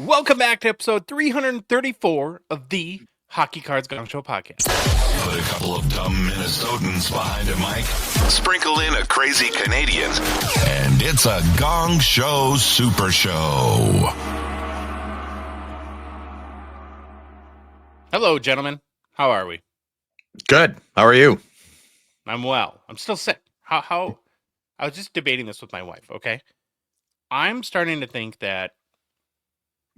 Welcome back to episode 334 of the Hockey Cards Gongshow podcast. Put a couple of dumb Minnesotans behind a mic, sprinkle in a crazy Canadian, and it's a Gong Show Super Show. Hello, gentlemen. How are we? Good. How are you? I'm well. I'm still sick. How? I was just debating this with my wife, okay? I'm starting to think that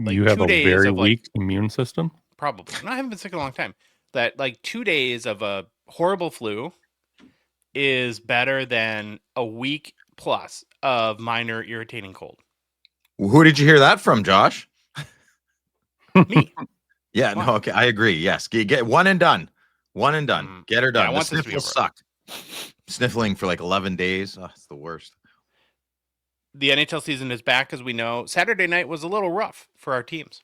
you have a very weak immune system? Probably. No, I haven't been sick in a long time. That 2 days of a horrible flu is better than a week plus of minor irritating cold. Who did you hear that from, Josh? Me. Yeah, no, okay. I agree. Yes. Get one and done. One and done. Get her done. Yeah, the sniffles suck. Sniffling for 11 days. Oh, it's the worst. The NHL season is back, as we know. Saturday night was a little rough for our teams.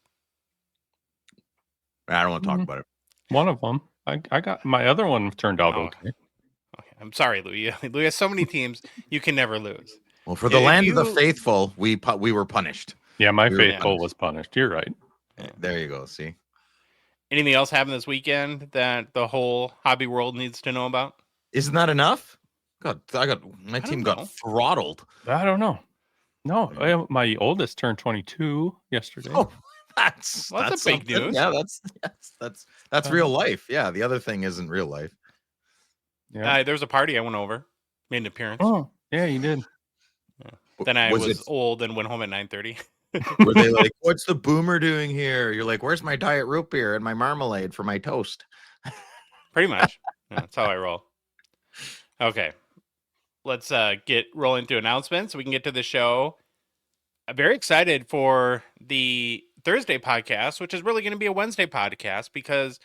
I don't want to talk about it. One of them. I got my other one turned out okay. I'm sorry, Louis. Louis has so many teams, you can never lose. Well, for the land of the faithful, we were punished. Yeah, my faithful was punished. You're right. There you go. See? Anything else happened this weekend that the whole hobby world needs to know about? Isn't that enough? God, my team got throttled. I don't know. No, my oldest turned 22 yesterday. Oh, that's big news. Yeah, that's real life. Yeah, the other thing isn't real life. Yeah, there was a party I went over, made an appearance. Oh, yeah, you did. Yeah. Then I was old and went home at 9:30. Were they like, "What's the boomer doing here?" You're like, "Where's my diet root beer and my marmalade for my toast?" Pretty much. Yeah, that's how I roll. Okay. Let's get rolling through announcements so we can get to the show. I'm very excited for the Thursday podcast, which is really going to be a Wednesday podcast, because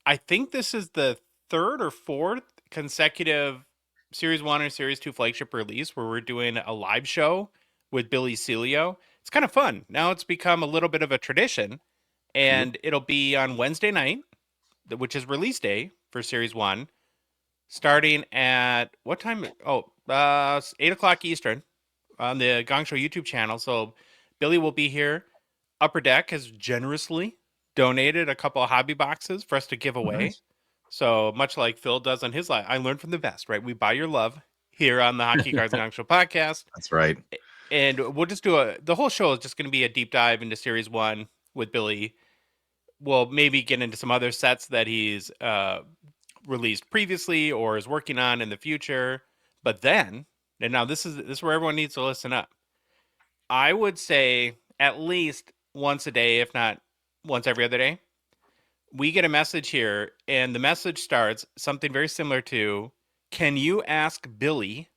I think this is the third or fourth consecutive Series 1 or Series 2 flagship release where we're doing a live show with Billy Celio. It's kind of fun. Now it's become a little bit of a tradition, and it'll be on Wednesday night, which is release day for Series 1, starting at what time? 8 o'clock Eastern on the Gongshow YouTube channel. So Billy will be here. Upper Deck has generously donated a couple of hobby boxes for us to give away. Nice. So much like Phil does on his live, I learned from the best, right? We buy your love here on the Hockey Cards Gongshow podcast. That's right. And we'll just do the whole show is just going to be a deep dive into Series 1 with Billy. We'll maybe get into some other sets that he's released previously or is working on in the future. But then, and now this is where everyone needs to listen up. I would say at least once a day, if not once every other day, we get a message here, and the message starts something very similar to, "Can you ask Billy?"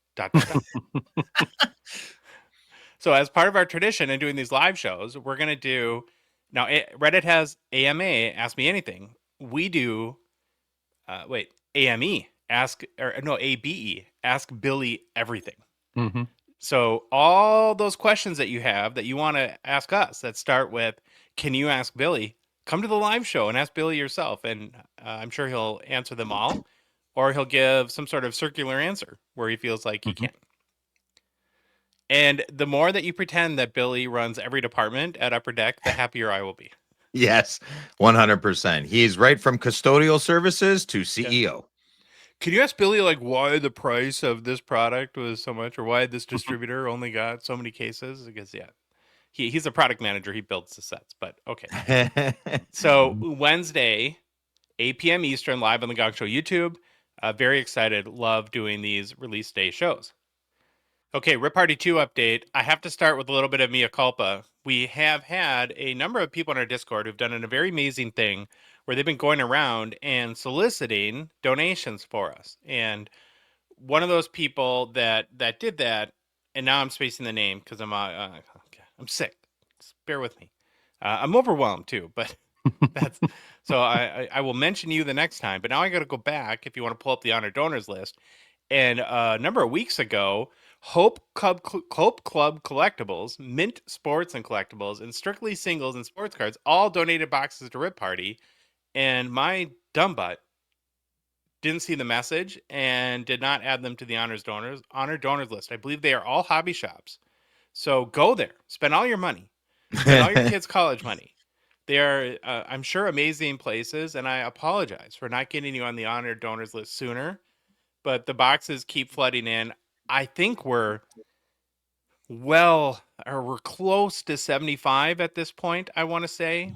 So as part of our tradition in doing these live shows, we're going to do, now Reddit has AMA, Ask Me Anything. We do, AME, ABE, Ask Billy Everything. Mm-hmm. So all those questions that you have that you want to ask us that start with, "Can you ask Billy?" Come to the live show and ask Billy yourself, and I'm sure he'll answer them all, or he'll give some sort of circular answer where he feels like he can. And the more that you pretend that Billy runs every department at Upper Deck, the happier I will be. Yes, 100%. He's right from custodial services to CEO. Can you ask Billy why the price of this product was so much, or why this distributor only got so many cases? Because he's a product manager. He builds the sets, but okay. So Wednesday, 8 p.m. Eastern, live on the Gongshow YouTube. Very excited. Love doing these release day shows. Okay, Rip Party 2 update. I have to start with a little bit of mea culpa. We have had a number of people on our Discord who've done a very amazing thing where they've been going around and soliciting donations for us. And one of those people that did that, and now I'm spacing the name because I'm sick. Just bear with me. I'm overwhelmed too, but that's so I will mention you the next time. But now I got to go back if you want to pull up the honor donors list. And a number of weeks ago, Hope Club Collectibles, Mint Sports and Collectibles, and Strictly Singles and Sports Cards all donated boxes to Rip Party. And my dumb butt didn't see the message and did not add them to the honor donors list. I believe they are all hobby shops. So go there, spend all your money, Spend all your kids' college money. They are, I'm sure, amazing places, and I apologize for not getting you on the honored donors list sooner. But the boxes keep flooding in. I think we're close to 75 at this point, I want to say.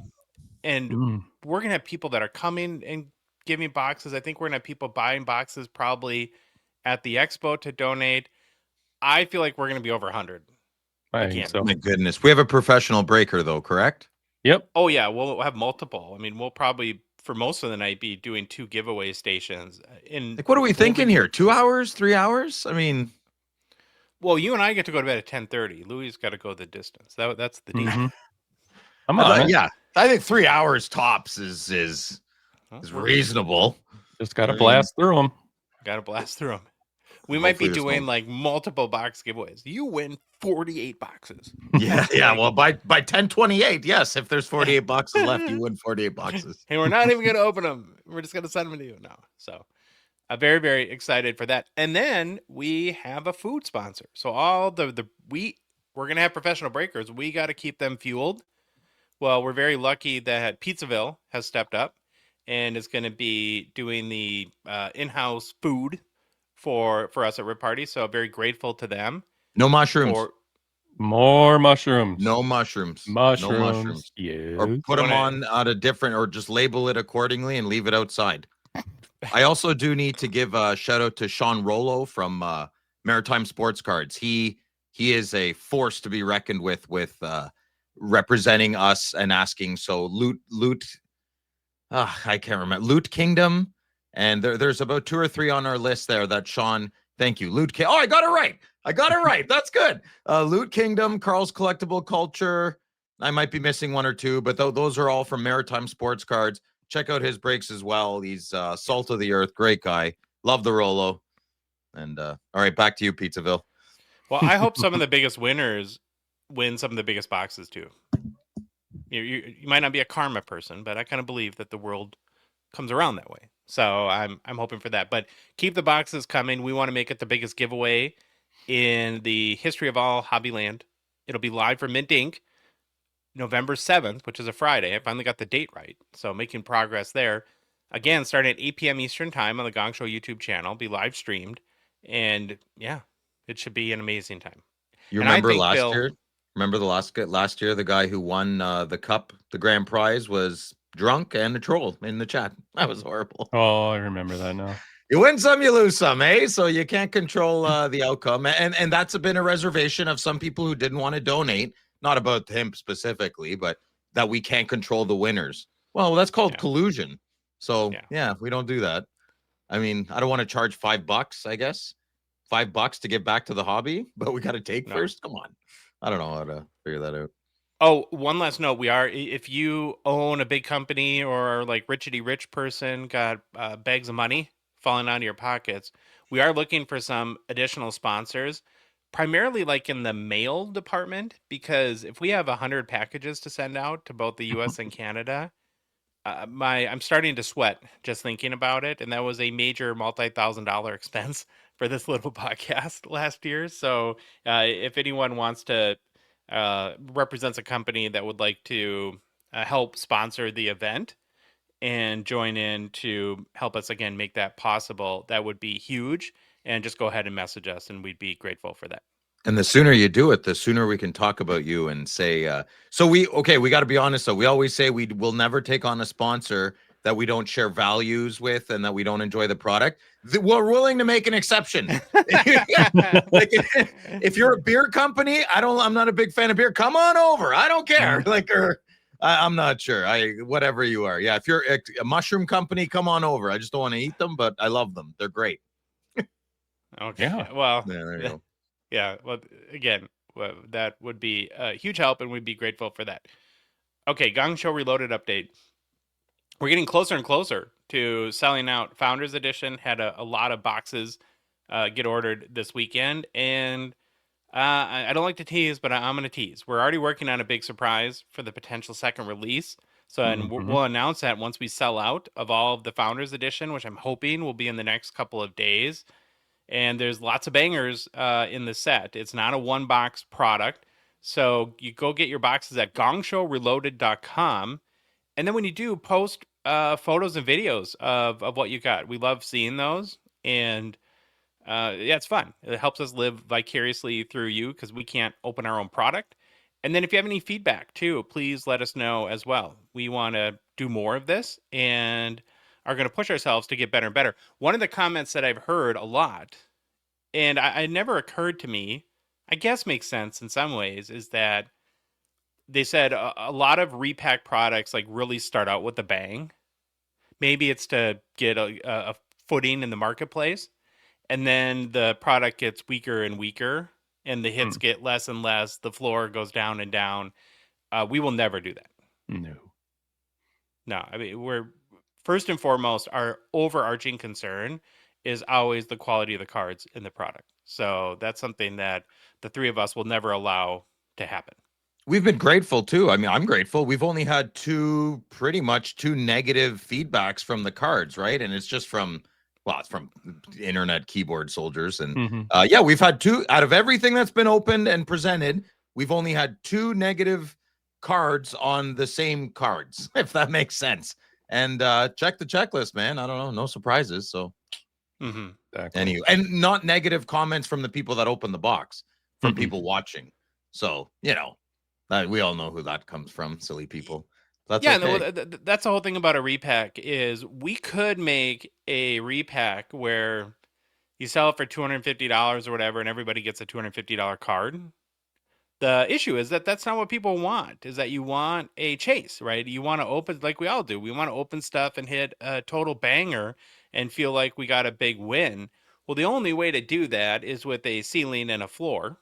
And we're going to have people that are coming and giving boxes. I think we're going to have people buying boxes probably at the expo to donate. I feel like we're going to be over 100. I Again. think so. My goodness. We have a professional breaker, though, correct? Yep. Oh, yeah. We'll have multiple. I mean, we'll probably, for most of the night, be doing 2 giveaway stations. Like, what are we thinking here? 2 hours? 3 hours? I mean... Well, you and I get to go to bed at 10:30. Louis got to go the distance. That's the deal. Mm-hmm. I'm on it. Yeah. I think 3 hours tops is reasonable. Just got to blast through them. Got to blast through them. We might be Hopefully doing like multiple box giveaways. You win 48 boxes. Yeah, yeah. Well, by 10:28, yes. If there's 48 boxes left, you win 48 boxes. And we're not even going to open them. We're just going to send them to you now. So I'm very, very excited for that. And then we have a food sponsor. So all we're going to have professional breakers. We got to keep them fueled. Well, we're very lucky that Pizzaville has stepped up and is going to be doing the in-house food for us at Rip Party. So very grateful to them. No mushrooms. More mushrooms. No mushrooms. Mushrooms. No mushrooms. Yes. Or put them on at a different, or just label it accordingly and leave it outside. I also do need to give a shout out to Sean Rollo from Maritime Sports Cards. He is a force to be reckoned with representing us and asking. So Loot, I can't remember. Loot Kingdom. And there's about 2 or 3 on our list there that Sean, thank you. Oh, I got it right. That's good. Loot Kingdom, Carl's Collectible Culture. I might be missing 1 or 2, but those are all from Maritime Sports Cards. Check out his breaks as well. He's salt of the earth. Great guy. Love the Rolo. And all right, back to you, Pizzaville. Well, I hope some of the biggest winners win some of the biggest boxes too. You might not be a karma person, but I kind of believe that the world comes around that way. So I'm hoping for that. But keep the boxes coming. We want to make it the biggest giveaway in the history of all Hobbyland. It'll be live for Mint Inc. November 7th, which is a Friday. I finally got the date right. So making progress there. Again, starting at 8 p.m. Eastern time on the Gongshow YouTube channel. Be live streamed. And yeah, it should be an amazing time. You remember last year? Remember last year, the guy who won the cup, the grand prize, was drunk and a troll in the chat. That was horrible. Oh, I remember that now. You win some, you lose some, eh? So you can't control the outcome. And that's been a reservation of some people who didn't want to donate. Not about him specifically, but that we can't control the winners. Well, that's called collusion. So yeah, we don't do that. I mean, I don't want to charge $5, I guess. $5 to give back to the hobby, but we got to take first. Come on. I don't know how to figure that out. Oh, one last note. If you own a big company or like richity rich person, got bags of money falling out of your pockets, we are looking for some additional sponsors, primarily like in the mail department, because if we have 100 packages to send out to both the US and Canada, I'm starting to sweat just thinking about it. And that was a major multi-$1,000 expense for this little podcast last year. So if anyone wants to represents a company that would like to help sponsor the event and join in to help us again make that possible, that would be huge. And just go ahead and message us, and we'd be grateful for that. And the sooner you do it, the sooner we can talk about you and say, we got to be honest, though. We always say we will never take on a sponsor that we don't share values with and that we don't enjoy the product. We're willing to make an exception. Like, if you're a beer company, I'm not a big fan of beer. Come on over. I don't care. I'm not sure. Whatever you are. Yeah. If you're a mushroom company, come on over. I just don't want to eat them, but I love them. They're great. Okay. Yeah. Well, there you go. Yeah. Well, again, that would be a huge help, and we'd be grateful for that. Okay. Gongshow Reloaded update. We're getting closer and closer to selling out. Founders Edition had a lot of boxes get ordered this weekend, and I don't like to tease, but I'm going to tease. We're already working on a big surprise for the potential second release. So and we'll announce that once we sell out of all of the Founders Edition, which I'm hoping will be in the next couple of days. And there's lots of bangers in the set. It's not a one-box product. So you go get your boxes at gongshowreloaded.com. And then when you do, post photos and videos of what you got. We love seeing those. And yeah, it's fun. It helps us live vicariously through you because we can't open our own product. And then if you have any feedback too, please let us know as well. We want to do more of this and are going to push ourselves to get better and better. One of the comments that I've heard a lot, and it never occurred to me, I guess makes sense in some ways, is that they said a lot of repack products like really start out with a bang. Maybe it's to get a footing in the marketplace, and then the product gets weaker and weaker, and the hits get less and less. The floor goes down and down. We will never do that. No. I mean, we're first and foremost, our overarching concern is always the quality of the cards in the product. So that's something that the three of us will never allow to happen. We've been grateful too. I mean, I'm grateful. We've only had pretty much two negative feedbacks from the cards, right? And it's just from, well, it's from internet keyboard soldiers. And yeah, we've had two out of everything that's been opened and presented. We've only had two negative cards on the same cards, if that makes sense. And check the checklist, man. I don't know, no surprises. So Exactly. anyway, and not negative comments from the people that open the box, from people watching. So, you know, we all know who that comes from, silly people. That's yeah, okay. that's the whole thing about a repack is we could make a repack where you sell it for $250 or whatever, and everybody gets a $250 card. The issue is that that's not what people want, is that you want a chase, right? You want to open, like we all do. We want to open stuff and hit a total banger and feel like we got a big win. Well, the only way to do that is with a ceiling and a floor.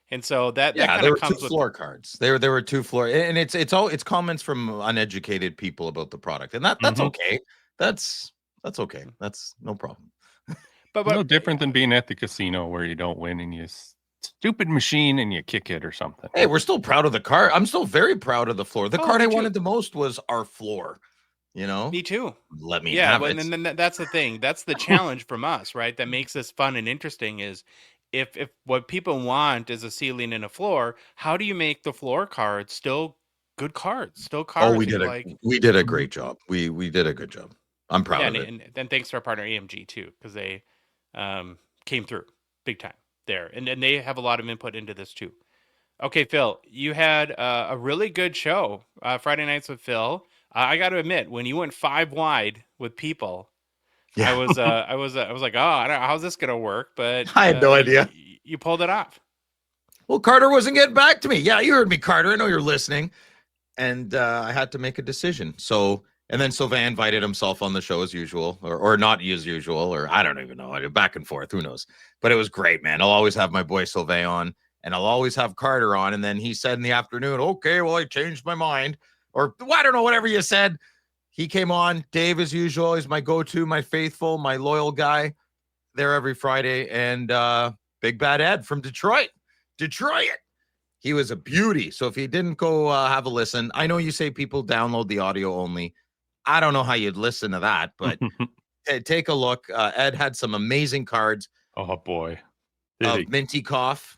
And so that kind there of were comes two with floor cards. There were two floor, and it's comments from uneducated people about the product, and that's okay. That's okay. That's no problem. but No different than being at the casino where you don't win and you stupid machine and you kick it or something. Hey, we're still proud of the card. I'm still very proud of the floor. The card me I too. wanted the most was our floor. You know, Me too. Let me have it. And then that's the thing. That's the challenge from us, right? That makes this fun and interesting is if what people want is a ceiling and a floor, how do you make the floor cards still good cards? Still cards we did a great job. We did a good job. I'm proud of it. And then thanks to our partner AMG too, because they came through big time there. And they have a lot of input into this too. Okay, Phil, you had a really good show Friday nights with Phil. I got to admit, when you went 5 wide with people, Yeah. I was like, oh, I don't know how's this gonna work, but I had no idea. You pulled it off. Well, Carter wasn't getting back to me. Yeah, you heard me, Carter. I know you're listening. And I had to make a decision. So, and then Sylvain invited himself on the show as usual, or not as usual, or I don't even know. Back and forth, who knows? But it was great, man. I'll always have my boy Sylvain on, and I'll always have Carter on. And then he said in the afternoon, okay, well, I changed my mind. Or I don't know, whatever you said. He came on. Dave, as usual, is my go-to, my faithful, my loyal guy there every Friday. And Big Bad Ed from Detroit. He was a beauty. So if you didn't go have a listen, I know you say people download the audio only. I don't know how you'd listen to that, but take a look. Ed had some amazing cards. Oh, boy. Of Minty Cough.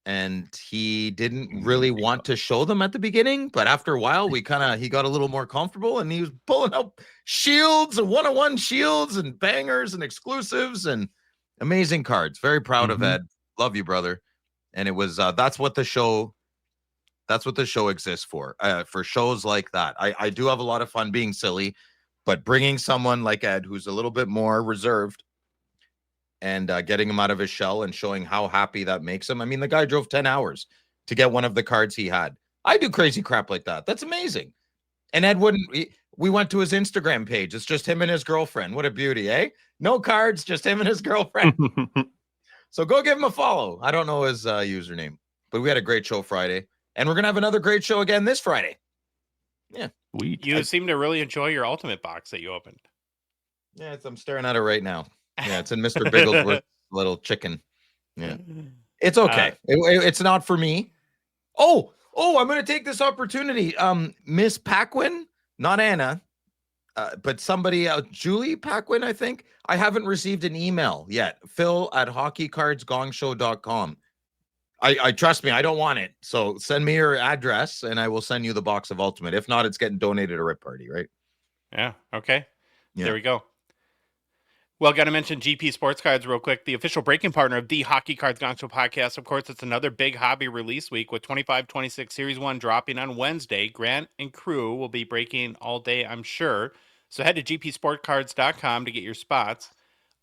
And he didn't really want to show them at the beginning, but after a while, he got a little more comfortable, and he was pulling out shields and one-on-one shields and bangers and exclusives and amazing cards. Very proud of Ed. Love you, brother. And it was that's what the show exists for shows like that. I do have a lot of fun being silly, but bringing someone like Ed, who's a little bit more reserved, and getting him out of his shell and showing how happy that makes him. I mean, the guy drove 10 hours to get one of the cards he had. I do crazy crap like that. That's amazing. And Ed wouldn't. We went to his Instagram page. It's just him and his girlfriend. What a beauty, eh? No cards, just him and his girlfriend. So go give him a follow. I don't know his username, but we had a great show Friday. And we're going to have another great show again this Friday. Yeah. You seem to really enjoy your Ultimate box that you opened. Yeah, I'm staring at it right now. Yeah, it's in Mr. Bigglesworth's little chicken. Yeah, it's okay. It's not for me. Oh, I'm going to take this opportunity. Miss Paquin, not Anna, but somebody else, Julie Paquin, I think. I haven't received an email yet. Phil at hockeycardsgongshow.com. I trust me, I don't want it. So send me your address and I will send you the box of Ultimate. If not, it's getting donated to Rip Party, right? Yeah. Okay. Yeah. There we go. Well, got to mention GP Sports Cards real quick, the official breaking partner of the Hockey Cards Gongshow podcast. Of course, it's another big hobby release week with 25-26 Series 1 dropping on Wednesday. Grant and crew will be breaking all day, I'm sure. So head to gpsportcards.com to get your spots.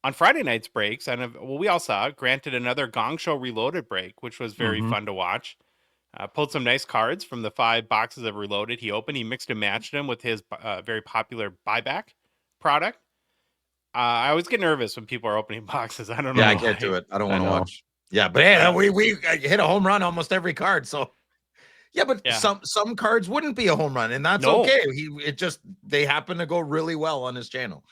On Friday night's breaks, and we all saw it, Grant did another Gongshow Reloaded break, which was very fun to watch. Pulled some nice cards from the 5 boxes of Reloaded he opened. He mixed and matched them with his very popular buyback product. I always get nervous when people are opening boxes. I don't know. Yeah, I can't do it. I don't want to know. watch. Yeah, but hey, we hit a home run almost every card. So yeah, but Yeah. some cards wouldn't be a home run, and that's No. okay. They happen to go really well on his channel.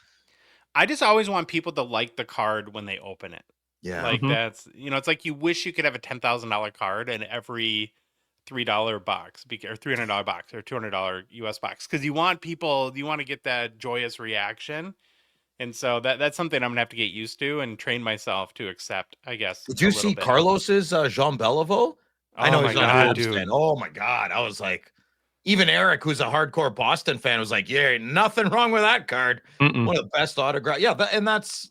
I just always want people to like the card when they open it. Yeah. Like that's, it's like you wish you could have a $10,000 card in every $3 box or $300 box or $200 US box. Cause you want to get that joyous reaction. And so that's something I'm gonna have to get used to and train myself to accept, I guess. Did you see Carlos's Jean Beliveau? I know he's not a Habs fan. Oh my God. I was like, even Eric, who's a hardcore Boston fan, was like, yeah, nothing wrong with that card. One of the best autographs. Yeah, and that's,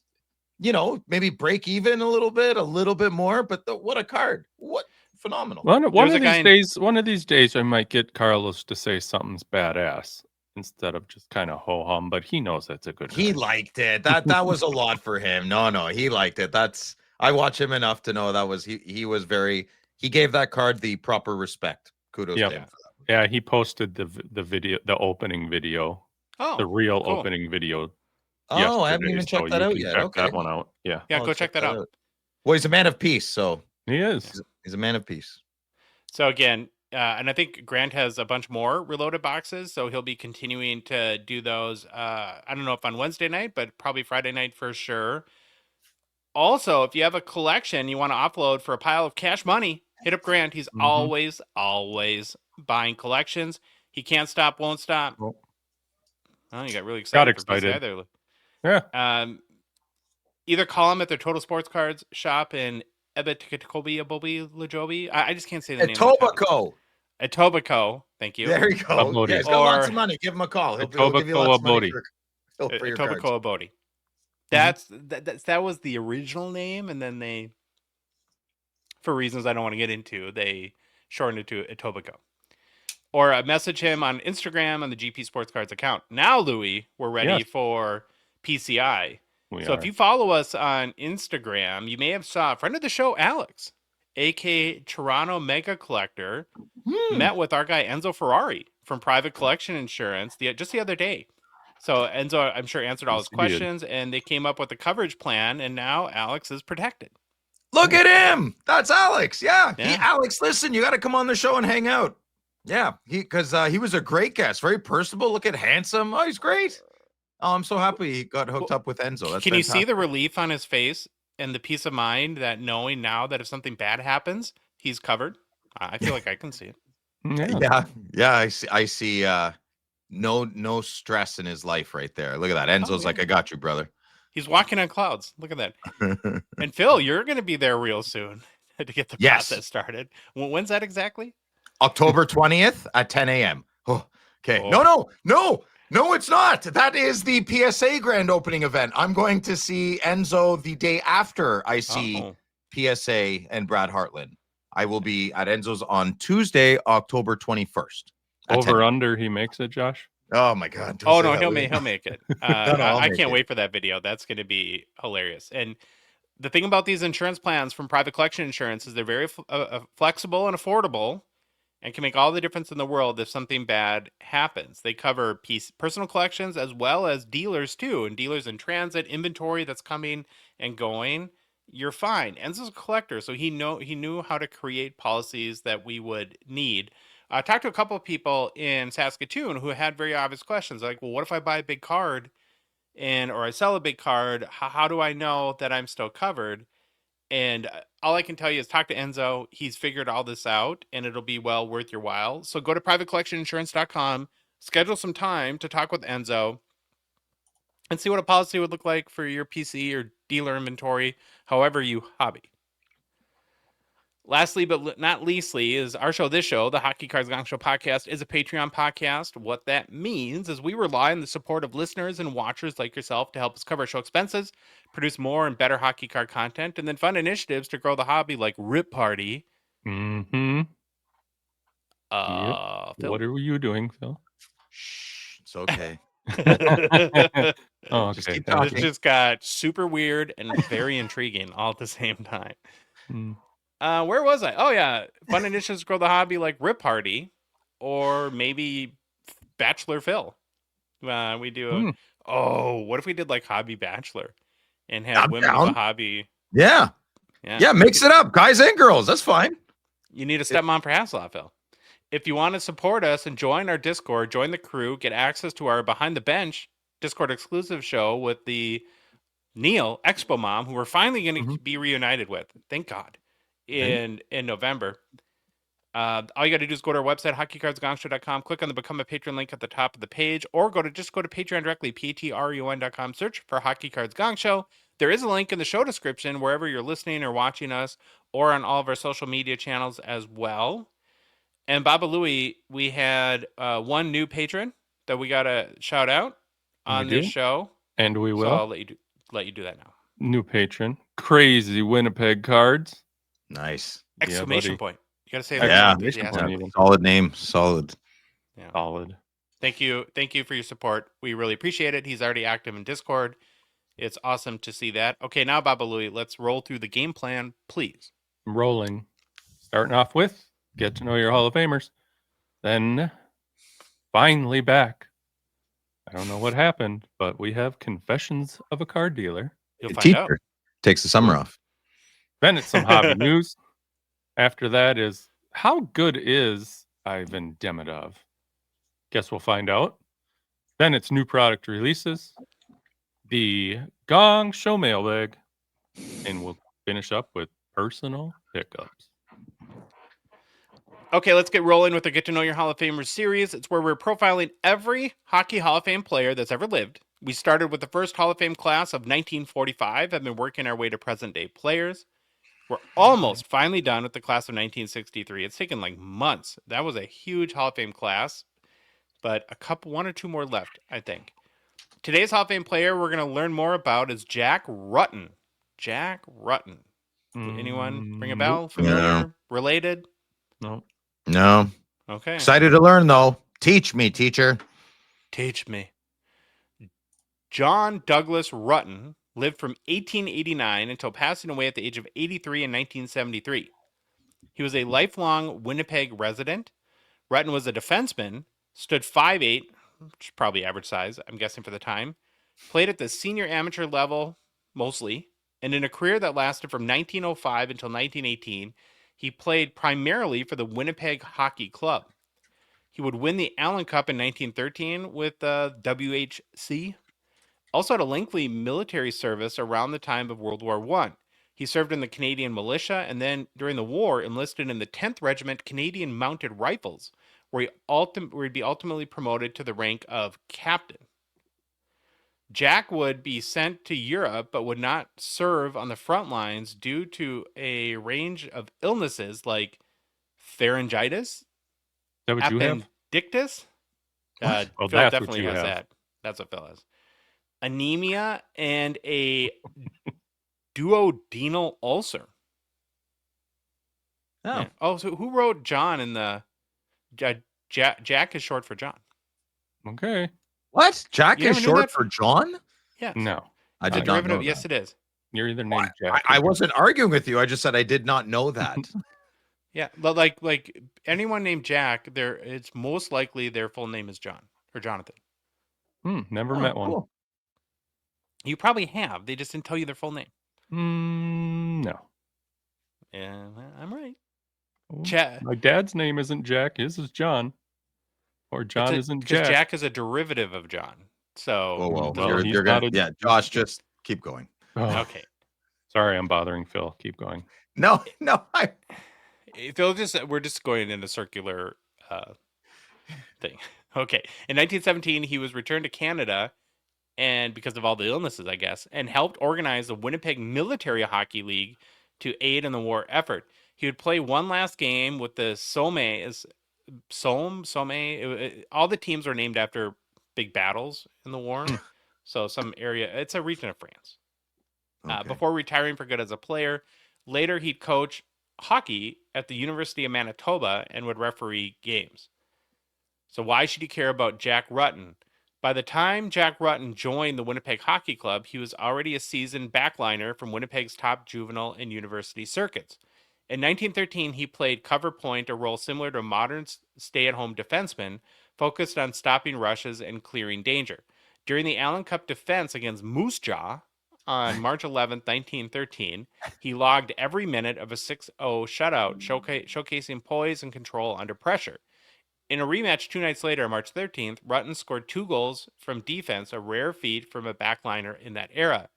maybe break even a little bit more, but what a card. What phenomenal. One of these days I might get Carlos to say something's badass instead of just kind of ho-hum, but he knows that's a good card. He liked it. That was a lot for him. No, he liked it. I watch him enough to know that was he gave that card the proper respect. Kudos to him for that. Yeah, he posted the video, the opening video, the real opening video. Oh, I haven't even checked that out yet. Check Okay, that one out. Yeah, go check that out. Well, he's a man of peace, so he is. He's a man of peace. So again, and I think Grant has a bunch more Reloaded boxes, so he'll be continuing to do those. I don't know if on Wednesday night, but probably Friday night for sure. Also, if you have a collection you want to offload for a pile of cash money, hit up Grant. He's always buying collections. He can't stop, won't stop. Oh, you got really excited. Got excited. There. Yeah. Either call him at their Total Sports Cards shop in Etobicoke. I just can't say the name. Etobicoke. Thank you. There you go. Yeah, he's got lots of money. Give him a call. He'll give you lots of money for your cards. Etobicoke. That was the original name, and then they, for reasons I don't want to get into, they shortened it to Etobicoke. Or message him on Instagram on the GP Sports Cards account. Now, Louis, we're ready for PCI. If you follow us on Instagram, you may have saw a friend of the show, Alex, aka Toronto Mega Collector, met with our guy Enzo Ferrari from Private Collection Insurance just the other day. So Enzo, I'm sure, answered all his questions, and they came up with a coverage plan, and now Alex is protected. Look at him. That's Alex. Yeah. Alex, listen, you got to come on the show and hang out. Yeah, because he was a great guest, very personable, looking handsome. Oh, he's great. Oh, I'm so happy he got hooked up with Enzo. That's Can you see the relief on his face and the peace of mind that knowing now that if something bad happens, he's covered? I feel like I can see it. Yeah. I see. No stress in his life right there. Look at that. Enzo's like, I got you, brother. He's walking on clouds. Look at that. And Phil, you're going to be there real soon to get the process started. When's that exactly? October 20th at 10 a.m. Oh, okay. No, it's not. That is the PSA grand opening event. I'm going to see Enzo the day after I see PSA and Brad Hartland. I will be at Enzo's on Tuesday, October 21st. Over under, he makes it, Josh? Oh, my God. Oh, no, he'll make it. I can't wait for that video. That's going to be hilarious. And the thing about these insurance plans from Private Collection Insurance is they're very flexible and affordable, and can make all the difference in the world if something bad happens. They cover personal collections as well as dealers too, and dealers in transit, inventory that's coming and going. You're fine. Enzo's a collector, so he knew how to create policies that we would need. I talked to a couple of people in Saskatoon who had very obvious questions, like, well, what if I buy a big card or I sell a big card? How do I know that I'm still covered? And all I can tell you is talk to Enzo. He's figured all this out, and it'll be well worth your while. So go to privatecollectioninsurance.com, schedule some time to talk with Enzo, and see what a policy would look like for your PC or dealer inventory, however you hobby. Lastly, but not leastly, is our show, this show, the Hockey Cards Gongshow podcast, is a Patreon podcast. What that means is we rely on the support of listeners and watchers like yourself to help us cover show expenses, produce more and better hockey card content, and then fund initiatives to grow the hobby like Rip Party. Mm-hmm. Phil? What are you doing, Phil? Shh, it's okay. Oh, Just okay. keep This talking. just got super weird and very intriguing all at the same time. Mm. Where was I? Oh yeah, fun initiatives to grow the hobby like Rip Party, or maybe Bachelor Phil. We do. What if we did like Hobby Bachelor, and had I'm women of the down. hobby? Yeah. Yeah, mix it up, guys and girls. That's fine. You need a stepmom for Hasselhoff, Phil. If you want to support us and join our Discord, join the crew, get access to our Behind the Bench Discord exclusive show with the Neil Expo Mom, who we're finally going to be reunited with. Thank God. In November. All you got to do is go to our website, hockeycardsgongshow.com, click on the Become a Patron link at the top of the page, or go to Patreon directly, patreon.com, search for Hockey Cards Gongshow. There is a link in the show description wherever you're listening or watching us, or on all of our social media channels as well. And Baba Louie, we had one new patron that we got to shout out on this show. And we will. So I'll let you do that now. New patron. Crazy Winnipeg Cards. Nice. Exclamation point. You got to say Yeah. enthusiasm. Solid name. Solid. Yeah. Solid. Thank you for your support. We really appreciate it. He's already active in Discord. It's awesome to see that. Okay, now Baba Louie, let's roll through the game plan, please. Rolling. Starting off with get to know your Hall of Famers. Then finally back. I don't know what happened, but we have Confessions of a Card Dealer. You'll find out. Takes the summer off. Then it's some hobby news. After that is how good is Ivan Demidov? Guess we'll find out. Then it's new product releases, the Gongshow Mailbag, and we'll finish up with personal pickups. Okay, let's get rolling with the Get to Know Your Hall of Famers series. It's where we're profiling every Hockey Hall of Fame player that's ever lived. We started with the first Hall of Fame class of 1945, have been working our way to present-day players. We're almost finally done with the class of 1963. It's taken like months. That was a huge Hall of Fame class, but one or two more left, I think. Today's Hall of Fame player we're going to learn more about is Jack Ruttan. Jack Ruttan. Anyone ring a bell? Familiar? No. Related? No. Okay. Excited to learn, though. Teach me, teacher. Teach me. John Douglas Ruttan lived from 1889 until passing away at the age of 83 in 1973. He was a lifelong Winnipeg resident. Ruttan was a defenseman, stood 5'8", which is probably average size, I'm guessing for the time, played at the senior amateur level, mostly, and in a career that lasted from 1905 until 1918, he played primarily for the Winnipeg Hockey Club. He would win the Allen Cup in 1913 with WHC. Also had a lengthy military service around the time of World War I. He served in the Canadian militia and then, during the war, enlisted in the 10th Regiment Canadian Mounted Rifles, where he'd be ultimately promoted to the rank of captain. Jack would be sent to Europe, but would not serve on the front lines due to a range of illnesses like pharyngitis, Is that what you have? appendictis. Well, Phil that's definitely what you has have. that. That's what Phil has. Anemia and a duodenal ulcer. Oh. Yeah. Oh, so who wrote John in the Jack is short for John. Okay. What? Jack You is never knew short that? for John? Yes. No. I It's a did not know derivative. that. Yes, it is. You're either named Jack. I wasn't arguing with you. I just said I did not know that. Yeah, but like anyone named Jack, it's most likely their full name is John or Jonathan. Never met one. Cool. You probably have. They just didn't tell you their full name. No. Yeah, I'm right. My dad's name isn't Jack. His is John. Or John isn't Jack. Because Jack is a derivative of John. So Well, he's you're not gonna, yeah, Josh, just keep going. Oh, okay. sorry, I'm bothering Phil. Keep going. No, we're just going in a circular thing. Okay. In 1917, he was returned to Canada, and because of all the illnesses, I guess, and helped organize the Winnipeg Military Hockey League to aid in the war effort. He would play one last game with the Somme. All the teams were named after big battles in the war. So some area, it's a region of France. Okay. Before retiring for good as a player, later he'd coach hockey at the University of Manitoba and would referee games. So why should you care about Jack Ruttan? By the time Jack Ruttan joined the Winnipeg Hockey Club, he was already a seasoned backliner from Winnipeg's top juvenile and university circuits. In 1913, he played cover point, a role similar to a modern stay-at-home defenseman, focused on stopping rushes and clearing danger. During the Allen Cup defense against Moose Jaw on March 11, 1913, he logged every minute of a 6-0 shutout, showcasing poise and control under pressure. In a rematch 2 nights later, March 13th, Ruttan scored 2 goals from defense, a rare feat from a backliner in that era.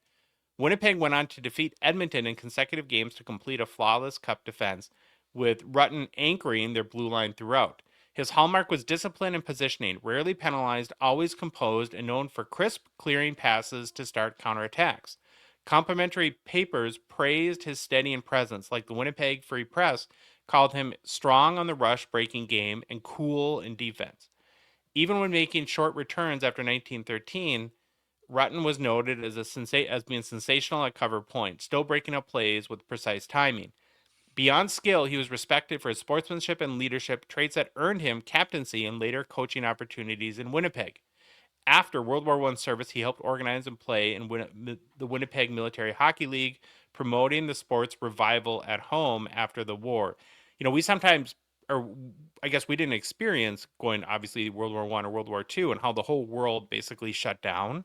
Winnipeg went on to defeat Edmonton in consecutive games to complete a flawless cup defense, with Ruttan anchoring their blue line throughout. His hallmark was discipline and positioning, rarely penalized, always composed, and known for crisp, clearing passes to start counterattacks. Complimentary papers praised his steady presence, like the Winnipeg Free Press called him strong on the rush breaking game and cool in defense. Even when making short returns after 1913, Ruttan was noted as being sensational at cover point, still breaking up plays with precise timing. Beyond skill, he was respected for his sportsmanship and leadership, traits that earned him captaincy and later coaching opportunities in Winnipeg. After World War I service, he helped organize and play in the Winnipeg Military Hockey League, promoting the sport's revival at home after the war. We sometimes, or I guess we didn't experience going, obviously, World War I or World War II, and how the whole world basically shut down.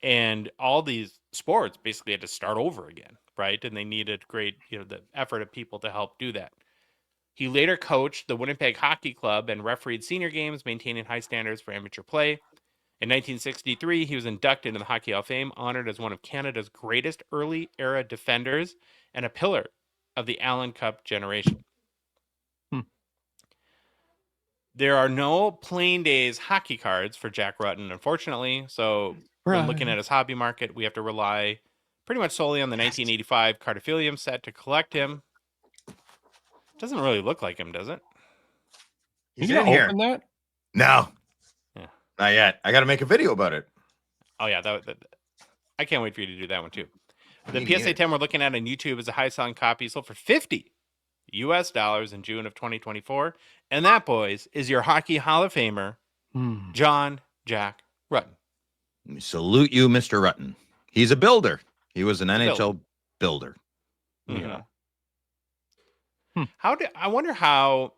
And all these sports basically had to start over again, right? And they needed the effort of people to help do that. He later coached the Winnipeg Hockey Club and refereed senior games, maintaining high standards for amateur play. In 1963, he was inducted into the Hockey Hall of Fame, honored as one of Canada's greatest early-era defenders and a pillar of the Allen Cup generation. There are no plain days hockey cards for Jack Ruttan, unfortunately. So when looking at his hobby market, we have to rely pretty much solely on the 1985 Cardophilium set to collect him. Doesn't really look like him, does it? He's in here. Open that? No. Yeah. Not yet. I got to make a video about it. Oh, yeah. I can't wait for you to do that one, too. The Me PSA neither. 10 we're looking at on YouTube is a high-selling copy. Sold for $50 in June of 2024. And that, boys, is your Hockey Hall of Famer, John Jack Ruttan. Salute you, Mr. Ruttan. He's a builder. He was an He's a NHL builder. Yeah. I wonder how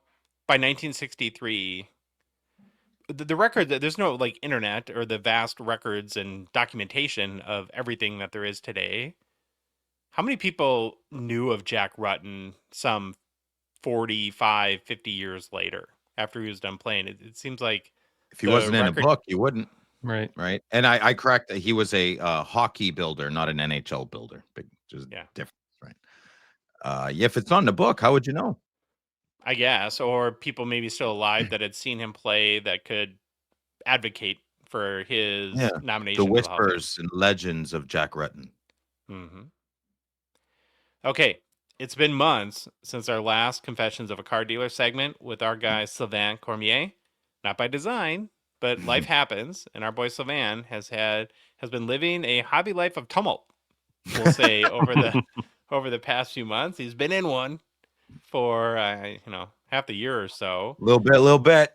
by 1963 the record, that there's no internet or the vast records and documentation of everything that there is today. How many people knew of Jack Ruttan some 45, 50 years later after he was done playing? It seems like if he wasn't in a book, you wouldn't. Right. And I correct that he was a hockey builder, not an NHL builder. Big difference, right? If it's on the book, how would you know? I guess, or people maybe still alive that had seen him play that could advocate for his nomination. The whispers and legends of Jack Ruttan. Mm-hmm. Okay, it's been months since our last Confessions of a Car Dealer segment with our guy Sylvain Cormier. Not by design, but life happens, and our boy Sylvain has been living a hobby life of tumult. We'll say over the past few months, he's been in one for half the year or so. Little bit.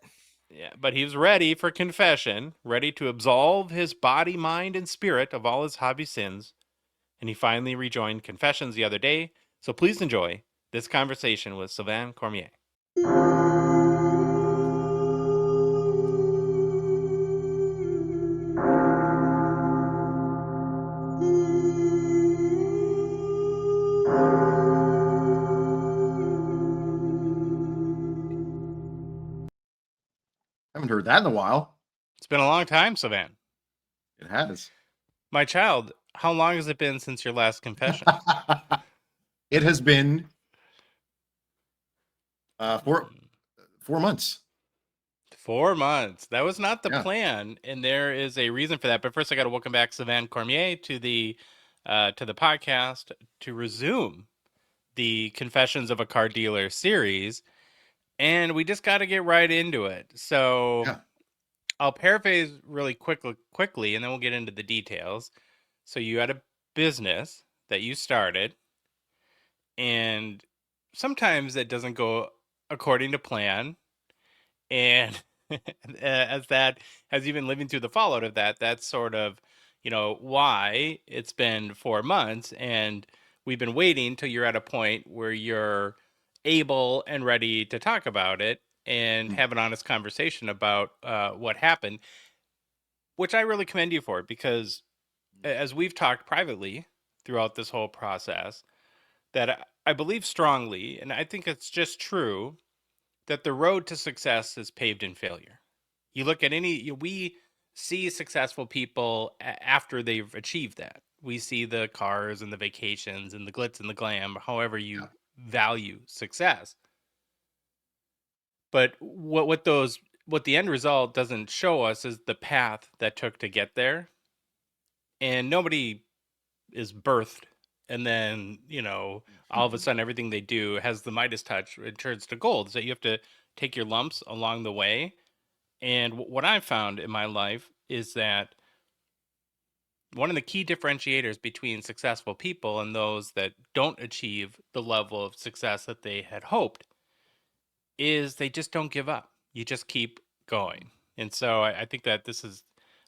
Yeah, but he was ready for confession, ready to absolve his body, mind, and spirit of all his hobby sins. And he finally rejoined Confessions the other day. So please enjoy this conversation with Sylvain Cormier. Haven't heard that in a while. It's been a long time, Sylvain. It has. My child, how long has it been since your last confession? It has been 4 months. 4 months. That was not the plan, and there is a reason for that. But first, I got to welcome back Sylvain Cormier to the podcast to resume the Confessions of a Car Dealer series, and we just got to get right into it. So Yeah. I'll paraphrase really quickly, and then we'll get into the details. So you had a business that you started, and sometimes it doesn't go according to plan. And as you've been living through the fallout of that, that's sort of, why it's been 4 months, and we've been waiting till you're at a point where you're able and ready to talk about it and have an honest conversation about what happened, which I really commend you for, because as we've talked privately throughout this whole process, that I believe strongly, and I think it's just true, that the road to success is paved in failure. You look at we see successful people after they've achieved that. We see the cars and the vacations and the glitz and the glam, however you value success. But what the end result doesn't show us is the path that took to get there. And nobody is birthed and then, all of a sudden everything they do has the Midas touch, it turns to gold. So you have to take your lumps along the way. And what I've found in my life is that one of the key differentiators between successful people and those that don't achieve the level of success that they had hoped is they just don't give up. You just keep going. And so I think that this is,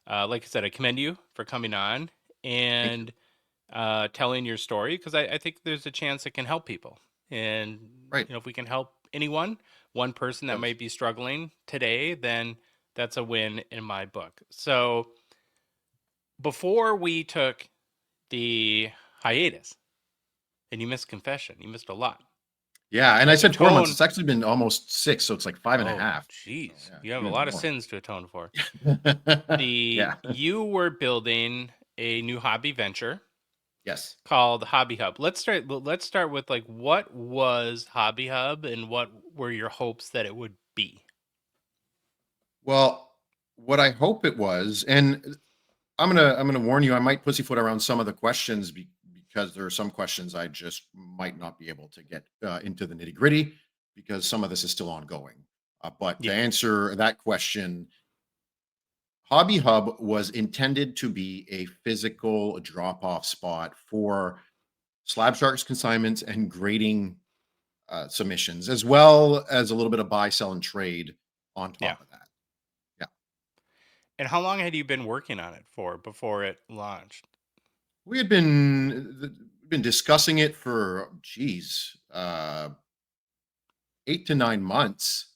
like I said, I commend you for coming on and telling your story, because I think there's a chance it can help people. And Right. if we can help one person that Yes. might be struggling today, then that's a win in my book. So before we took the hiatus, and you missed confession, you missed a lot. Yeah, and I said 4 months. Atone- It's actually been almost 6, so it's like 5.5. Jeez, Yeah, you have a even lot of more. sins to atone for. Yeah. You were building a new hobby venture Yes. called Hobby Hub. Let's start with, like, what was Hobby Hub and what were your hopes that it would be? Well, what I hope it was, and I'm gonna warn you, I might pussyfoot around some of the questions because there are some questions I just might not be able to get into the nitty gritty because some of this is still ongoing. But to Yeah. answer that question, Hobby Hub was intended to be a physical drop off spot for slab sharks consignments and grading submissions, as well as a little bit of buy, sell, and trade on Yeah. top of that. Yeah. And how long had you been working on it for before it launched? We had been discussing it for, geez, 8 to 9 months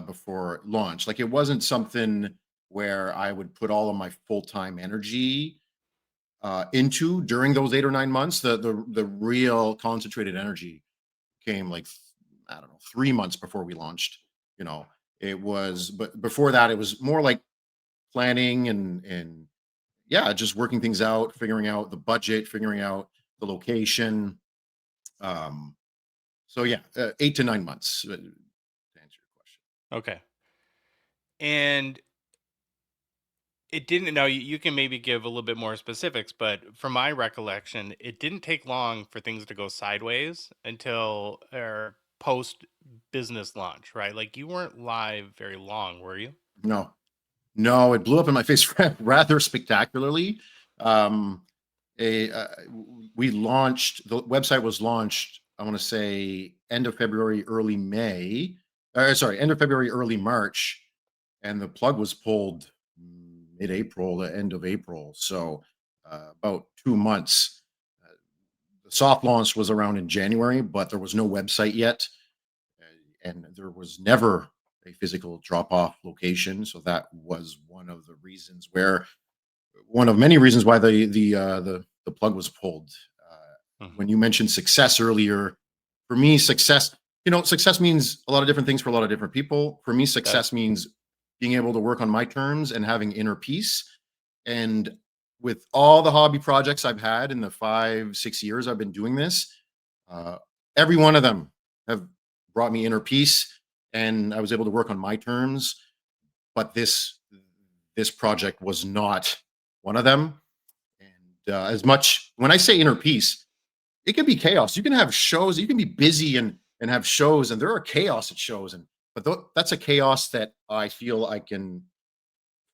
before launch. Like, it wasn't something where I would put all of my full time energy into during those 8 or 9 months. The real concentrated energy came, like, I don't know, 3 months before we launched. You know, it was, but before that, it was more like planning and yeah, just working things out, figuring out the budget, figuring out the location. Um, so yeah, 8 to 9 months to answer your question. Okay. And it didn't, now you can maybe give a little bit more specifics, but from my recollection, it didn't take long for things to go sideways until post business launch, right? Like, you weren't live very long, were you? No, no, it blew up in my face rather spectacularly. Um, we launched, the website was launched, I want to say end of February, early May. Sorry, end of February, early March, and the plug was pulled mid-April, the end of April. So about 2 months. The soft launch was around in January, but there was no website yet, and there was never a physical drop-off location. So that was one of many reasons why the plug was pulled. When you mentioned success earlier, for me, success means a lot of different things for a lot of different people. For me, success means being able to work on my terms and having inner peace. And with all the hobby projects I've had in the 5-6 years I've been doing this, every one of them have brought me inner peace, and I was able to work on my terms. But this project was not one of them. And as much, when I say inner peace, it can be chaos. You can have shows, you can be busy and have shows, and there are chaos at shows, but that's a chaos that I feel I can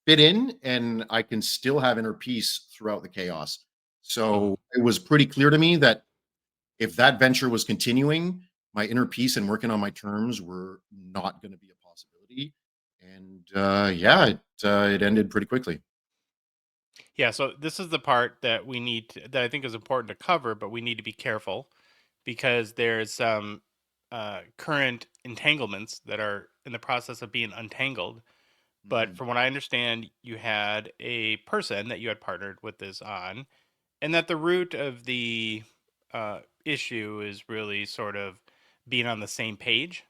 fit in, and I can still have inner peace throughout the chaos. Mhm. So it was pretty clear to me that if that venture was continuing, my inner peace and working on my terms were not going to be a possibility. And yeah, it ended pretty quickly. Yeah, so this is the part that that I think is important to cover, but we need to be careful because there's some current entanglements that are in the process of being untangled. But Mhm. from what I understand, you had a person that you had partnered with this on, and that the root of the issue is really sort of being on the same page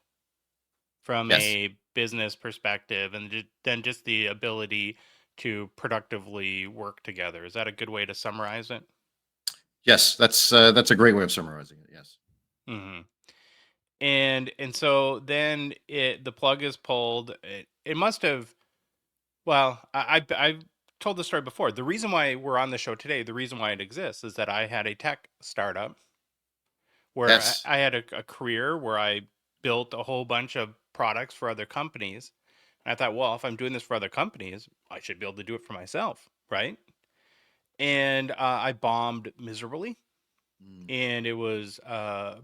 from Yes, a business perspective, and then just the ability to productively work together. Is that a good way to summarize it? yes, that's a great way of summarizing it. Yes, Hmm. And so then the plug is pulled. It must have. Well, I've told the story before. The reason why we're on the show today, the reason why it exists, is that I had a tech startup where yes, I had a career where I built a whole bunch of products for other companies. And I thought, well, if I'm doing this for other companies, I should be able to do it for myself, right? And I bombed miserably, mm, and it was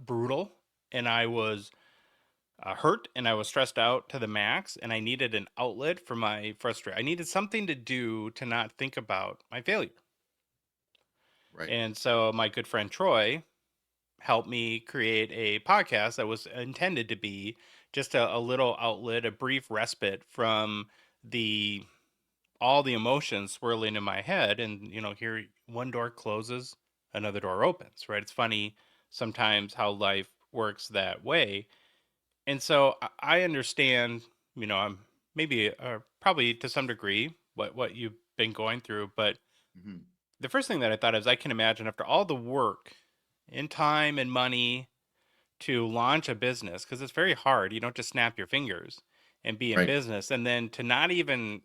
brutal, and I was hurt, and I was stressed out to the max, and I needed an outlet for my frustration. I needed something to do to not think about my failure. right. And so my good friend Troy helped me create a podcast that was intended to be just a little outlet, a brief respite from the all the emotions swirling in my head. And here one door closes, another door opens, right? It's funny sometimes how life works that way. And so I understand, I'm maybe probably to some degree what you've been going through. But Mhm. the first thing that I thought is, I can imagine after all the work and time and money to launch a business, because it's very hard. You don't just snap your fingers and be in Right. business, and then to not even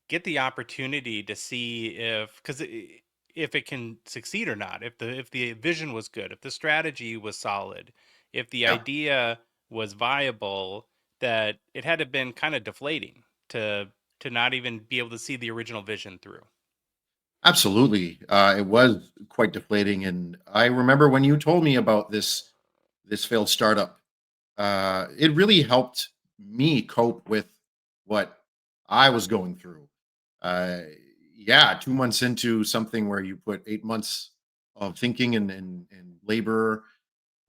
get the opportunity to see if it can succeed or not, if the vision was good, if the strategy was solid, if the Yeah. idea was viable, that it had to been kind of deflating to not even be able to see the original vision through. Absolutely. It was quite deflating. And I remember when you told me about this failed startup, it really helped me cope with what I was going through. Uh, yeah, 2 months into something where you put 8 months of thinking and labor,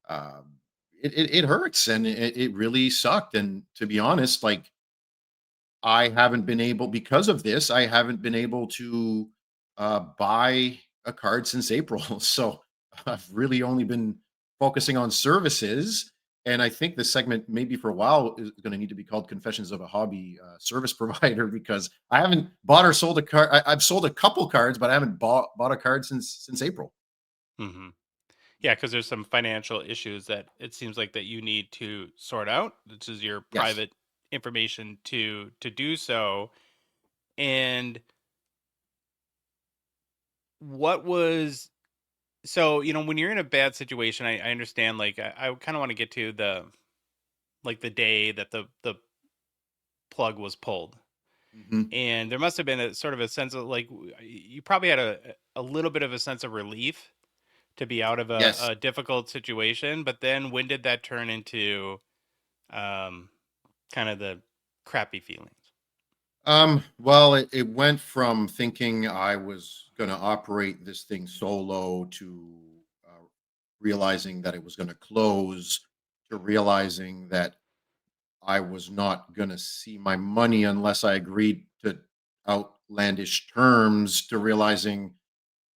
um, it hurts and it really sucked. And to be honest, like I haven't been able because of this, I haven't been able to buy a card since April. So I've really only been focusing on services. And I think this segment, maybe for a while, is going to need to be called "Confessions of a Hobby Service Provider" because I haven't bought or sold a card. I've sold a couple cards, but I haven't bought a card since April. Hmm. Yeah, because there's some financial issues that it seems like that you need to sort out. This is your Yes. private information to do so. And what was so when you're in a bad situation, I understand. Like I kind of want to get to the day that the plug was pulled, Mhm. and there must have been a sort of a sense of like you probably had a little bit of a sense of relief to be out of Yes. a difficult situation. But then when did that turn into um, kind of the crappy feelings? Well, it went from thinking I was going to operate this thing solo to realizing that it was going to close to realizing that I was not going to see my money unless I agreed to outlandish terms to realizing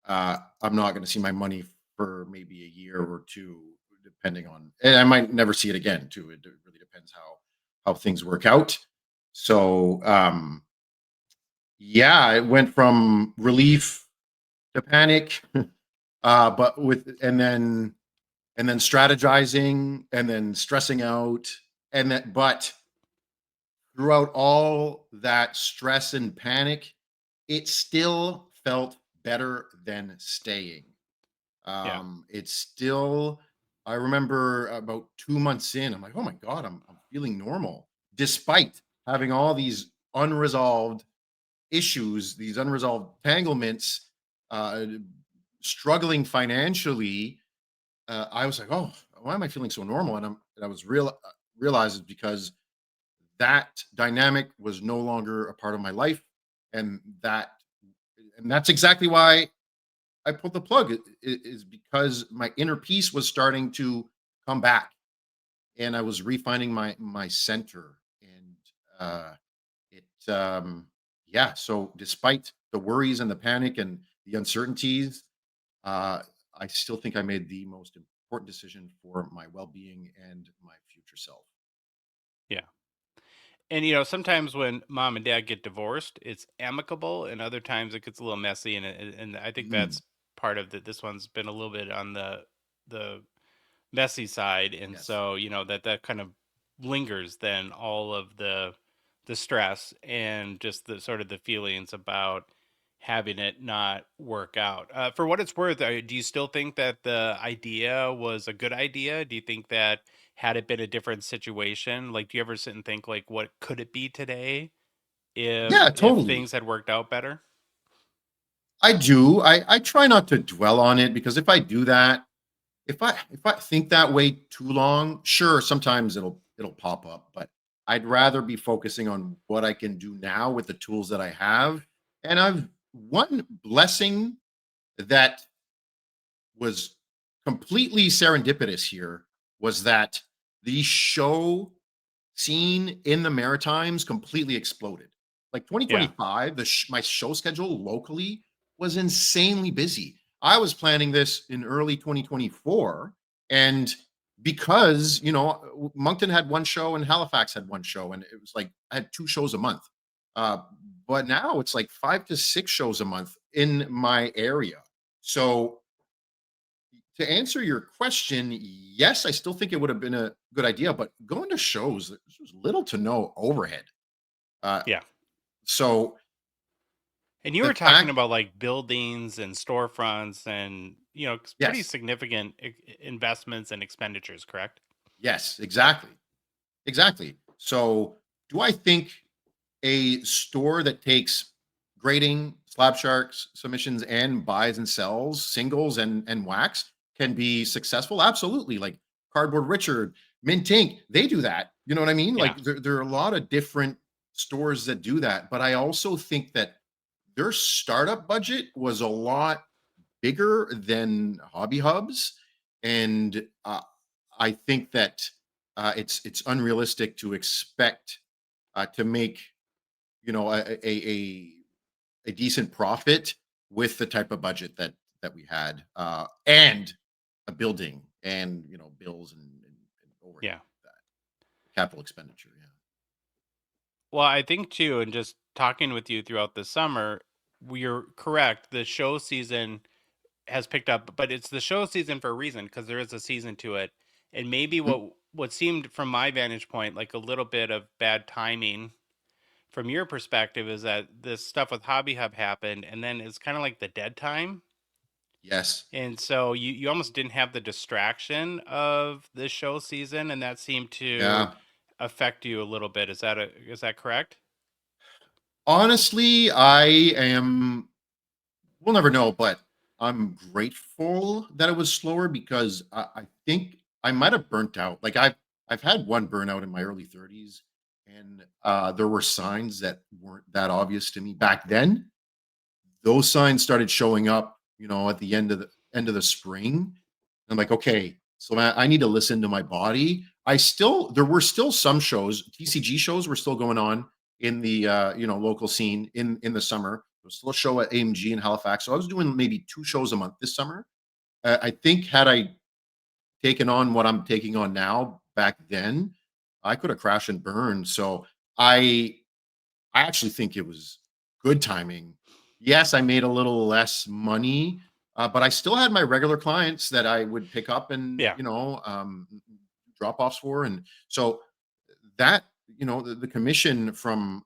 I'm not going to see my money for maybe a year or two, depending on, and I might never see it again too. It really depends how things work out. So, yeah, it went from relief to panic, but with and then strategizing and then stressing out and then but throughout all that stress and panic, it still felt better than staying. Yeah. It's still, I remember about 2 months in, I'm like, oh my God, I'm feeling normal despite having all these unresolved issues, these unresolved entanglements, uh, struggling financially. I was like, oh, why am I feeling so normal? And I was realized it's because that dynamic was no longer a part of my life, and that's exactly why I pulled the plug. Is because my inner peace was starting to come back, and I was refining my center, and it yeah. So despite the worries and the panic and the uncertainties, uh, I still think I made the most important decision for my well-being and my future self. Yeah. And sometimes when mom and dad get divorced, it's amicable, and other times it gets a little messy, and I think Mm, that's part of this one's been a little bit on the messy side, and yes. so that kind of lingers then all of the stress and just the sort of the feelings about having it not work out. For what it's worth, do you still think that the idea was a good idea? Do you think that had it been a different situation, like, do you ever sit and think, like, what could it be today Yeah, if totally. things had worked out better? I do. I try not to dwell on it because if I do that, if I think that way too long, sure, sometimes it'll pop up, but I'd rather be focusing on what I can do now with the tools that I have. And I've one blessing that was completely serendipitous here was that the show scene in the Maritimes completely exploded. Like Yeah. 2025, my show schedule locally was insanely busy. I was planning this in early 2024, and because Moncton had one show and Halifax had one show, and it was like I had two shows a month. Uh, but now it's like 5 to 6 shows a month in my area. So to answer your question, yes, I still think it would have been a good idea, but going to shows, there's little to no overhead. Uh, Yeah. so And you the were talking fact, about like buildings and storefronts and, pretty yes, significant investments and expenditures, correct? yes, exactly, exactly. So do I think a store that takes grading, slab sharks, submissions, and buys and sells singles and wax can be successful? Absolutely. Like Cardboard Richard, Mint Ink, they do that. You know what I mean? Yeah. Like there are a lot of different stores that do that. But I also think that their startup budget was a lot bigger than Hobby Hubs. And I think that it's unrealistic to expect to make a decent profit with the type of budget that we had, and a building and bills and overhead Yeah. like that, capital expenditure. Yeah. Well, I think too, and just talking with you throughout the summer, we're correct. The show season has picked up, but it's the show season for a reason because there is a season to it. And maybe Mhm. what seemed from my vantage point like a little bit of bad timing from your perspective is that this stuff with Hobby Hub happened, and then it's kind of like the dead time. Yes. And so you almost didn't have the distraction of the show season, and that seemed to Yeah. affect you a little bit. Is that correct? Honestly, I am. We'll never know, but I'm grateful that it was slower because I think I might have burnt out. Like I've had one burnout in my early 30s, and there were signs that weren't that obvious to me back then. Those signs started showing up, at the end of the spring. I'm like, okay, so I need to listen to my body. There were still some shows, TCG shows were still going on in the local scene in the summer. There was still a show at AMG in Halifax. So I was doing maybe 2 shows a month this summer. I think had I taken on what I'm taking on now back then, I could have crashed and burned. So I I actually think it was good timing. Yes, I made a little less money, but I still had my regular clients that I would pick up and, Yeah. drop offs for. And so that, the commission from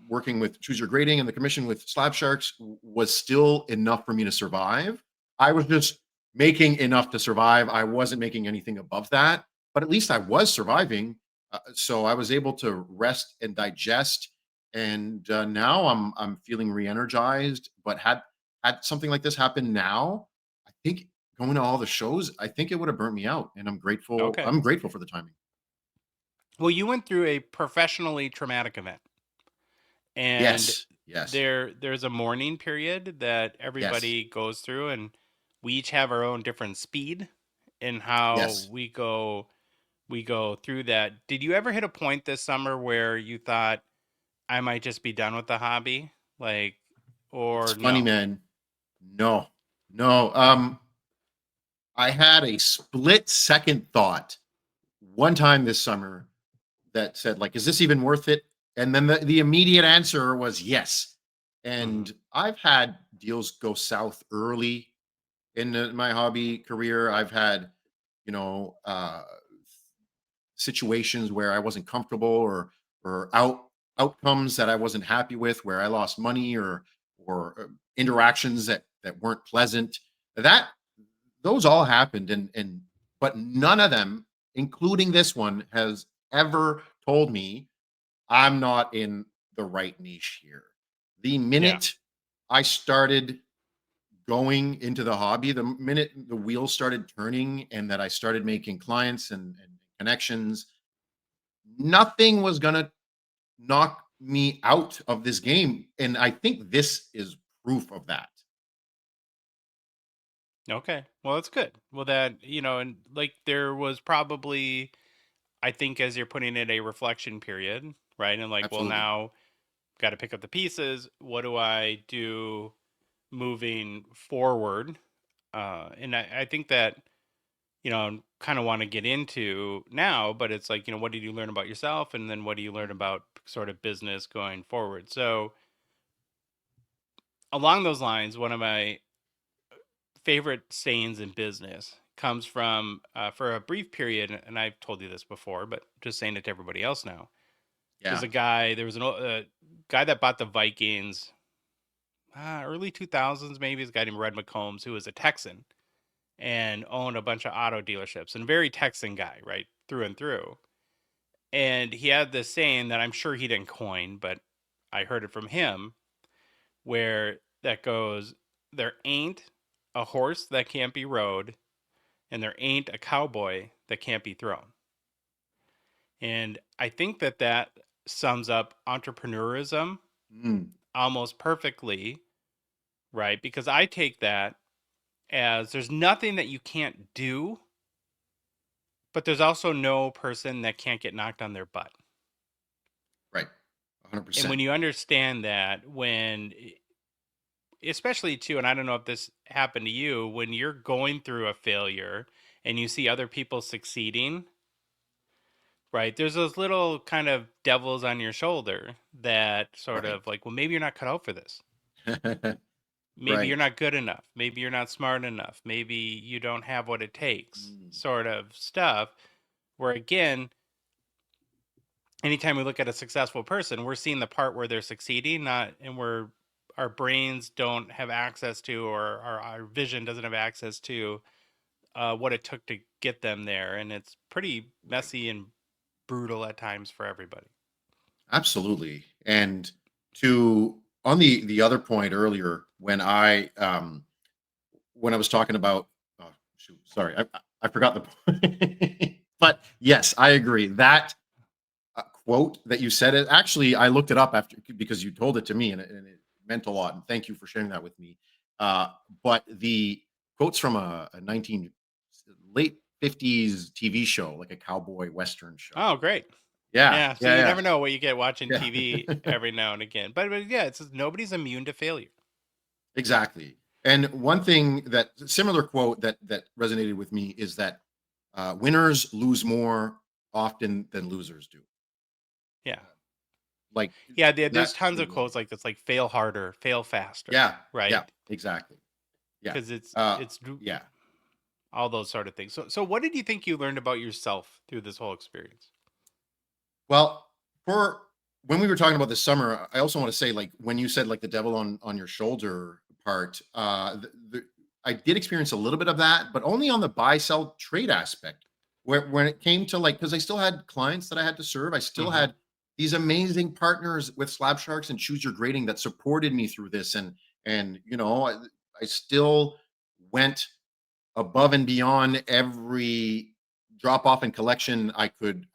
working with Choose Your Grading and the commission with Slab Sharks was still enough for me to survive. I was just making enough to survive. I wasn't making anything above that, but at least I was surviving. So I was able to rest and digest, and now I'm feeling re-energized. But had something like this happen now, I think going to all the shows, I think it would have burnt me out. And I'm grateful. Okay. I'm grateful for the timing. Well, you went through a professionally traumatic event, and Yes. there's a mourning period that Yes. everybody goes through, and we each have our own different speed in how Yes. we go through that. Did you ever hit a point this summer where you thought I might just be done with the hobby? Like, It's or funny, no? man. No, no. I had a split second thought one time this summer that said, like, is this even worth it? And then the immediate answer was yes. And I've had deals go south early in my hobby career. I've had, you know, situations where I wasn't comfortable, or outcomes that I wasn't happy with, where I lost money, or interactions that weren't pleasant. That those all happened, and but none of them, including this one, has ever told me I'm not in the right niche here. The Yeah. minute I started going into the hobby, the minute the wheels started turning and that I started making clients and connections, nothing was going to knock me out of this game. And I think this is proof of that. Okay. Well, that's good. Well, that, and like there was probably, I think, as you're putting it, a reflection period, right? And like, well, Absolutely. now got to pick up the pieces. What do I do moving forward? And I think that, kind of want to get into now, but it's like, what did you learn about yourself? And then what do you learn about sort of business going forward? So, along those lines, one of my favorite sayings in business comes from, for a brief period, and I've told you this before, but just saying it to everybody else now. Yeah. There was an guy that bought the Vikings, early 2000s, maybe. This guy named Red McCombs, who was a Texan and owned a bunch of auto dealerships, and very Texan guy, right, through and through. And he had this saying that I'm sure he didn't coin, but I heard it from him, where that goes, there ain't a horse that can't be rode, and there ain't a cowboy that can't be thrown. And I think that sums up entrepreneurism Mm, almost perfectly, right? Because I take that as there's nothing that you can't do, but there's also no person that can't get knocked on their butt. right. And 100%. when you understand that, especially too, and I don't know if this happened to you, when you're going through a failure and you see other people succeeding, right? There's those little kind of devils on your shoulder that sort Right. of like, well, maybe you're not cut out for this. Maybe you're Right. not good enough. Maybe you're not smart enough. Maybe you don't have what it takes, Mm, sort of stuff. Where again, anytime we look at a successful person, we're seeing the part where they're succeeding, not, and our brains don't have access to, or our vision doesn't have access to, what it took to get them there. And it's pretty right. messy and brutal at times for everybody. Absolutely. And to on the other point earlier, when I was talking about, oh, shoot, sorry, I forgot the point. But yes, I agree. That quote that you said, it actually, I looked it up after, because you told it to me, and it meant a lot. And thank you for sharing that with me. Uh, but the quotes from a 19 late 50s TV show, like a cowboy western show. Oh, great. Yeah, Yeah. So you yeah, never know what you get watching yeah, TV yeah. every now and again. But yeah, it's just, nobody's immune to failure. Exactly. And one thing, that similar quote that resonated with me, is that winners lose more often than losers do. Yeah. Like Yeah. There's that tons really of quotes resonated. like this, like fail harder, fail faster, Yeah, yeah, right? exactly. Yeah. Because Uh, it's yeah. all those sort of things. So what did you think you learned about yourself through this whole experience? Well, for when we were talking about this summer, I also want to say, like, when you said, like, the devil on your shoulder part, I did experience a little bit of that, but only on the buy sell trade aspect. Where when it came to like, because I still had clients that I had to serve, I still Mhm. had these amazing partners with Slab Sharks and Choose Your Grading that supported me through this, and I still went above and beyond every drop off and collection I could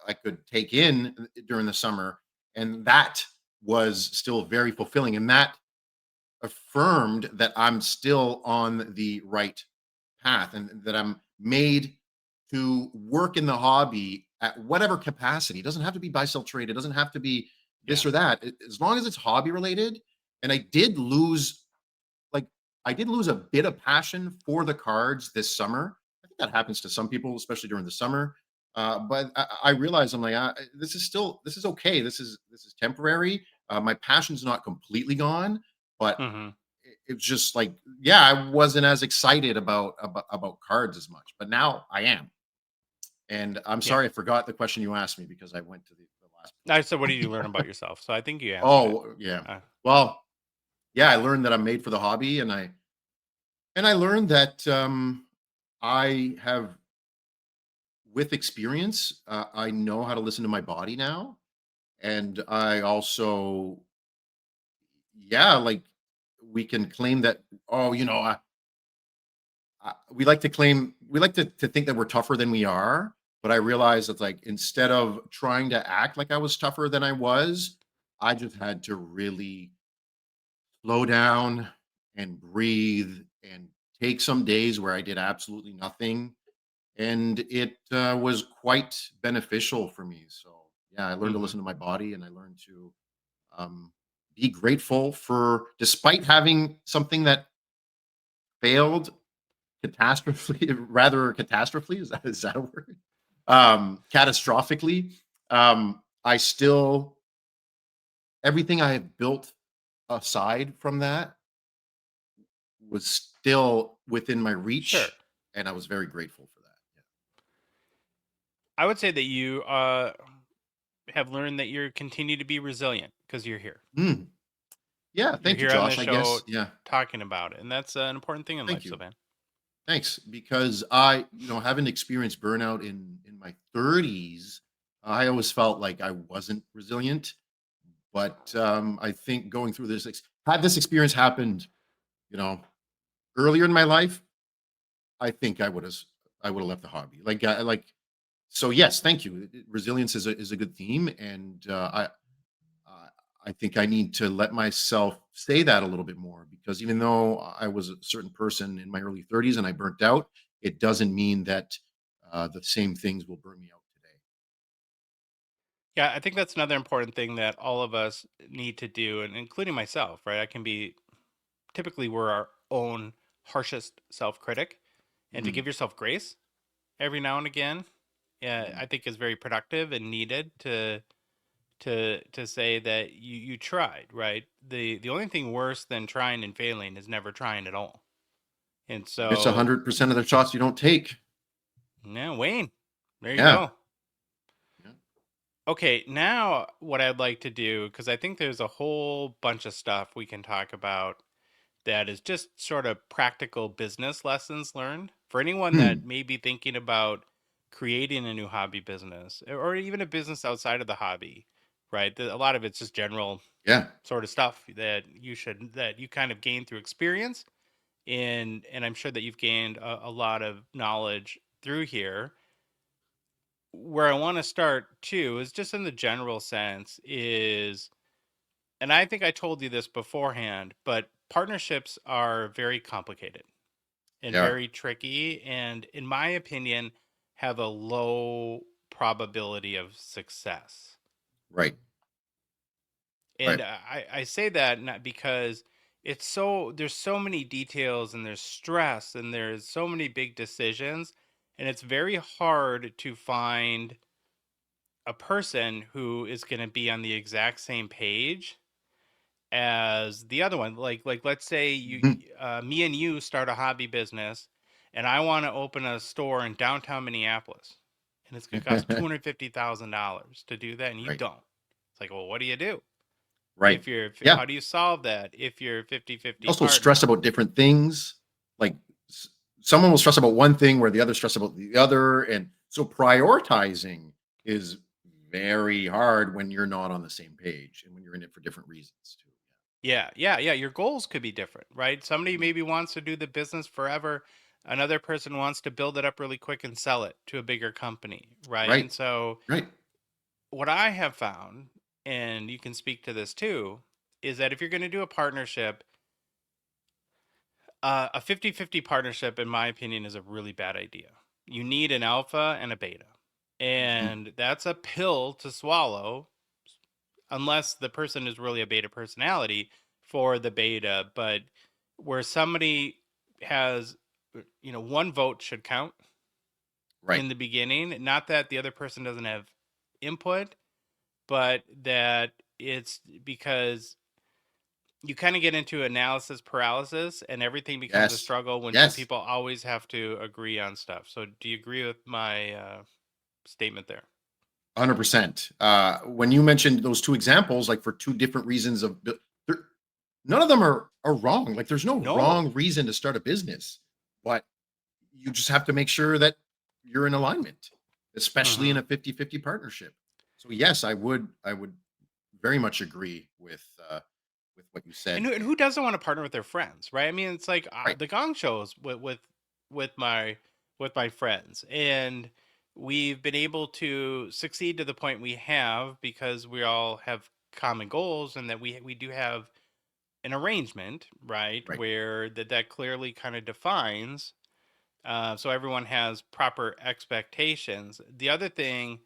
take in during the summer, and that was still very fulfilling, and that affirmed that I'm still on the right path and that I'm made to work in the hobby at whatever capacity. It doesn't have to be buy sell trade. It doesn't have to be Yeah. this or that. As long as it's hobby related. And like I did lose a bit of passion for the cards this summer. I think that happens to some people, especially during the summer. But I realized I'm like, this is okay. This is temporary. My passion's not completely gone, but Mhm. it's just like, yeah, I wasn't as excited about cards as much, but now I am. And I'm Yeah. sorry I forgot the question you asked me because I went to the last. I said, what did you learn about yourself? So I think you answered it. Oh yeah. Uh, Well, yeah, I learned that I'm made for the hobby, and I learned that I have, with experience, I know how to listen to my body now, and I also, yeah, like we can claim that. Oh, we like to think that we're tougher than we are, but I realized that, like, instead of trying to act like I was tougher than I was, I just had to really slow down and breathe and take some days where I did absolutely nothing, and it was quite beneficial for me. So yeah, I learned to mhm. listen to my body, and I learned to um, be grateful for, despite having something that failed catastrophically, is that a word? Catastrophically. I still, everything I have built aside from that was still within my Sure. reach, and I was very grateful for that. I would say that you have learned that you're continue to be resilient because you're here. Yeah. Yeah, You're thank you, here on the Josh. I show guess. Yeah, talking about it, and that's an important thing in thank life, you. Sylvain. Thanks, because having experienced burnout in my 30s, I always felt like I wasn't resilient. But I think going through had this experience happened, you know, earlier in my life, I think I would have left the hobby. So. Yes, thank you. Resilience is a good theme, and uh, I think I need to let myself say that a little bit more, because even though I was a certain person in my early 30s and I burnt out, it doesn't mean that the same things will burn me out today. Yeah, I think that's another important thing that all of us need to do, and including myself, right? I can be typically we're our own harshest self critic, and to Mhm, give yourself grace every now and again, mhm. I think is very productive and needed to say that you tried, right? The only thing worse than trying and failing is never trying at all. And Miss so, 100% of the shots you don't take. yeah, Wayne, there you Yeah. go. Yeah. Okay, now what I'd like to do, because I think there's a whole bunch of stuff we can talk about that is just sort of practical business lessons learned for anyone that Hmm. may be thinking about creating a new hobby business or even a business outside of the hobby, right? A lot of it's just general Yeah. sort of stuff that you kind of gain through experience, and I'm sure that you've gained a lot of knowledge through here. Where I want to start too is just in the general sense is, and I think I told you this beforehand, but partnerships are very complicated They and are. very tricky, and in my opinion have a low probability of success. Right. And Right. I say that not because there's so many details and there's stress and there's so many big decisions, and it's very hard to find a person who is going to be on the exact same page as the other one. Like let's say Mhm. me and you start a hobby business, and I want to open a store in downtown Minneapolis, and it's going to cost $250,000 to do that, and you Right. don't. It's like, well, what do you do? Right. Yeah. How do you solve that if you're You 50-50 also stress partner? about different things, like someone will stress about one thing where the other stress about the other, and so prioritizing is very hard when you're not on the same page and when you're in it for different reasons too. Yeah. Your goals could be different, right? Somebody Mhm. maybe wants to do the business forever. Another person wants to build it up really quick and sell it to a bigger company, right? Right, And so right, what I have found, and you can speak to this too, is that if you're going to do a partnership, a 50-50 partnership, in my opinion, is a really bad idea. You need an alpha and a beta. mhm, And that's a pill to swallow unless the person is really a beta personality for the beta. But where somebody has, one vote should count right. in the beginning. Not that the other person doesn't have input, but that it's because you kind of get into analysis paralysis and everything becomes a Yes, struggle when two yes, people always have to agree on stuff. So do you agree with my statement there? 100%. When you mentioned those two examples, like for two different reasons there- none of them are wrong. Like there's no No. wrong reason to start a business, but you just have to make sure that you're in alignment, especially in Hmm. a 50-50 partnership. So yes, I would very much agree with what you And said. who doesn't want to partner with their friends, right? I mean, it's like Right, the Gong shows with my friends, and we've been able to succeed to the point we have because we all have common goals, and that we do have an arrangement, right, right, where that clearly kind of defines, so everyone has proper expectations. The other thing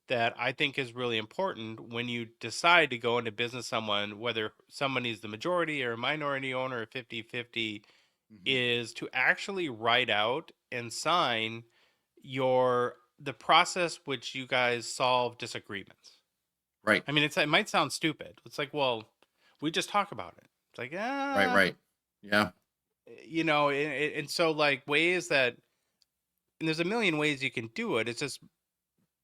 that I think is really important when you decide to go into business someone, whether somebody's the majority or a minority owner or 50-50, mhm, is to actually write out and sign the process which you guys solve disagreements. right, I mean, it might sound stupid. It's like, well, we just talk about it. It's like, right, right. Yeah, and so like ways that, and there's a million ways you can do it. It's just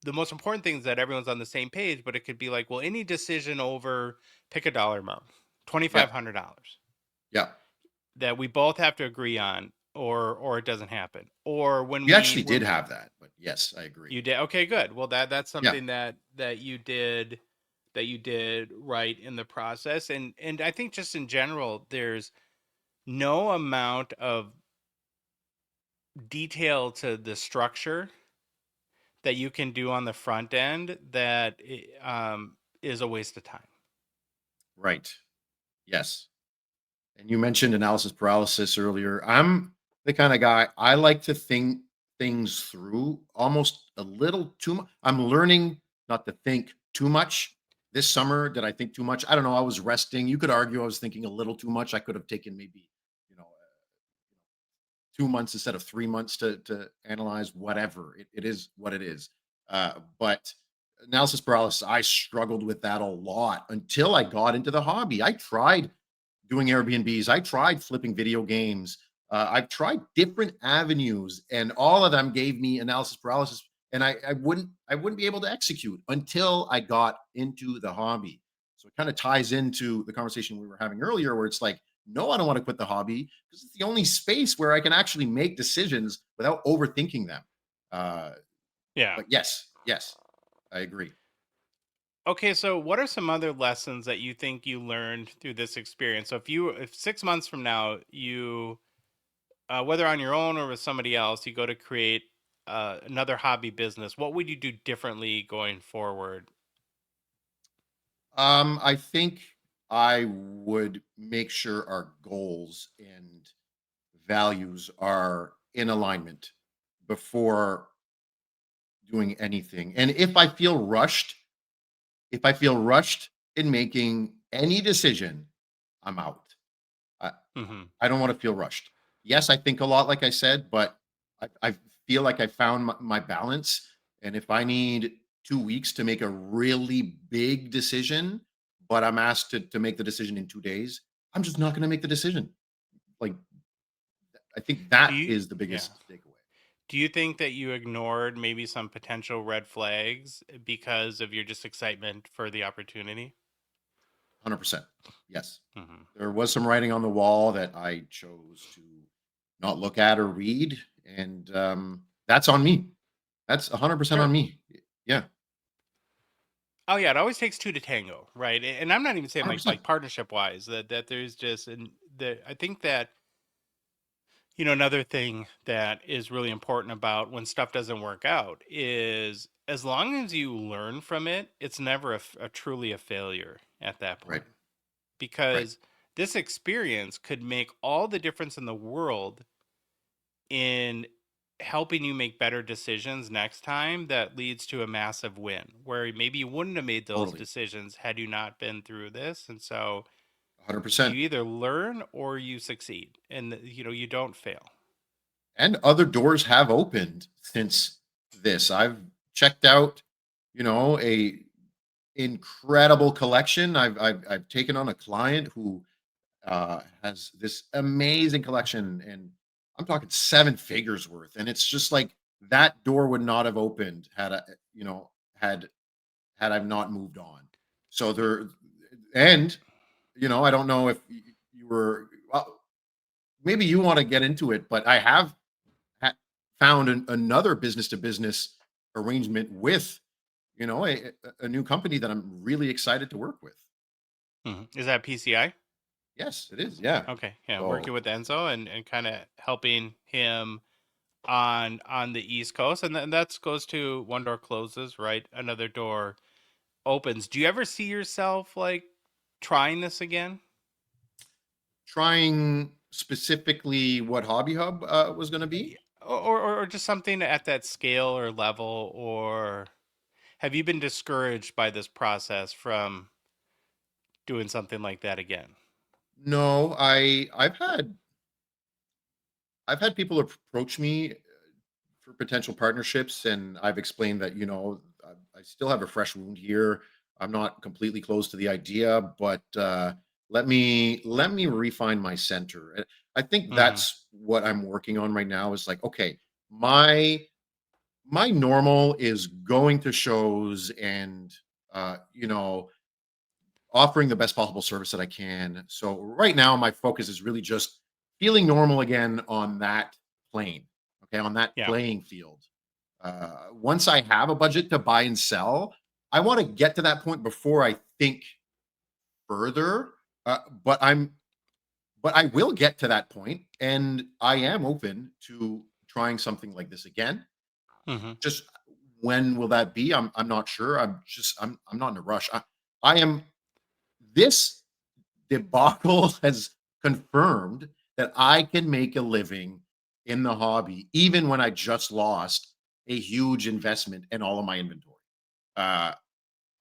the most important thing is that everyone's on the same page, but it could be like, well, any decision over, pick a dollar amount, yeah, $2,500, yeah. that we both have to agree on, or it doesn't happen. Or when We we actually did when have that, but yes, I agree. you did, okay, good. Well, that's Yeah, something that you did right in the process. And I think just in general, there's no amount of detail to the structure that you can do on the front end that is a waste of time. right. Yes. And you mentioned analysis paralysis earlier. I'm the kind of guy I like to think things through almost a little too much. I'm learning not to think too much. This summer, did I think too much? I don't know. I was resting. You could argue I was thinking a little too much. I could have taken maybe, you know, 2 months instead of 3 months to analyze whatever. It is what it is. But analysis paralysis, I struggled with that a lot until I got into the hobby. I tried doing Airbnbs. I tried flipping video games. I've tried different avenues, and all of them gave me analysis paralysis, and I wouldn't be able to execute until I got into the hobby. So it kind of ties into the conversation we were having earlier, where it's like, no, I don't want to quit the hobby because it's the only space where I can actually make decisions without overthinking them. Uh, Yeah. but yes, yes, I agree. Okay, so what are some other lessons that you think you learned through this experience? So if 6 months from now you, whether on your own or with somebody else, you go to create another hobby business, what would you do differently going forward? I think I would make sure our goals and values are in alignment before doing anything. And if I feel rushed in making any decision, I'm out. I, Hmm. I don't want to feel rushed. Yes, I think a lot, like I said, but I feel like I found my balance. And if I need 2 weeks to make a really big decision, but I'm asked to make the decision in 2 days, I'm just not going to make the decision. Like, I think Do that you, is the yeah. biggest takeaway. Do you think that you ignored maybe some potential red flags because of your just excitement for the opportunity? 100%. Yes. Hmm. There was some writing on the wall that I chose to not look at or read, and that's on me. That's 100% on Sure. me. Yeah, Oh yeah, it always takes two to tango, right? And I'm not even saying 100%. like partnership wise that there's just and that I think that another thing that is really important about when stuff doesn't work out is as long as you learn from it, it's never a truly a failure at that Right, point right, because this experience could make all the difference in the world in helping you make better decisions next time that leads to a massive win where maybe you wouldn't have made those totally, decisions had you not been through this. And so you 100%. either learn or you succeed and you don't fail. And other doors have opened since this. I've checked out, a incredible collection. I've taken on a client who has this amazing collection, and I'm talking 7 figures worth. And it's just like that door would not have opened had I, had I've not moved on. So there, and I don't know if you were. Well, maybe you want to get into it, but I have found another business to business arrangement with a new company that I'm really excited to work with. Is that PCI? Yes, it is. Yeah. Okay, yeah, working So with Enzo and kind of helping him on the East Coast, and then that goes to one door closes, right? Another door opens. Do you ever see yourself like trying this again, trying specifically what Hobby Hub was going to be. Yeah, or just something at that scale or level, or have you been discouraged by this process from doing something like that again? No, I've had people approach me for potential partnerships, and I've explained that I still have a fresh wound here. I'm not completely closed to the idea, but let me refine my center. And I think Hmm. that's what I'm working on right now. Is like, okay, my normal is going to shows and uh, you know offering the best possible service that I can. So right now, my focus is really just feeling normal again on that plane, okay, on that Yeah. playing field. Once I have a budget to buy and sell, I want to get to that point before I think further. Uh, but I'm, but I will get to that point, and I am open to trying something like this again. Hmm. Just when will that be? I'm not sure. I'm not in a rush. I am this debacle has confirmed that I can make a living in the hobby, even when I just lost a huge investment in all of my inventory. Uh,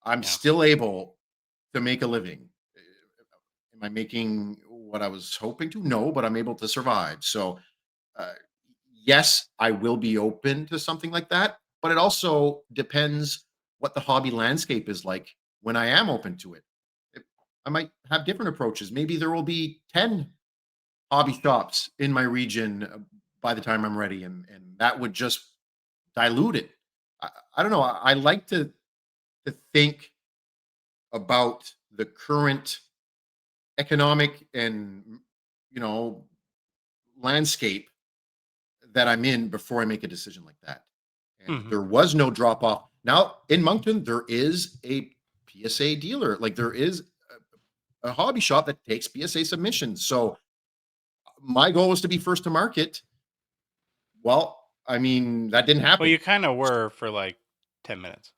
I'm Yeah. still able to make a living. Am I making what I was hoping to? No, but I'm able to survive. So, uh, yes, I will be open to something like that, but it also depends what the hobby landscape is like when I am open to it. It- I might have different approaches. Maybe there will be 10 hobby shops in my region by the time I'm ready, and that would just dilute it. I don't know. I like to think about the current economic and you know landscape that I'm in before I make a decision like that. And Hmm. there was no drop off. Now in Moncton, there is a PSA dealer. Like there is a hobby shop that takes PSA submissions. So my goal was to be first to market. Well, I mean, that didn't Well, happen. you kind of were for like 10 minutes.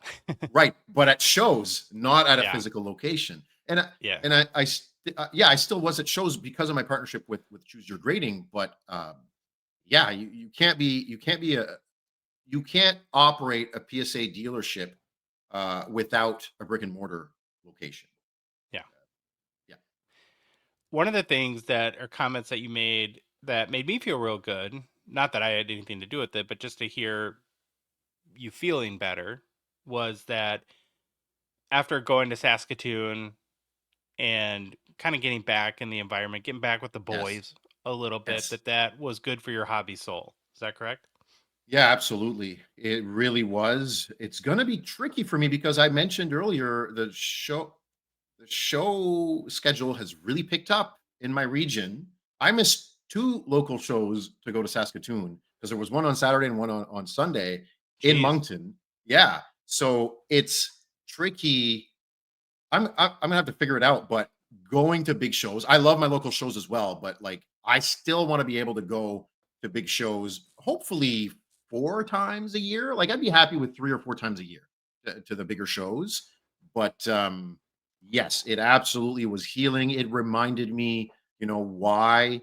Right. But at shows, not at a Yeah. physical location. And Yeah. yeah, I still was at shows because of my partnership with Choose Your Grading. But yeah, you can't operate a PSA dealership without a brick and mortar location. Yeah. Yeah. One of the things that are comments that you made that made me feel real good, not that I had anything to do with it, but just to hear you feeling better, was that after going to Saskatoon and kind of getting back in the environment, getting back with the Yes. boys a little bit, Yes. that was good for your hobby soul. Is that correct? Yeah, absolutely. It really was. It's going to be tricky for me because I mentioned earlier the show schedule has really picked up in my region. I missed two local shows to go to Saskatoon because there was one on Saturday and one on Sunday in Jeez. Moncton. Yeah. So it's tricky. I'm gonna have to figure it out, but going to big shows, I love my local shows as well, but like I still want to be able to go to big shows, hopefully 4 times a year. Like I'd be happy with 3 or 4 times a year to the bigger shows. But yes, it absolutely was healing. It reminded me, why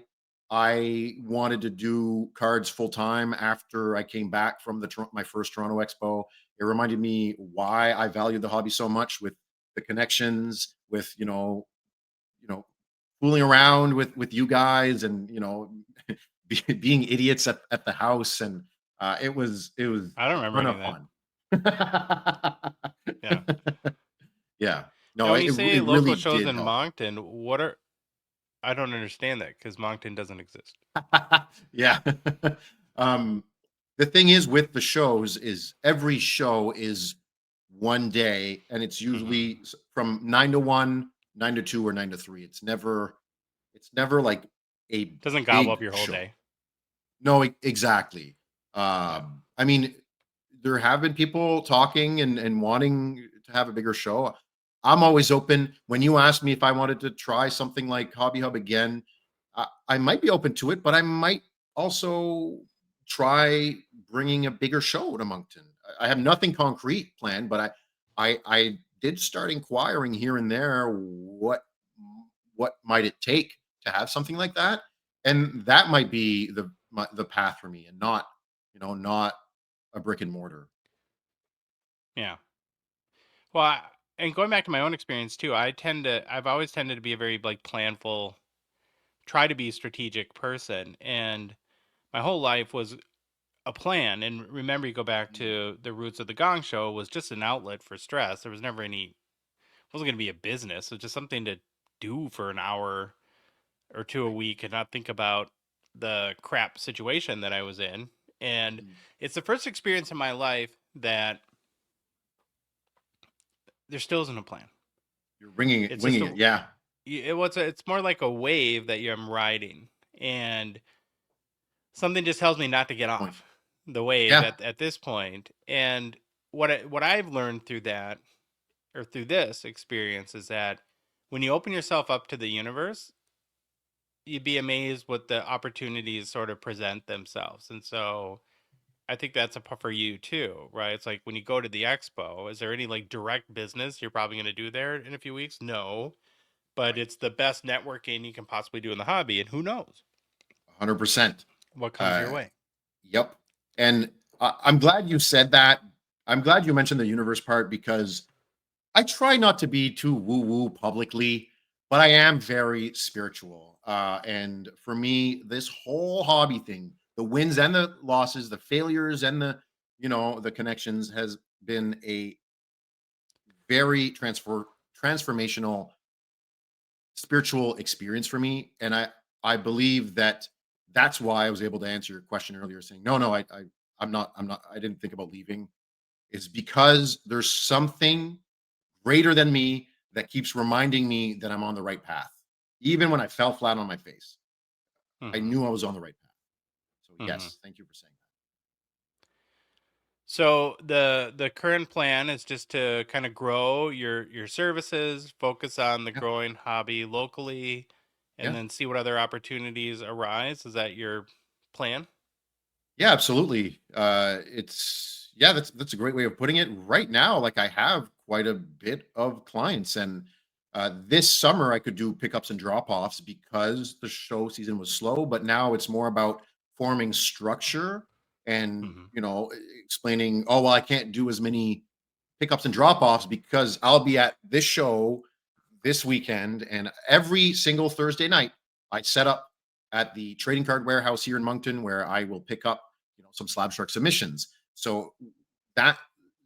I wanted to do cards full time after I came back from my first Toronto Expo. It reminded me why I valued the hobby so much with the connections, with fooling around with you guys, and being idiots at the house, and it was I don't a remember ton any of of that. Yeah. fun. Yeah. Now, No, when it you say it really local shows did in help. Moncton, what are I don't understand that because Moncton doesn't exist. Yeah. um, the thing is with the shows is every show is one day, and it's Mhm. usually from 9 to 1, 9 to 2, or 9 to 3. It's never like a Doesn't gobble up big your whole show. day. No, exactly. Yeah. I mean, there have been people talking and wanting to have a bigger show. I'm always open. When you asked me if I wanted to try something like Hobby Hub again, I might be open to it, but I might also try bringing a bigger show to Moncton. I have nothing concrete planned, but I did start inquiring here and there what might it take to have something like that, and that might be the path for me, and not a brick and mortar. Yeah. Well, and going back to my own experience too, I've always tended to be a very like planful, try to be strategic person, and my whole life was a plan. And remember, you go back Mm, to the roots of the Gong Show was just an outlet for stress. There was never any, wasn't going to be a business. It was just something to do for an hour or two a right. week and not think about the crap situation that I was in. And Mm. it's the first experience in my life that there still isn't a plan. You're winging it, It's just winging it. Yeah. it's more like a wave that I'm riding, and something just tells me not to get Good point. off the wave Yeah. at this point. And what I've learned through that, or through this experience, is that when you open yourself up to the universe, you'd be amazed what the opportunities sort of present themselves. And so I think that's for you too, right? It's like when you go to the expo, is there any like direct business you're probably going to do there in a few weeks? No, but Right. it's the best networking you can possibly do in the hobby, and who knows 100%. what comes your Uh, way. yep. And I'm glad you said that. I'm glad you mentioned the universe part because I try not to be too woo woo publicly, but I am very spiritual. And for me, this whole hobby thing, the wins and the losses, the failures and the connections, has been a very transformational spiritual experience for me. And I believe that that's why I was able to answer your question earlier, saying, no, no, I'm not, I didn't think about leaving, is because there's something greater than me that keeps reminding me that I'm on the right path. Even when I fell flat on my face, I Hmm. knew I was on the right path. So Hmm. yes, thank you for saying So the current plan is just to kind of grow your services, focus on the that. growing hobby locally, Yeah. and Yeah. then see what other opportunities arise. Is that your plan? Yeah, absolutely. It's yeah, that's a great way of putting it. Right now, like I have quite a bit of clients, and this summer I could do pickups and drop offs because the show season was slow. But now it's more about forming structure and Hmm. explaining. Oh well, I can't do as many pickups and drop offs because I'll be at this show this weekend, and every single Thursday night, I set up at the trading card warehouse here in Moncton, where I will pick up, some slab shark submissions. That,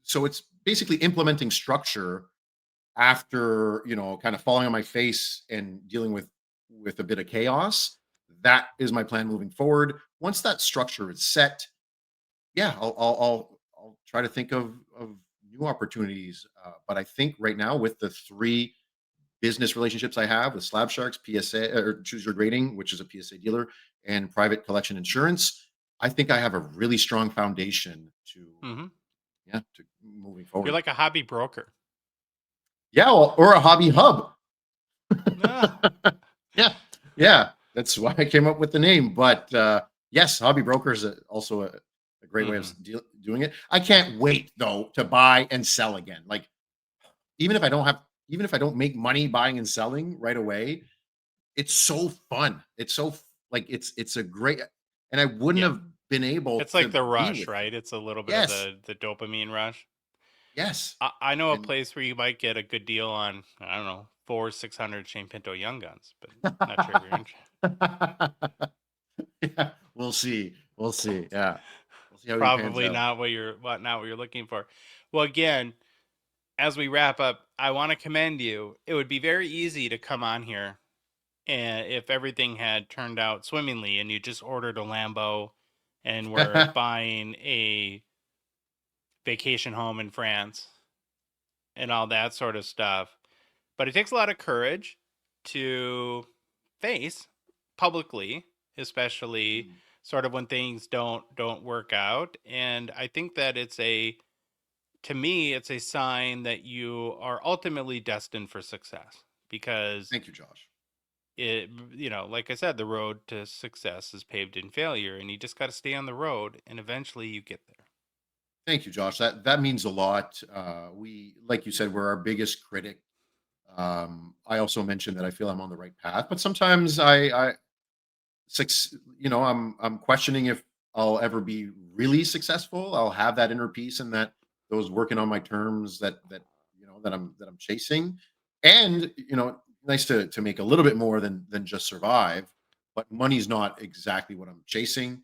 so it's basically implementing structure after kind of falling on my face and dealing with a bit of chaos. That is my plan moving forward. Once that structure is set, yeah, I'll try to think of new opportunities. But I think right now with the three business relationships I have with Slab Sharks, PSA, or Choose Your Grading, which is a PSA dealer, and Private Collection Insurance, I think I have a really strong foundation to, Hmm. to moving You're forward. like a hobby broker. Yeah, or a hobby hub. Ah, Yeah, that's why I came up with the name. But yes, hobby broker is also a great way of doing it. I can't wait though to buy and sell again. Like even if I don't have, even if I don't make money buying and selling right away, it's so fun. It's so like it's a great, and I wouldn't yeah. have been able It's to like the be rush, with right? you. It's a little bit of Yes, the dopamine rush. yes, I know a and place where you might get a good deal on, I don't know, 600 Shane Pinto Young Guns, but not sure if you're interested. yeah, we'll see. We'll see. Yeah, we'll see how he pans Probably out. not not what you're looking for. Well, again, as we wrap up, I want to commend you. It would be very easy to come on here and if everything had turned out swimmingly and you just ordered a Lambo and were buying a vacation home in France and all that sort of stuff. But it takes a lot of courage to face publicly, especially Mm, sort of when things don't work out. And I think that to me, it's a sign that you are ultimately destined for success because Thank you, Josh. like I said, the road to success is paved in failure, and you just got to stay on the road, and eventually you get there. Thank you, Josh. That means a lot. We, like you said, we're our biggest critic. I also mentioned that I feel I'm on the right path, but sometimes I'm questioning if I'll ever be really successful. I'll have that inner peace and that those working on my terms that I'm chasing, and nice to make a little bit more than just survive. But money's not exactly what I'm chasing.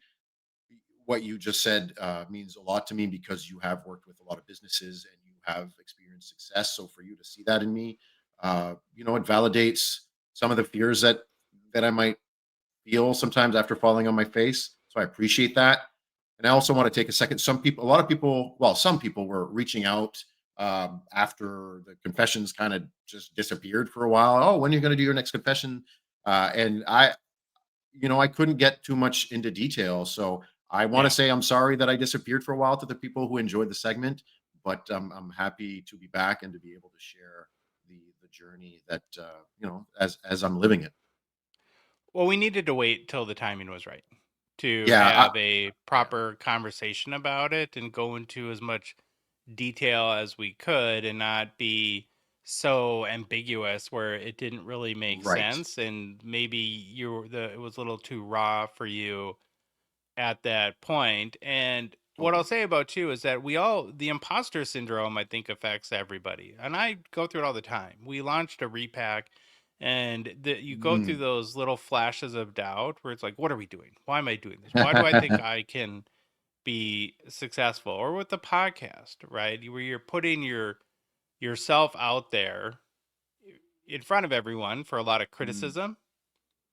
What you just said means a lot to me because you have worked with a lot of businesses and you have experienced success. So for you to see that in me, it validates some of the fears that I might feel sometimes after falling on my face. So I appreciate that. And I also want to take a second. A lot of people, well, some people were reaching out after the confessions kind of just disappeared for a while. Oh, when are you going to do your next confession? And I couldn't get too much into detail. So I want to Yeah. say I'm sorry that I disappeared for a while to the people who enjoyed the segment, but I'm happy to be back and to be able to share the journey that as I'm living it. Well, we needed to wait till the timing was right to Yeah, have a yeah, proper conversation about it and go into as much detail as we could and not be so ambiguous where it didn't really make right. sense and maybe it was a little too raw for you at that point. And what I'll Totally. say about you is that the imposter syndrome, I think, affects everybody. And I go through it all the time. We launched a repack, and you go through Mm. those little flashes of doubt where it's like, what are we doing? Why am I doing this? Why do I think I can be successful? Or with the podcast, right? Where you're putting yourself out there in front of everyone for a lot of Mm. criticism,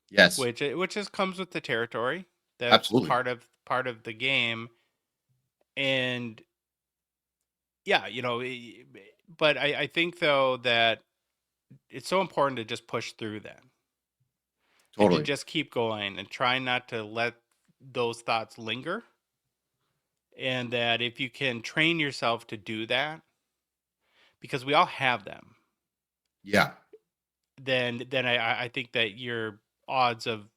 Yes, which just comes with the territory. That's absolutely. part of the game. And yeah, but I think though that it's so important to just push through that and to Totally. just keep going and try not to let those thoughts linger. And that if you can train yourself to do that, because we all have them, Yeah, then I think that your odds of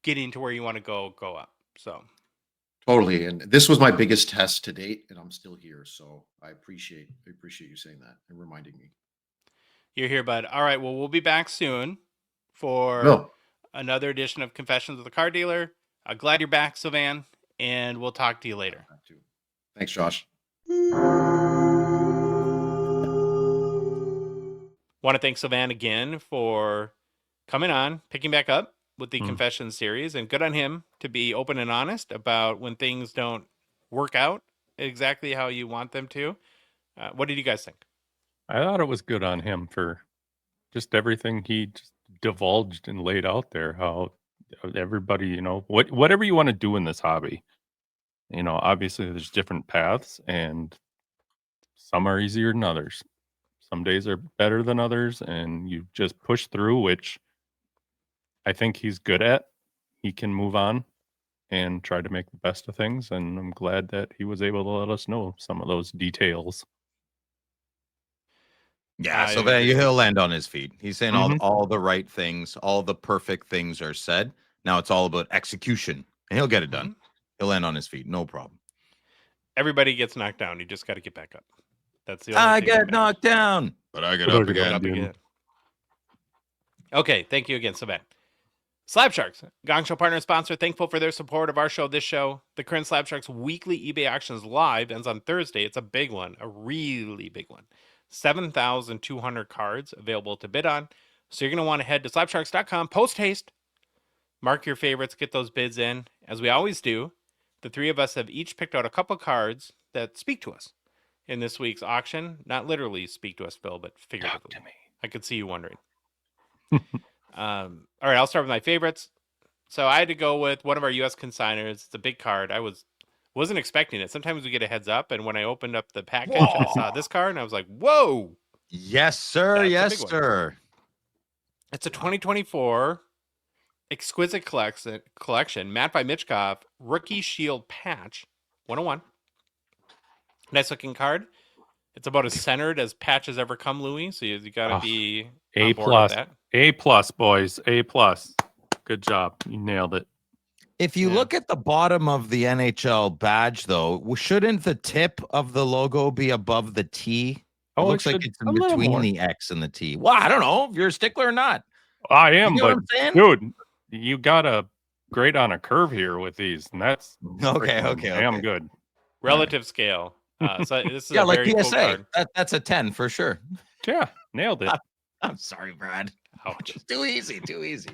getting to where you want to go up. So totally. And this was my biggest test to date, and I'm still here. So I appreciate you saying that and reminding me. you're here, bud. All right. Well, we'll be back soon for Will. another edition of Confessions of the Car Dealer. Glad you're back, Sylvain, and we'll talk to you later. Back to. Thanks, Josh. Want to thank Sylvain again for coming on, picking back up with the Mm. Confessions series, and good on him to be open and honest about when things don't work out exactly how you want them to. What did you guys think? I thought it was good on him for just everything he just divulged and laid out there. How everybody, whatever you want to do in this hobby, obviously there's different paths and some are easier than others. Some days are better than others, and you just push through, which I think he's good at. He can move on and try to make the best of things, and I'm glad that he was able to let us know some of those details. Yeah, I so agree. he'll land on his feet. He's saying Mhm. all the right things, all the perfect things are said. Now it's all about execution, and he'll get it done. He'll land on his feet, no problem. Everybody gets knocked down. You just got to get back up. That's the only I thing that get matters. knocked down, but I get But I up get again. up again. Okay, thank you again, Sylvain. Slab Sharks, Gongshow partner and sponsor, thankful for their support of our show, this show. The current Slab Sharks weekly eBay auctions live ends on Thursday. It's a big one, a really big one. 7,200 cards available to bid on. So you're going to want to head to slabsharks.com, post haste, mark your favorites, get those bids in. As we always do, the three of us have each picked out a couple cards that speak to us in this week's auction. Not literally speak to us, Phil, but figuratively. Talk to me. I could see you wondering. All right, I'll start with my favorites. So I had to go with one of our U.S. consigners. It's a big card. I wasn't expecting it. Sometimes we get a heads up, and when I opened up the package, I saw this card, and I was like, "Whoa!" Yes, sir. That's a Yes, big one. sir. It's a 2024 exquisite collection, Matt by Mitchkov, Rookie Shield Patch 101. Nice looking card. It's about as centered as patch has ever come, Louis. So you got to be A on board plus, with that. A plus, boys, A plus. Good job, you nailed it. If you Yeah. look at the bottom of the NHL badge, though, shouldn't the tip of the logo be above the T? It Oh, looks it like should it's a in little between more. the X and the T. Well, I don't know if you're a stickler or not. I You am, get what but I'm saying? dude, you got a grade on a curve here with these, and that's Okay, freaking okay, damn okay. good. Relative scale. So this is Yeah, a like very cool PSA. card. That's a 10 for sure. Yeah, nailed it. I'm sorry, Brad. Ouch. Too easy, too easy.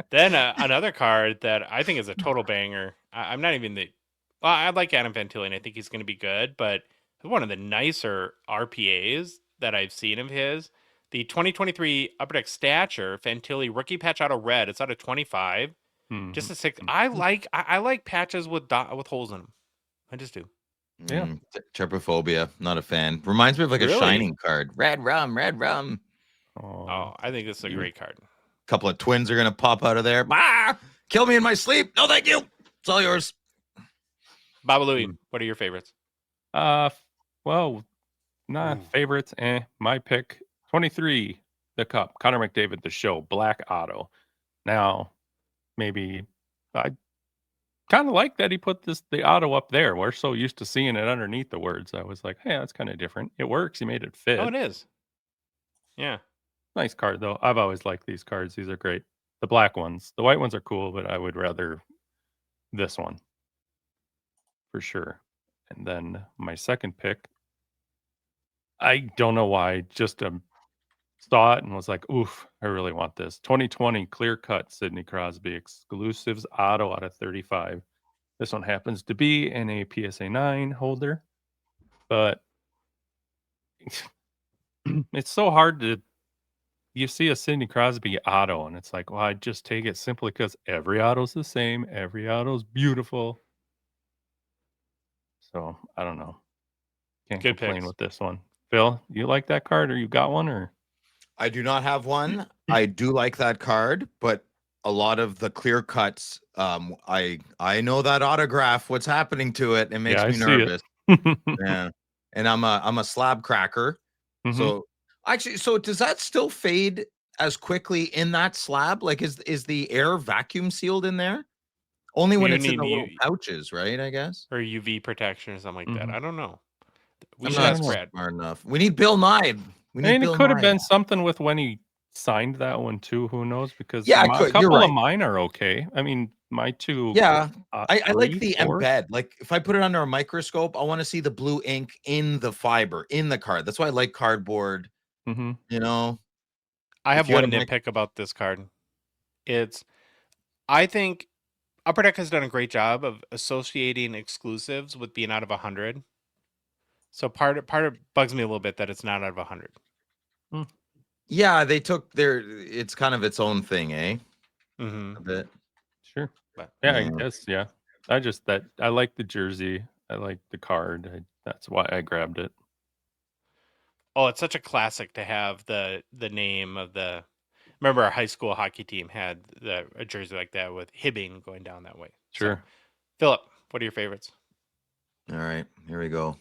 Then another card that I think is a total banger. I'm not even the. Well, I like Adam Fantilli, and I think he's going to be good. But one of the nicer RPAs that I've seen of his, the 2023 Upper Deck Stature Fantilli Rookie Patch out of red. It's out of 25. Just a 6. I like patches with holes in them. I just do. Yeah. Trypophobia, not a fan. Reminds me of like a Really? Shining card. Red rum, red rum. Oh, I think this is a great card. Couple of twins are gonna pop out of there. Ah, kill me in my sleep. No, thank you. It's all yours. Baba Louie, what are your favorites? Well, not favorites. My pick 23, the Cup, Connor McDavid, the show, Black Auto. Now, maybe I kind of like that he put the auto up there. We're so used to seeing it underneath the words. I was like, hey, that's kind of different. It works. He made it fit. Oh, it is. Yeah. Nice card though. I've always liked these cards. These are great. The black ones, the white ones are cool, but I would rather this one for sure. And then my second pick, I don't know why, just saw it and was like, oof, I really want this. 2020 clear cut Sidney Crosby exclusives auto out of 35. This one happens to be in a PSA 9 holder, but it's so hard to. You see a Sidney Crosby auto, and it's like, well, I just take it simply because every auto's the same. Every auto's beautiful. So I don't know. Can't Good complain picks. with this one. Phil, you like that card, or you got one, or? I do not have one. I do like that card, but a lot of the clear cuts, I know that autograph, what's happening to it. It makes Yeah, I me see nervous. it. Yeah. And I'm a slab cracker. Mhm. So actually, so does that still fade as quickly in that slab? Like is the air vacuum sealed in there? Only when You it's in need the little pouches, right? I guess. or UV protection or something like that. Mhm. I don't know. We I'm should not ask Brad. smart enough. We need Bill Nye. We I need mean, Bill it could have Nye. been something with when he signed that one too. Who knows? Because Yeah, it a could. You're couple of right. mine are okay. I mean, my two. Yeah. I like 3, the 4. embed. Like if I put it under a microscope, I want to see the blue ink in the fiber, in the card. That's why I like cardboard. Mm-hmm. You know, I If have you had one a mic- nitpick about this card. I think Upper Deck has done a great job of associating exclusives with being out of 100. So part of bugs me a little bit that it's not out of 100. yeah, they took it's kind of its own thing, eh? Mm-hmm. A bit. Sure. But Yeah, Yeah. I guess. Yeah. I like the jersey. I like the card. That's why I grabbed it. Oh, it's such a classic to have the name of the. Remember, our high school hockey team had a jersey like that with Hibbing going down that way. Sure. So, Philip, what are your favorites? All right, here we go.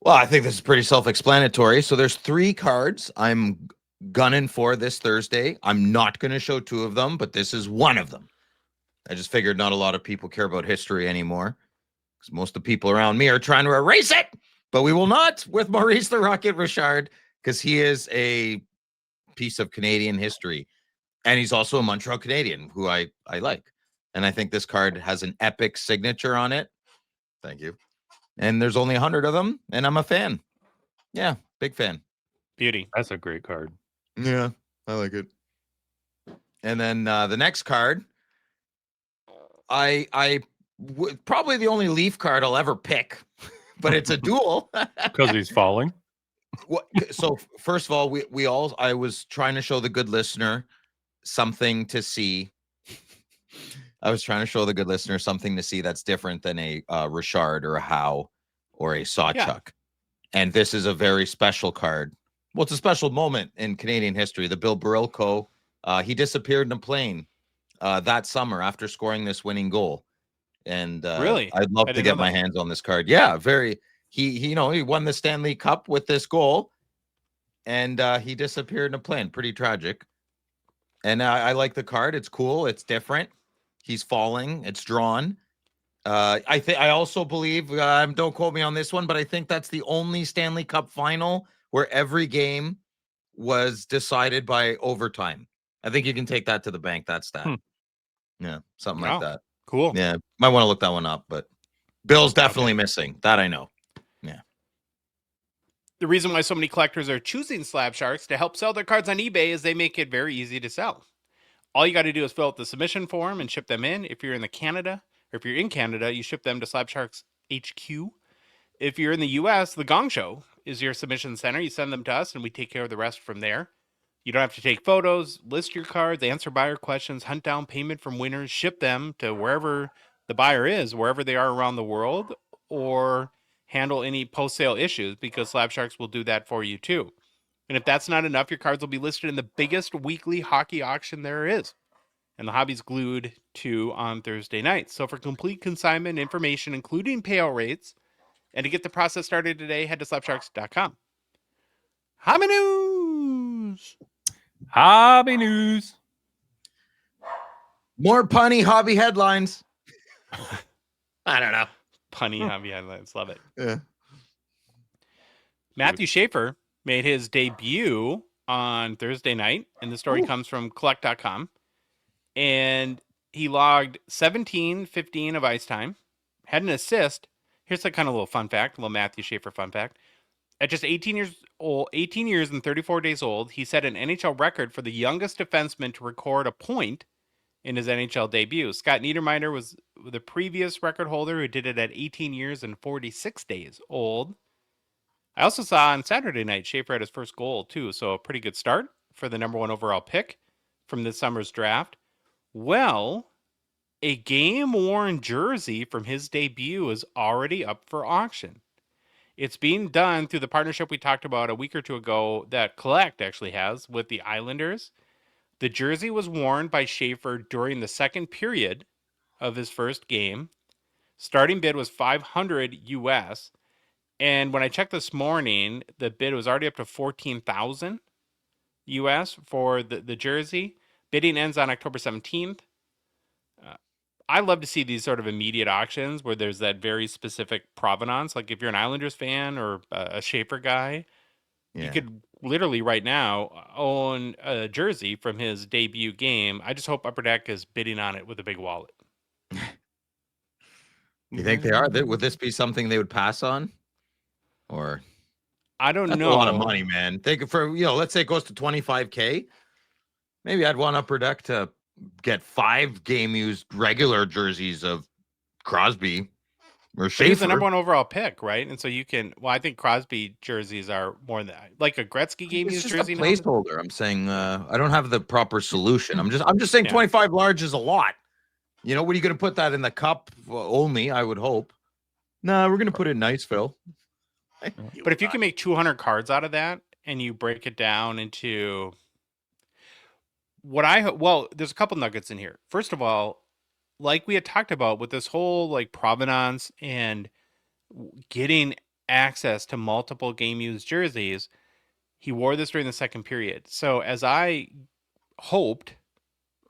Well, I think this is pretty self-explanatory. So there's 3 cards I'm gunning for this Thursday. I'm not going to show 2 of them, but this is one of them. I just figured not a lot of people care about history anymore because most of the people around me are trying to erase it, but we will not with Maurice the Rocket Richard because he is a piece of Canadian history. And he's also a Montreal Canadian who I like. And I think this card has an epic signature on it. Thank you. And there's only 100 of them, and I'm a fan. Yeah, big fan. Beauty. That's a great card. Yeah, I like it. And then the next card, probably the only Leaf card I'll ever pick, but it's a duel. Because he's falling. So first of all, I was trying to show the good listener something to see. I was trying to show the good listener something to see that's different than a Richard or a Howe or a Sawchuk. Yeah. And this is a very special card. Well, it's a special moment in Canadian history. The Bill Barilko, he disappeared in a plane that summer after scoring this winning goal. And Really? I'd love I to didn't get know my that. hands on this card. Yeah, he won the Stanley Cup with this goal, and he disappeared in a plane. Pretty tragic. And I like the card. It's cool. It's different. He's falling. It's drawn. I also believe, don't quote me on this one, but I think that's the only Stanley Cup final where every game was decided by overtime. I think you can take that to the bank. That's that. Yeah, something like that. Cool. Yeah, might want to look that one up, but Bill's definitely missing. That I know. Yeah. The reason why so many collectors are choosing Slab Sharks to help sell their cards on eBay is they make it very easy to sell. All you got to do is fill out the submission form and ship them in. If you're in Canada, you ship them to Slab Sharks HQ. If you're in the US, the Gongshow is your submission center. You send them to us and we take care of the rest from there. You don't have to take photos, list your cards, answer buyer questions, hunt down payment from winners, ship them to wherever the buyer is, wherever they are around the world, or handle any post-sale issues because Slab Sharks will do that for you too. And if that's not enough, your cards will be listed in the biggest weekly hockey auction there is. And the hobby's glued to on Thursday nights. So for complete consignment information, including payout rates, and to get the process started today, head to slabsharks.com. Hobby news! Hobby news. More punny hobby headlines. I don't know. Punny hobby headlines. Love it. Yeah. Matthew Schaefer made his debut on Thursday night, and the story comes from collect.com. And he logged 17-15 of ice time, had an assist. Here's a kind of little fun fact, a little Matthew Schaefer fun fact. At just 18 years and 34 days old, he set an NHL record for the youngest defenseman to record a point in his NHL debut. Scott Niedermayer was the previous record holder who did it at 18 years and 46 days old. I also saw on Saturday night, Schaefer had his first goal too, so a pretty good start for the number 1 overall pick from this summer's draft. Well, a game-worn jersey from his debut is already up for auction. It's being done through the partnership we talked about a week or two ago that Collect actually has with the Islanders. The jersey was worn by Schaefer during the second period of his first game. Starting bid was $500 US. And when I checked this morning, the bid was already up to $14,000 US for the jersey. Bidding ends on October 17th. I love to see these sort of immediate auctions where there's that very specific provenance. Like if you're an Islanders fan or a Schaefer guy, you could literally right now own a jersey from his debut game. I just hope Upper Deck is bidding on it with a big wallet. You think they are? Would this be something they would pass on? Or I don't that's know. a lot of money, man. Think let's say it goes to 25K. Maybe I'd want Upper Deck to get 5 game used regular jerseys of Crosby or Schaefer. He's the number 1 overall pick, right? And so you can. Well, I think Crosby jerseys are more than that. Like a Gretzky game used jersey. It's just a placeholder. I'm saying I don't have the proper solution. I'm just saying 25 large is a lot. What are you going to put that in the cup only? I would hope. No, we're going to put it nice, Phil. But if you can make 200 cards out of that and you break it down into there's a couple nuggets in here. First of all, like we had talked about with this whole like provenance and getting access to multiple game used jerseys, he wore this during the second period. So as I hoped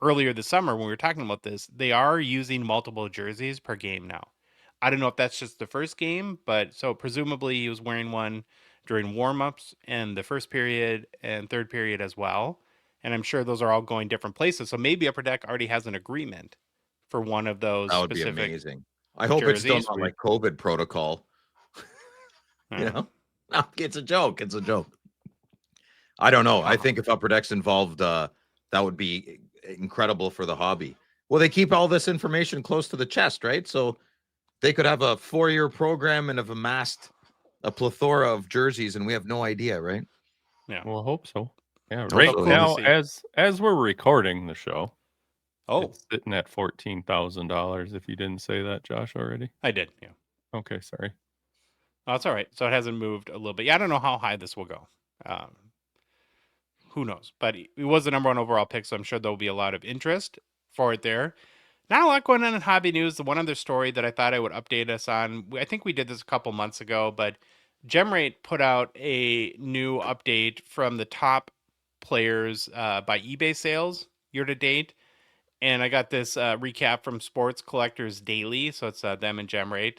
earlier this summer when we were talking about this, they are using multiple jerseys per game now. I don't know if that's just the first game, but so presumably he was wearing one during warmups and the first period and third period as well. And I'm sure those are all going different places. So maybe Upper Deck already has an agreement for one of those That would be specific amazing. I hope it's still jerseys. not like COVID protocol. You know, no, it's a joke. It's a joke. I don't know. I think if Upper Deck's involved, that would be incredible for the hobby. Well, they keep all this information close to the chest, right? So they could have a 4-year program and have amassed a plethora of jerseys, and we have no idea, right? Yeah. Well, I hope so. Yeah. Hope Right so. now, Cool to as we're recording the show, Oh, it's sitting at $14,000. If you didn't say that, Josh, already. I did. Yeah. Okay, sorry. Oh, that's all right. So it hasn't moved a little bit. Yeah, I don't know how high this will go. Who knows? But it was the number one overall pick, so I'm sure there'll be a lot of interest for it there. Not a lot going on in hobby news. The one other story that I thought I would update us on, I think we did this a couple months ago, but GemRate put out a new update from the top players by eBay sales year to date. And I got this recap from Sports Collectors Daily, so it's them and GemRate.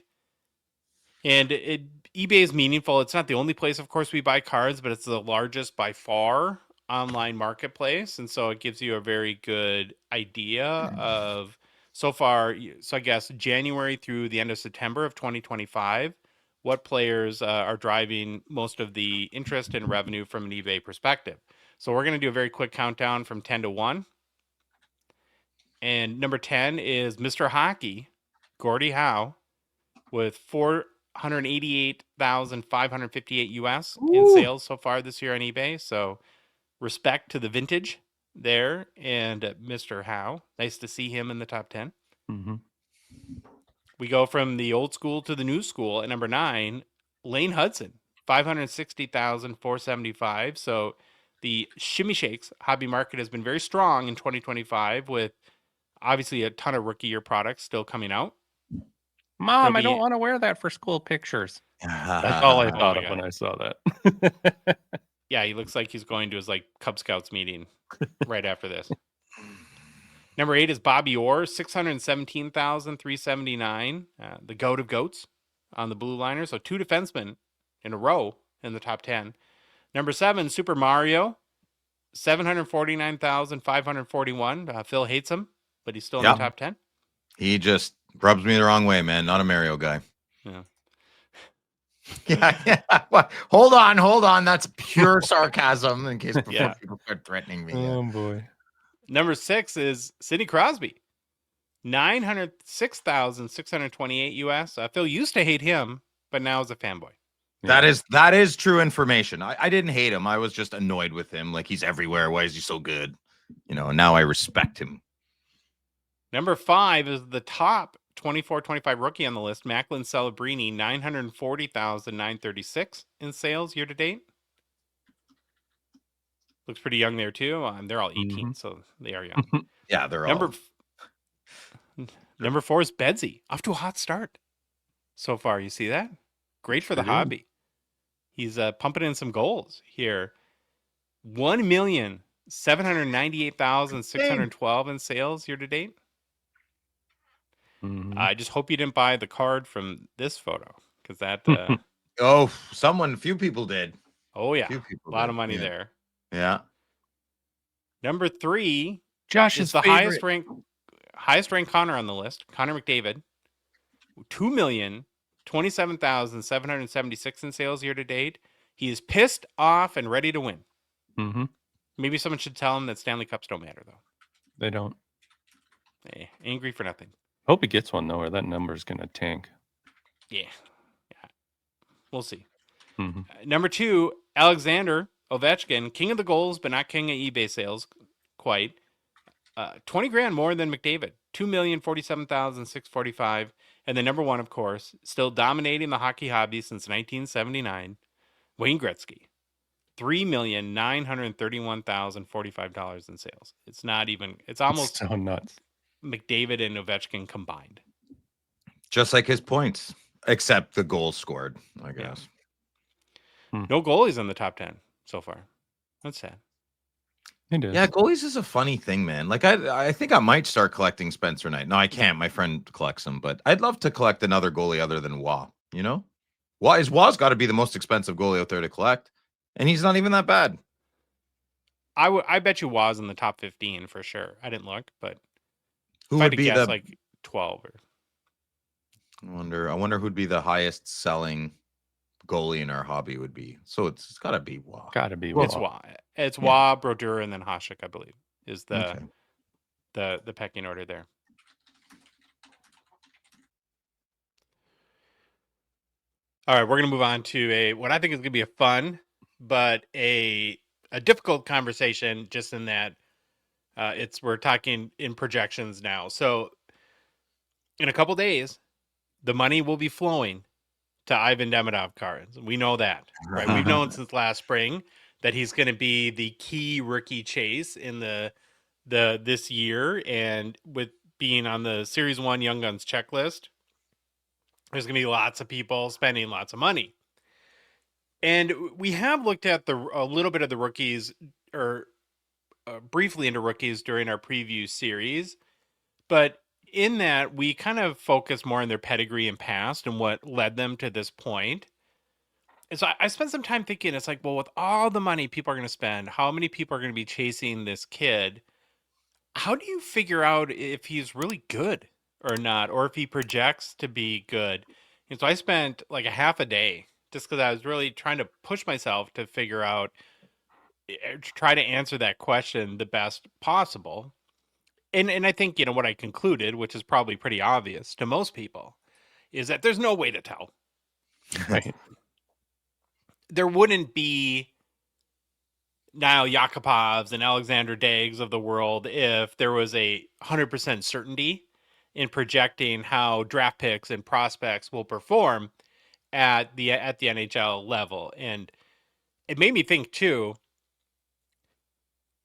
And eBay is meaningful. It's not the only place, of course, we buy cards, but it's the largest by far online marketplace. And so it gives you a very good idea of so far. So I guess January through the end of September of 2025, what players are driving most of the interest and revenue from an eBay perspective. So we're going to do a very quick countdown from 10 to 1. And number 10 is Mr. Hockey, Gordie Howe, with 488,558 US in sales so far this year on eBay. So respect to the vintage there and Mr. Howe. Nice to see him in the top 10. Mm-hmm. We go from the old school to the new school at number 9, Lane Hudson, 560,475. So the Shimmy Shakes hobby market has been very strong in 2025 with obviously a ton of rookie year products still coming out. Mom, I don't want to wear that for school pictures. That's all I thought of when I saw that. Yeah, he looks like he's going to his like Cub Scouts meeting right after this. Number 8 is Bobby Orr, 617,379. The goat of goats on the blue liner. So 2 defensemen in a row in the top 10. Number 7, Super Mario, 749,541. Phil hates him, but he's still in the top 10. He just rubs me the wrong way, man. Not a Mario guy. Yeah. Yeah. What? Hold on. That's pure sarcasm in case before people start threatening me. Oh, boy. Number 6 is Sidney Crosby, 906,628 US. Phil used to hate him, but now is a fanboy. That is true information. I didn't hate him. I was just annoyed with him. Like, he's everywhere. Why is he so good? You know, now I respect him. Number 5 is the top 24-25 rookie on the list, Macklin Celebrini, 940,936 in sales year to date. Looks pretty young there too. They're all 18, so they are young. Yeah, they're all. Number 4 is Bedsy, off to a hot start so far. You see that? Great for the hobby. He's pumping in some goals here. 1,798,612 in sales year to date. I just hope you didn't buy the card from this photo because that. A few people did. Oh yeah, a lot of money there. Yeah. Number 3, Josh is the highest ranked Connor on the list. Connor McDavid, 2,027,776 in sales year to date. He is pissed off and ready to win. Mm-hmm. Maybe someone should tell him that Stanley Cups don't matter though. They don't. Angry for nothing. Hope he gets one though, or that number is going to tank. Yeah. We'll see. Mm-hmm. Number 2, Alexander Ovechkin, king of the goals, but not king of eBay sales quite. $20,000 more than McDavid, 2,047,645. And then number 1, of course, still dominating the hockey hobby since 1979, Wayne Gretzky. $3,931,045 in sales. It's not even, it's almost so nuts. McDavid and Ovechkin combined. Just like his points, except the goals scored, I guess. No goalies in the top 10 so far. That's sad. It is. Yeah, goalies is a funny thing, man. Like I think I might start collecting Spencer Knight. No, I can't. My friend collects them, but I'd love to collect another goalie other than Wah. You know, Wah's got to be the most expensive goalie out there to collect, and he's not even that bad. I bet you was in the top 15 for sure. I didn't look, but Who if I had would to be guess, the? like 12 or I wonder who'd be the highest selling goalie in our hobby would be. So it's got to be Wah. Got to be. it's Wah. Wah. It's Wah, Brodeur, and then Hasek, I believe, is the Okay. the pecking order there. All right, we're gonna move on to what I think is gonna be a fun but a difficult conversation. Just in that we're talking in projections now. So in a couple days, the money will be flowing to Ivan Demidov cards. We know that, right? We've known since last spring that he's going to be the key rookie chase in the this year, and with being on the Series 1 Young Guns checklist, there's going to be lots of people spending lots of money. And we have looked at a little bit of the rookies, or briefly into rookies during our preview series, but in that we kind of focus more on their pedigree and past and what led them to this point. And so I spent some time thinking, it's like, well, with all the money people are going to spend, how many people are going to be chasing this kid? How do you figure out if he's really good or not, or if he projects to be good? And so I spent like a half a day just because I was really trying to push myself to figure out, try to answer that question the best possible. And I think, what I concluded, which is probably pretty obvious to most people, is that there's no way to tell. Right. There wouldn't be Niall Yakupovs and Alexander Daigs of the world if there was a 100% certainty in projecting how draft picks and prospects will perform at the NHL level. And it made me think too,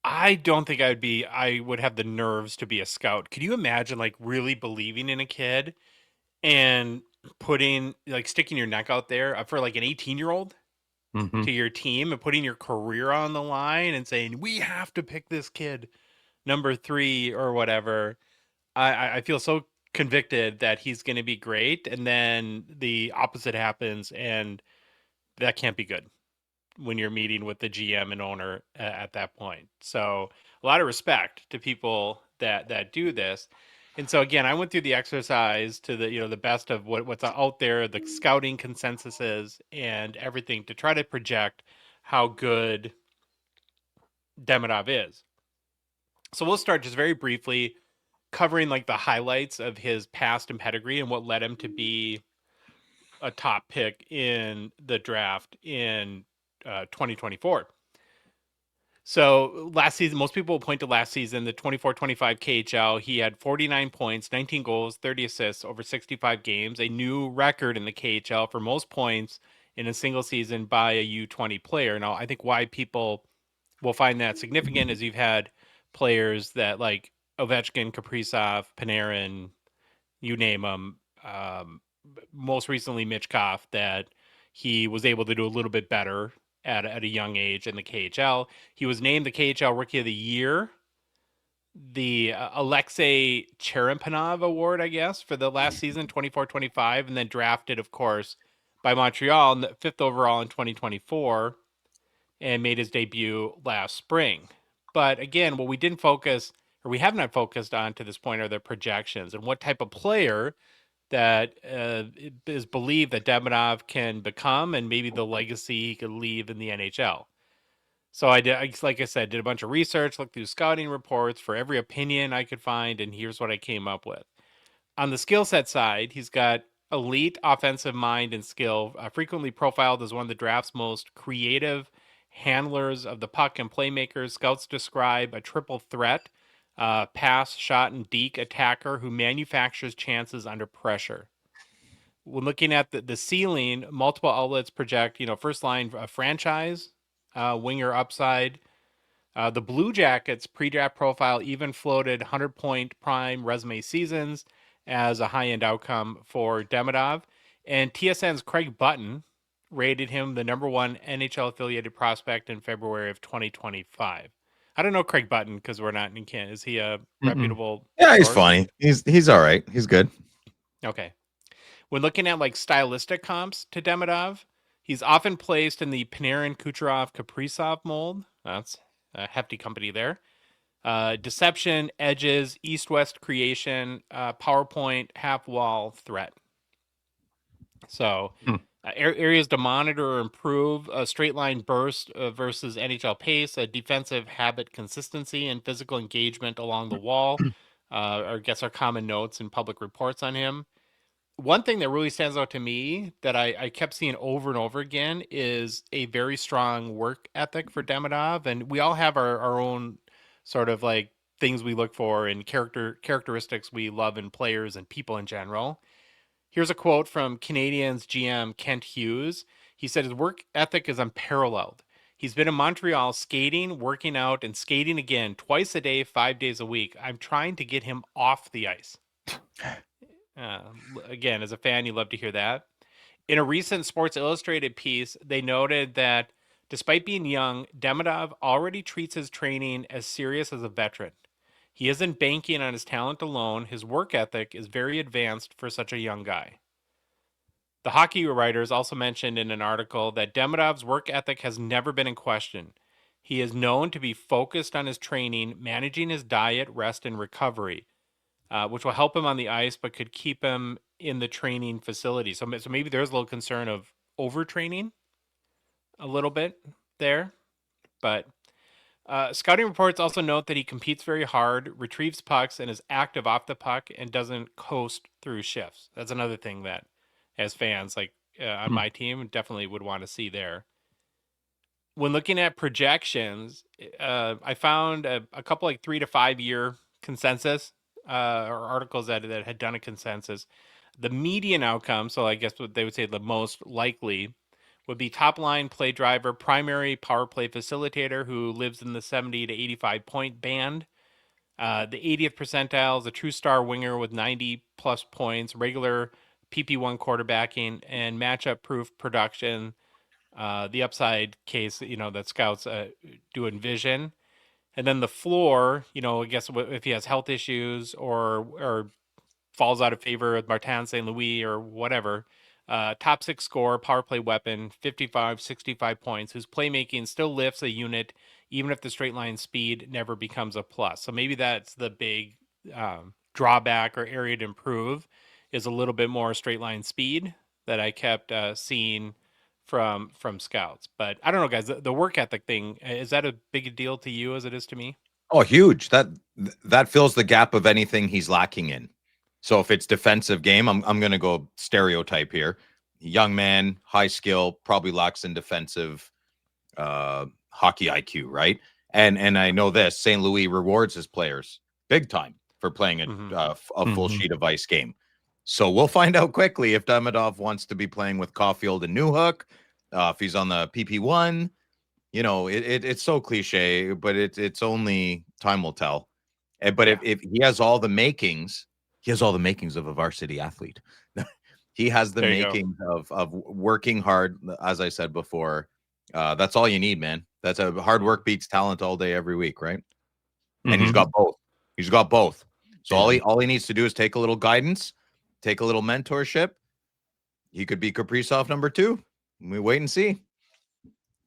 I don't think I would have the nerves to be a scout. Could you imagine like really believing in a kid and sticking your neck out there for like an 18-year-old Mhm. to your team and putting your career on the line and saying, we have to pick this kid number 3 or whatever. I feel so convicted that he's going to be great. And then the opposite happens, and that can't be good when you're meeting with the GM and owner at that point. So a lot of respect to people that do this. And so again, I went through the exercise to the best of what's out there, the scouting consensuses and everything, to try to project how good Demidov is. So we'll start just very briefly covering like the highlights of his past and pedigree and what led him to be a top pick in the draft in 2024. So last season, most people will point to last season, the 24-25 KHL. He had 49 points, 19 goals, 30 assists over 65 games, a new record in the KHL for most points in a single season by a U20 player. Now, I think why people will find that significant is you've had players that like Ovechkin, Kaprizov, Panarin, you name them. Most recently, Michkov, that he was able to do a little bit better at a young age in the KHL. He was named the KHL Rookie of the Year, the Alexei Cherempanov Award, I guess, for the last season, 24-25, and then drafted, of course, by Montreal, 5th overall in 2024, and made his debut last spring. But again, what we didn't focus, or we have not focused on to this point, are the projections and what type of player that is believed that Demidov can become, and maybe the legacy he could leave in the NHL. So like I said, did a bunch of research, looked through scouting reports for every opinion I could find, and here's what I came up with. On the skill set side, he's got elite offensive mind and skill, frequently profiled as one of the draft's most creative handlers of the puck and playmakers. Scouts describe a triple threat, pass, shot, and deke attacker who manufactures chances under pressure. When looking at the ceiling, multiple outlets project, first line franchise, winger upside. The Blue Jackets pre-draft profile even floated 100-point prime resume seasons as a high-end outcome for Demidov. And TSN's Craig Button rated him the number one NHL-affiliated prospect in February of 2025. I don't know Craig Button because we're not in Canada. Is he a reputable Yeah, he's source? funny. He's all right. He's good. Okay. When looking at like stylistic comps to Demidov, he's often placed in the Panarin, Kucherov, Kaprizov mold. That's a hefty company there. Deception, edges, east-west creation, PowerPoint, half-wall threat. So areas to monitor or improve: a straight line burst versus NHL pace, a defensive habit consistency, and physical engagement along the wall. I guess are common notes in public reports on him. One thing that really stands out to me that I kept seeing over and over again is a very strong work ethic for Demidov. And we all have our own sort of like things we look for and characteristics we love in players and people in general. Here's a quote from Canadiens GM Kent Hughes. He said his work ethic is unparalleled. He's been in Montreal skating, working out, and skating again twice a day, 5 days a week. I'm trying to get him off the ice. Again, as a fan, you love to hear that. In a recent Sports Illustrated piece, they noted that despite being young, Demidov already treats his training as serious as a veteran. He isn't banking on his talent alone. His work ethic is very advanced for such a young guy. The hockey writers also mentioned in an article that Demidov's work ethic has never been in question. He is known to be focused on his training, managing his diet, rest, and recovery, which will help him on the ice, but could keep him in the training facility. So maybe there's a little concern of overtraining a little bit there. But scouting reports also note that he competes very hard, retrieves pucks, and is active off the puck and doesn't coast through shifts. That's another thing that, as fans, like on my team, definitely would want to see there. When looking at projections, I found a couple like 3 to 5 year consensus or articles that had done a consensus. The median outcome, so I guess what they would say the most likely, would be top line play driver, primary power play facilitator who lives in the 70 to 85 point band. The 80th percentile is a true star winger with 90 plus points, regular PP1 quarterbacking, and matchup proof production. The upside case, that scouts do envision. And then the floor, I guess if he has health issues or falls out of favor with Martin St. Louis or whatever, top six scorer, power play weapon, 55, 65 points, whose playmaking still lifts a unit, even if the straight line speed never becomes a plus. So maybe that's the big drawback or area to improve, is a little bit more straight line speed that I kept seeing from scouts. But I don't know, guys, the work ethic thing, is that a big deal to you as it is to me? Oh, huge. That fills the gap of anything he's lacking in. So if it's defensive game, I'm going to go stereotype here. Young man, high skill, probably lacks in defensive hockey IQ, right? And I know this, St. Louis rewards his players big time for playing a full sheet of ice game. So we'll find out quickly if Demidov wants to be playing with Caulfield and Newhook, if he's on the PP1. It's so cliche, but it's only time will tell. But if he has all the makings, he has all the makings of a varsity athlete. He has the makings of working hard, as I said before. That's all you need, man. That's a hard work beats talent all day, every week, right? And he's got both. He's got both. So all he needs to do is take a little guidance, take a little mentorship. He could be Kaprizov number 2. We wait and see.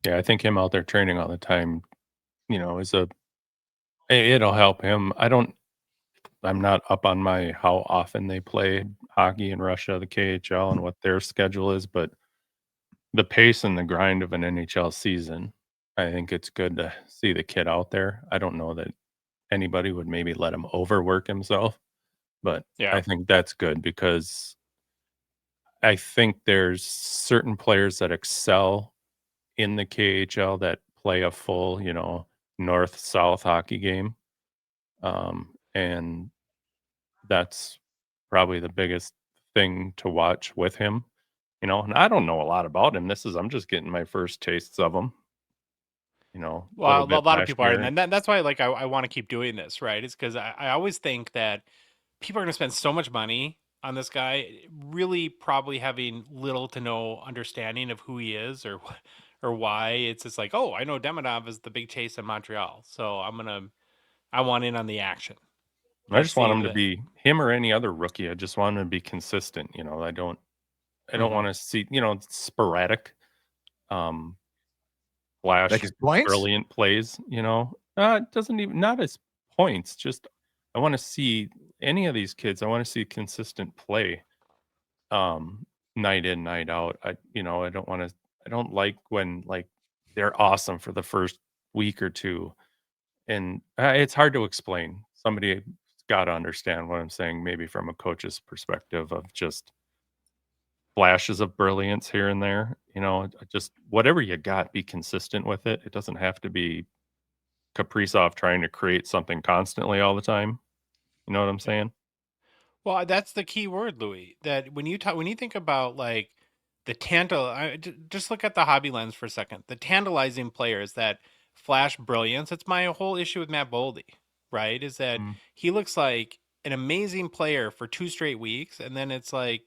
Yeah, I think him out there training all the time, it'll help him. I'm not up on how often they play hockey in Russia, the KHL, and what their schedule is, but the pace and the grind of an NHL season, I think it's good to see the kid out there. I don't know that anybody would maybe let him overwork himself, but I think that's good because I think there's certain players that excel in the KHL that play a full, north-south hockey game. And that's probably the biggest thing to watch with him. And I don't know a lot about him. I'm just getting my first tastes of him. A Well, little a bit lot of last people are, year. and that's why like I want to keep doing this, right? It's because I always think that people are going to spend so much money on this guy, really probably having little to no understanding of who he is or why. It's just like, oh, I know Demidov is the big chase in Montreal, so I want in on the action. I just want him to be him or any other rookie. I just want him to be consistent. I don't want to see sporadic, flash Like his points? brilliant plays. It doesn't even not as points. Just I want to see any of these kids. I want to see consistent play, night in, night out. I don't want to. I don't like when like they're awesome for the first week or two, and it's hard to explain. Somebody got to understand what I'm saying, maybe from a coach's perspective of just flashes of brilliance here and there. Just whatever you got, be consistent with it. It doesn't have to be Kaprizov trying to create something constantly all the time. You know what I'm saying? Well, that's the key word, Louis. That when you think about like just look at the hobby lens for a second. The tantalizing players that flash brilliance. It's my whole issue with Matt Boldy, right? Is that Mm. he looks like an amazing player for 2 straight weeks, and then it's like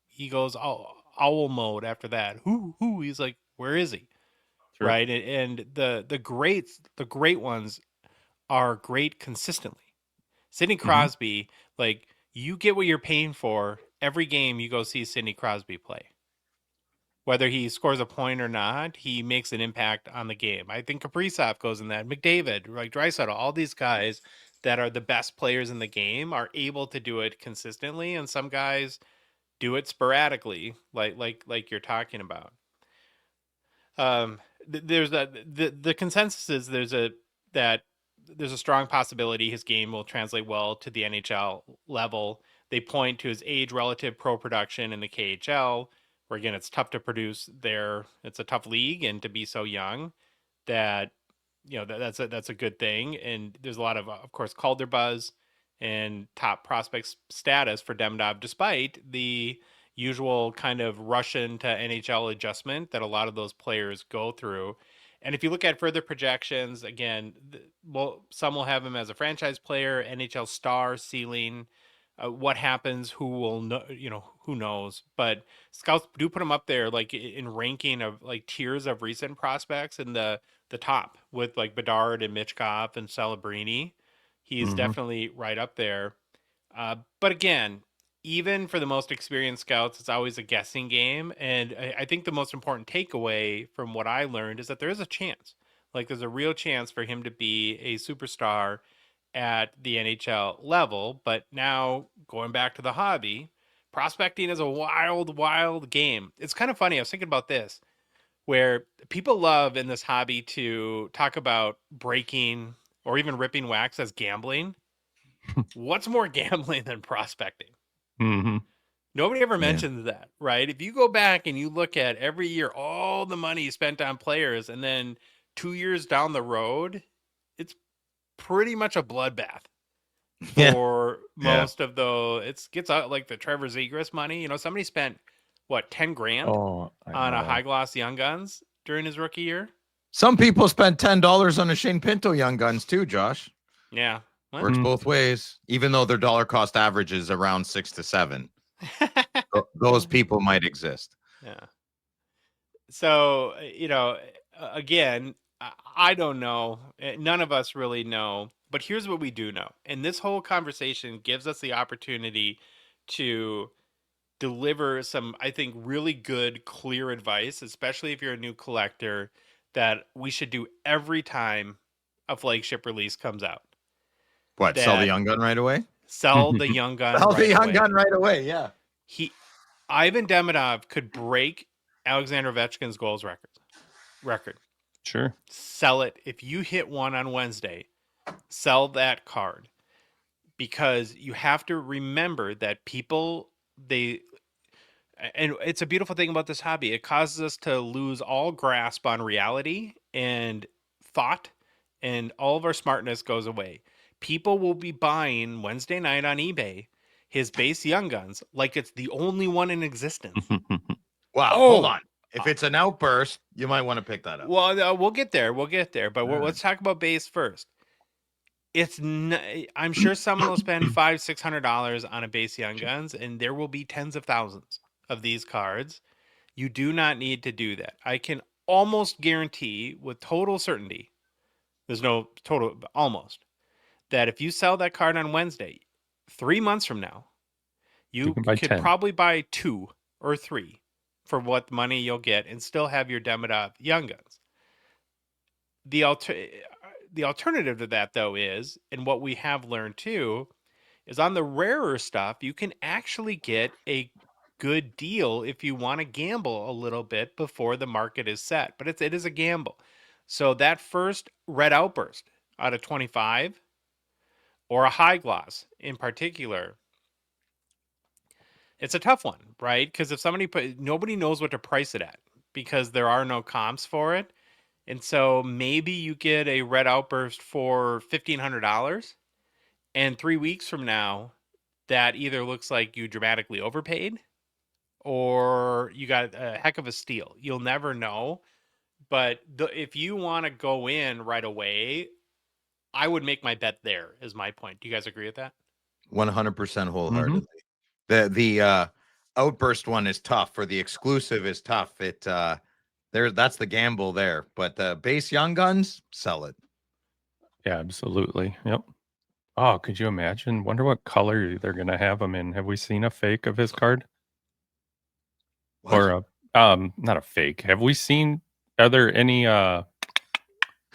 he goes owl mode after that. Who? He's like, where is he? Sure. Right? And the great ones are great consistently. Sidney Crosby, like you get what you're paying for every game you go see Sidney Crosby play. Whether he scores a point or not, he makes an impact on the game. I think Kaprizov goes in that. McDavid, like Draisaitl, all these guys that are the best players in the game are able to do it consistently, and some guys do it sporadically, like you're talking about. There's the consensus is there's a strong possibility his game will translate well to the NHL level. They point to his age relative pro production in the KHL, where again it's tough to produce there. It's a tough league, and to be so young, that that's a good thing. And there's a lot of course Calder buzz and top prospects status for Demidov, despite the usual kind of Russian to NHL adjustment that a lot of those players go through. And if you look at further projections, again, some will have him as a franchise player, NHL star ceiling. What happens? Who will know? Who knows? But scouts do put him up there, like in ranking of like tiers of recent prospects, in the top with like Bedard and Michkov and Celebrini. He's definitely right up there. But again, even for the most experienced scouts, it's always a guessing game. And I think the most important takeaway from what I learned is that there is a chance. Like there's a real chance for him to be a superstar at the NHL level. But now going back to the hobby, prospecting is a wild, wild game. It's kind of funny. I was thinking about this, where people love in this hobby to talk about breaking or even ripping wax as gambling. What's more gambling than prospecting? Mm-hmm. Nobody ever mentions that, right? If you go back and you look at every year, all the money spent on players, and then 2 years down the road, it's pretty much a bloodbath for most of the. It gets out like the Trevor Zegras money. Somebody spent what, 10 grand Oh, on a high gloss Young Guns during his rookie year. Some people spent $10 on a Shane Pinto Young Guns too, Josh. Yeah. Works both ways, even though their dollar cost average is around 6 to 7. Those people might exist. Yeah. So, again, I don't know. None of us really know. But here's what we do know. And this whole conversation gives us the opportunity to deliver some, I think, really good, clear advice, especially if you're a new collector, that we should do every time a flagship release comes out. What, sell the Young Gun right away? Sell the Young Gun Sell right the Young away. Gun right away, yeah. Ivan Demidov could break Alexander Ovechkin's goals record. Sure. Sell it. If you hit one on Wednesday, sell that card. Because you have to remember that people, and it's a beautiful thing about this hobby. It causes us to lose all grasp on reality and thought, and all of our smartness goes away. People will be buying Wednesday night on eBay, his base Young Guns like it's the only one in existence. Wow, Oh! hold on. If it's an outburst, you might want to pick that up. Well, we'll get there. We'll get there. But All right. let's talk about base first. I'm sure someone will spend $500-$600 on a base Young Guns, and there will be tens of thousands of these cards. You do not need to do that. I can almost guarantee with total certainty, there's no total, but almost, that if you sell that card on Wednesday, 3 months from now, you can buy could 10. probably buy 2 or 3 for what money you'll get and still have your Demidov Young Guns. The alternative to that, though, is, and what we have learned too, is on the rarer stuff, you can actually get a good deal if you want to gamble a little bit before the market is set. But it is a gamble. So that first red outburst out of 25, or a high gloss in particular, it's a tough one, right? Because if nobody knows what to price it at because there are no comps for it. And so maybe you get a red outburst for $1,500, and 3 weeks from now, that either looks like you dramatically overpaid or you got a heck of a steal. You'll never know. But if you want to go in right away, I would make my bet there, is my point. Do you guys agree with that? 100% wholeheartedly. The outburst one is tough, or the exclusive is tough. That's the gamble there. But the base Young Guns, sell it. Yeah, absolutely. Yep. Oh, could you imagine? Wonder what color they're gonna have him in. Have we seen a fake of his card? What? Or not a fake. Have we seen? Are there any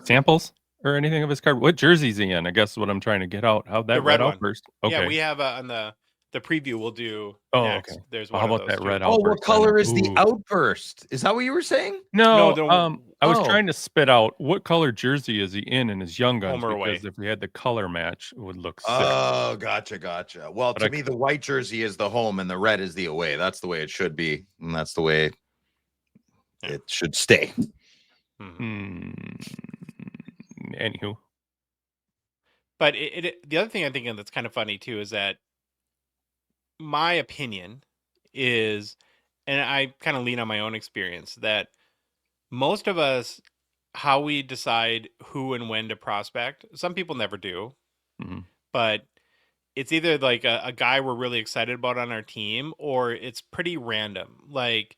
samples or anything of his card? What jersey's he in? I guess what I'm trying to get out. How that The red one. outburst? Okay. Yeah, we have on the preview we'll do Oh, next. okay. There's Well, one how of about those that too. red Oh, outburst? what color is the Ooh. outburst? Is that what you were saying? No, No, I was oh. trying to spit out what color jersey is he in his Young Guns, Home or away. because if we had the color match, it would look sick. Oh, gotcha. Well, But to I- me, the white jersey is the home and the red is the away. That's the way it should be. And that's the way it should stay. Anywho. But the other thing I think that's kind of funny too is that my opinion is, and I kind of lean on my own experience, that most of us, how we decide who and when to prospect, some people never do, Mhm. but it's either like a guy we're really excited about on our team, or it's pretty random. Like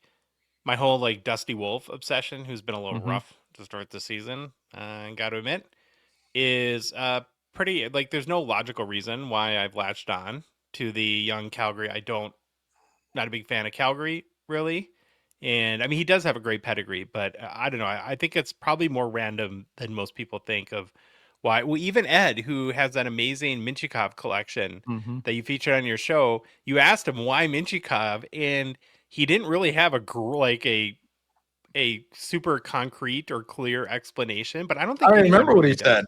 my whole like Dusty Wolf obsession, who's been a little rough to start the season, I got to admit, is pretty, like, there's no logical reason why I've latched on to the young Calgary. Not a big fan of Calgary, really. And I mean, he does have a great pedigree, but I don't know. I think it's probably more random than most people think of why. Well, even Ed, who has that amazing Minchikov collection that you featured on your show, you asked him why Minchikov, and he didn't really have a super concrete or clear explanation. But I don't think I anyone remember what really he said.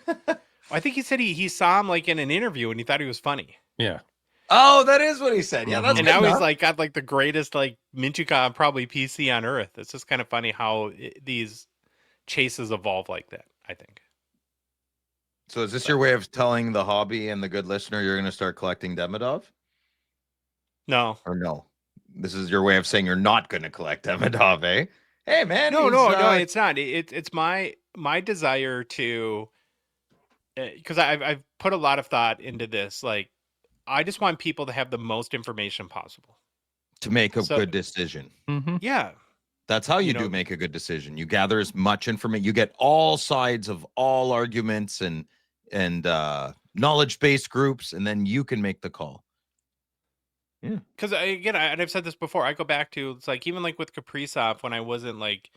does. I think he said he saw him like in an interview and he thought he was funny. Yeah. Oh, that is what he said. Yeah, that's And good now he's enough. like got like the greatest like Minchikov probably PC on earth. It's just kind of funny how these chases evolve like that, I think. So is this your way of telling the hobby and the good listener you're going to start collecting Demidov? No. Or no? This is your way of saying you're not going to collect Demidov, eh? Hey, man. No, it's not. It's my desire to, because I've put a lot of thought into this. Like, I just want people to have the most information possible to make a good decision. Yeah. That's how you do make a good decision. You gather as much information. You get all sides of all arguments and knowledge-based groups, and then you can make the call. Yeah. Because again, and I've said this before, I go back to, it's like, even like with Kaprizov, when I wasn't like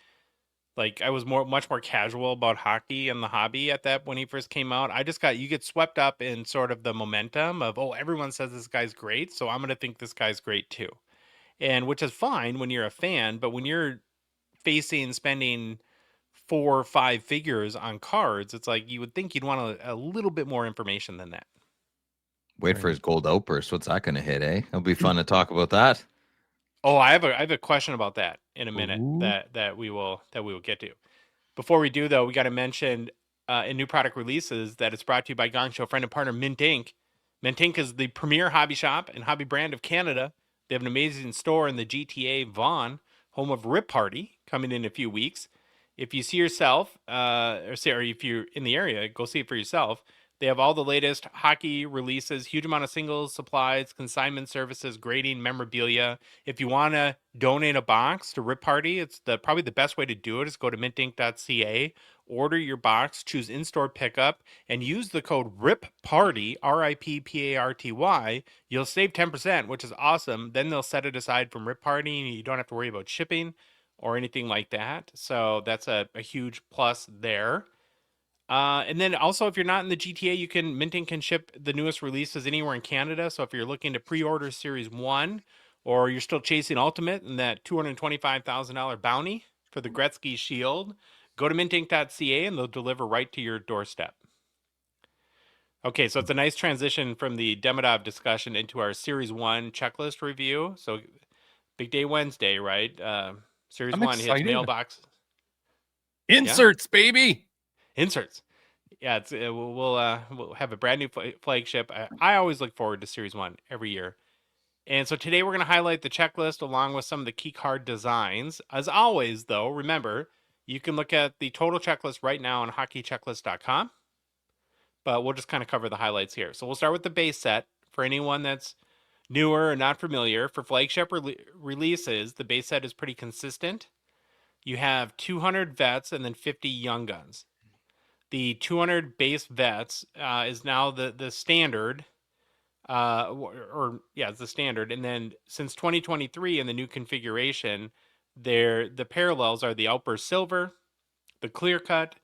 I was much more casual about hockey and the hobby at that when he first came out. You get swept up in sort of the momentum of, oh, everyone says this guy's great, so I'm going to think this guy's great too. And which is fine when you're a fan, but when you're spending 4 or 5 figures on cards, it's like you would think you'd want a little bit more information than that. Wait for his gold outburst. What's that going to hit, eh? It'll be fun to talk about that. Oh, I have a question about that in a minute that we will get to. Before we do, though, we got to mention in new product releases that it's brought to you by Gongshow friend and partner Mint Inc. Mentink is the premier hobby shop and hobby brand of Canada. They have an amazing store in the GTA Vaughan, home of Rip Party, coming in a few weeks. If you see yourself, or if you're in the area, go see it for yourself. They have all the latest hockey releases, huge amount of singles, supplies, consignment services, grading, memorabilia. If you want to donate a box to Rip Party, it's probably the best way to do it is go to mintink.ca, order your box, choose in-store pickup, and use the code RIPPARTY, RIPPARTY. You'll save 10%, which is awesome. Then they'll set it aside from Rip Party, and you don't have to worry about shipping or anything like that. So that's a huge plus there. And then also, if you're not in the GTA, Mentink can ship the newest releases anywhere in Canada. So if you're looking to pre-order Series 1, or you're still chasing Ultimate and that $225,000 bounty for the Gretzky Shield, go to mintink.ca and they'll deliver right to your doorstep. Okay, so it's a nice transition from the Demidov discussion into our Series 1 checklist review. So big day Wednesday, right? Series I'm 1 excited. hits mailbox. Inserts, baby. Inserts. Yeah, we'll have a brand new flagship. I always look forward to Series 1 every year. And so today we're going to highlight the checklist along with some of the key card designs. As always, though, remember, you can look at the total checklist right now on hockeychecklist.com. But we'll just kind of cover the highlights here. So we'll start with the base set. For anyone that's newer or not familiar, for flagship releases, the base set is pretty consistent. You have 200 vets and then 50 young guns. The 200 base vets is now the standard, it's the standard. And then since 2023 in the new configuration, the parallels are the Outburst Silver, the Clear Cut,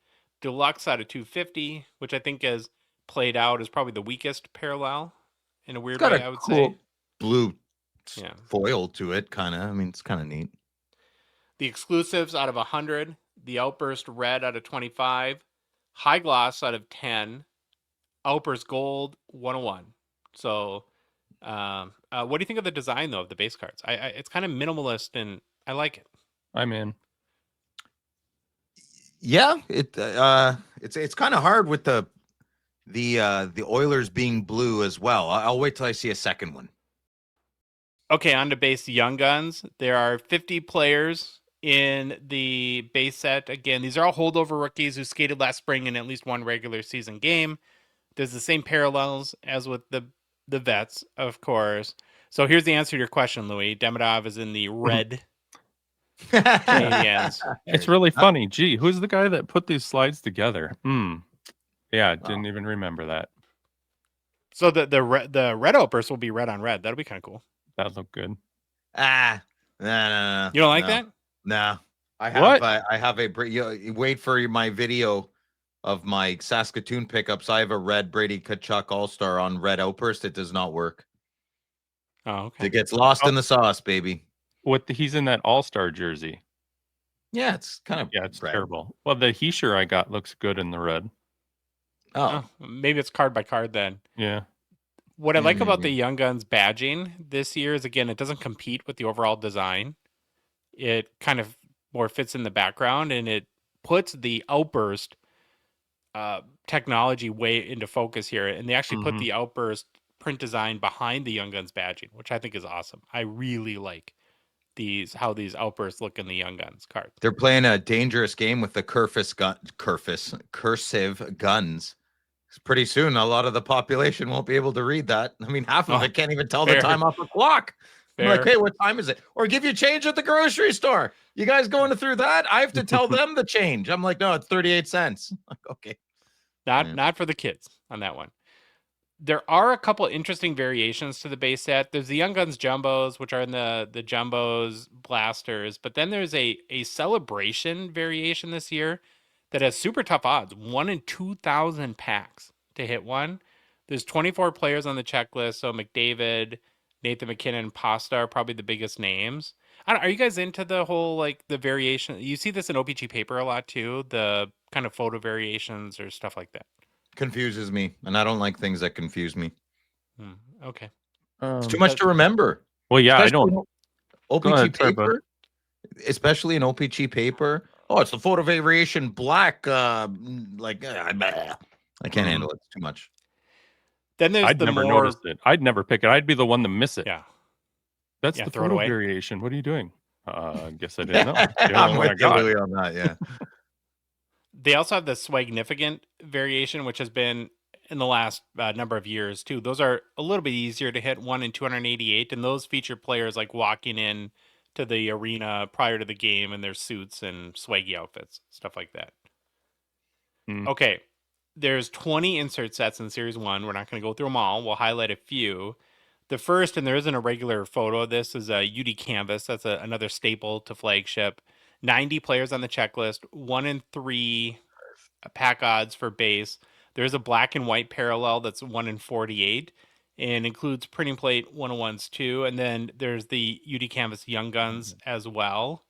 Deluxe out of 250, which I think is played out as probably the weakest parallel in a weird way, I would say. Blue foil to it, kind of. I mean, it's kind of neat. The exclusives out of 100, the Outburst Red out of 25, High Gloss out of 10, Outburst Gold 101. So, what do you think of the design though of the base cards? It's kind of minimalist and I like it. I'm in. Yeah, it's kind of hard with the Oilers being blue as well. I'll wait till I see a second one. Okay, on to base Young Guns. There are 50 players in the base set. Again, these are all holdover rookies who skated last spring in at least one regular season game. There's the same parallels as with the vets, of course. So here's the answer to your question, Louis. Demidov is in the red. Canadians. It's really funny. Gee, who's the guy that put these slides together? Yeah, didn't even remember that. So the red Outburst will be red on red. That'll be kind of cool. That'd look good. No. You don't like that? No. I have wait for my video of my Saskatoon pickups. I have a red Brady Tkachuk All-Star on red Outburst. It does not work. Oh, okay. It gets lost in the sauce, baby. He's in that All-Star jersey. Yeah, it's kind of it's terrible. Well, the Heischer I got looks good in the red. Oh, maybe it's card by card then. Yeah. What I like about the Young Guns badging this year is, again, it doesn't compete with the overall design. It kind of more fits in the background, and it puts the Outburst technology way into focus here. And they actually put the Outburst print design behind the Young Guns badging, which I think is awesome. I really like how these Outbursts look in the Young Guns cards. They're playing a dangerous game with the cursive guns. Pretty soon, a lot of the population won't be able to read that. I mean, half of it can't even tell the time off the clock. I'm like, hey, what time is it? Or give you change at the grocery store. You guys going through that? I have to tell them the change. I'm like, no, it's 38 cents. Like, okay. Not for the kids on that one. There are a couple interesting variations to the base set. There's the Young Guns Jumbos, which are in the Jumbos blasters. But then there's a celebration variation this year that has super tough odds. 1 in 2,000 packs to hit one. There's 24 players on the checklist. So McDavid, Nathan McKinnon, Pasta are probably the biggest names. Are you guys into the whole, the variation? You see this in O-Pee-Chee paper a lot too, the kind of photo variations or stuff like that. Confuses me, and I don't like things that confuse me. Okay. It's too much to remember. Well, yeah, especially I don't. O-Pee-Chee paper, especially in O-Pee-Chee paper. Oh, it's the photo variation black. I can't handle it. It's too much. Then there's I'd the never more noticed it. I'd never pick it. I'd be the one to miss it. yeah. That's Yeah, the throw it photo away. variation. What are you doing? I guess I didn't know. It's the I'm only one I with you, got. Louis, on that. Yeah. They also have the Swagnificant variation, which has been in the last number of years too. Those are a little bit easier to hit, 1 in 288, and those feature players like walking in to the arena prior to the game in their suits and swaggy outfits, stuff like that. Hmm. Okay, there's 20 insert sets in Series 1. We're not going to go through them all. We'll highlight a few. The first, and there isn't a regular photo of this, is a UD Canvas. That's another staple to Flagship. 90 players on the checklist, 1 in 3 pack odds for base. There's a black and white parallel that's 1 in 48 and includes printing plate 101s too. And then there's the UD Canvas Young Guns as well.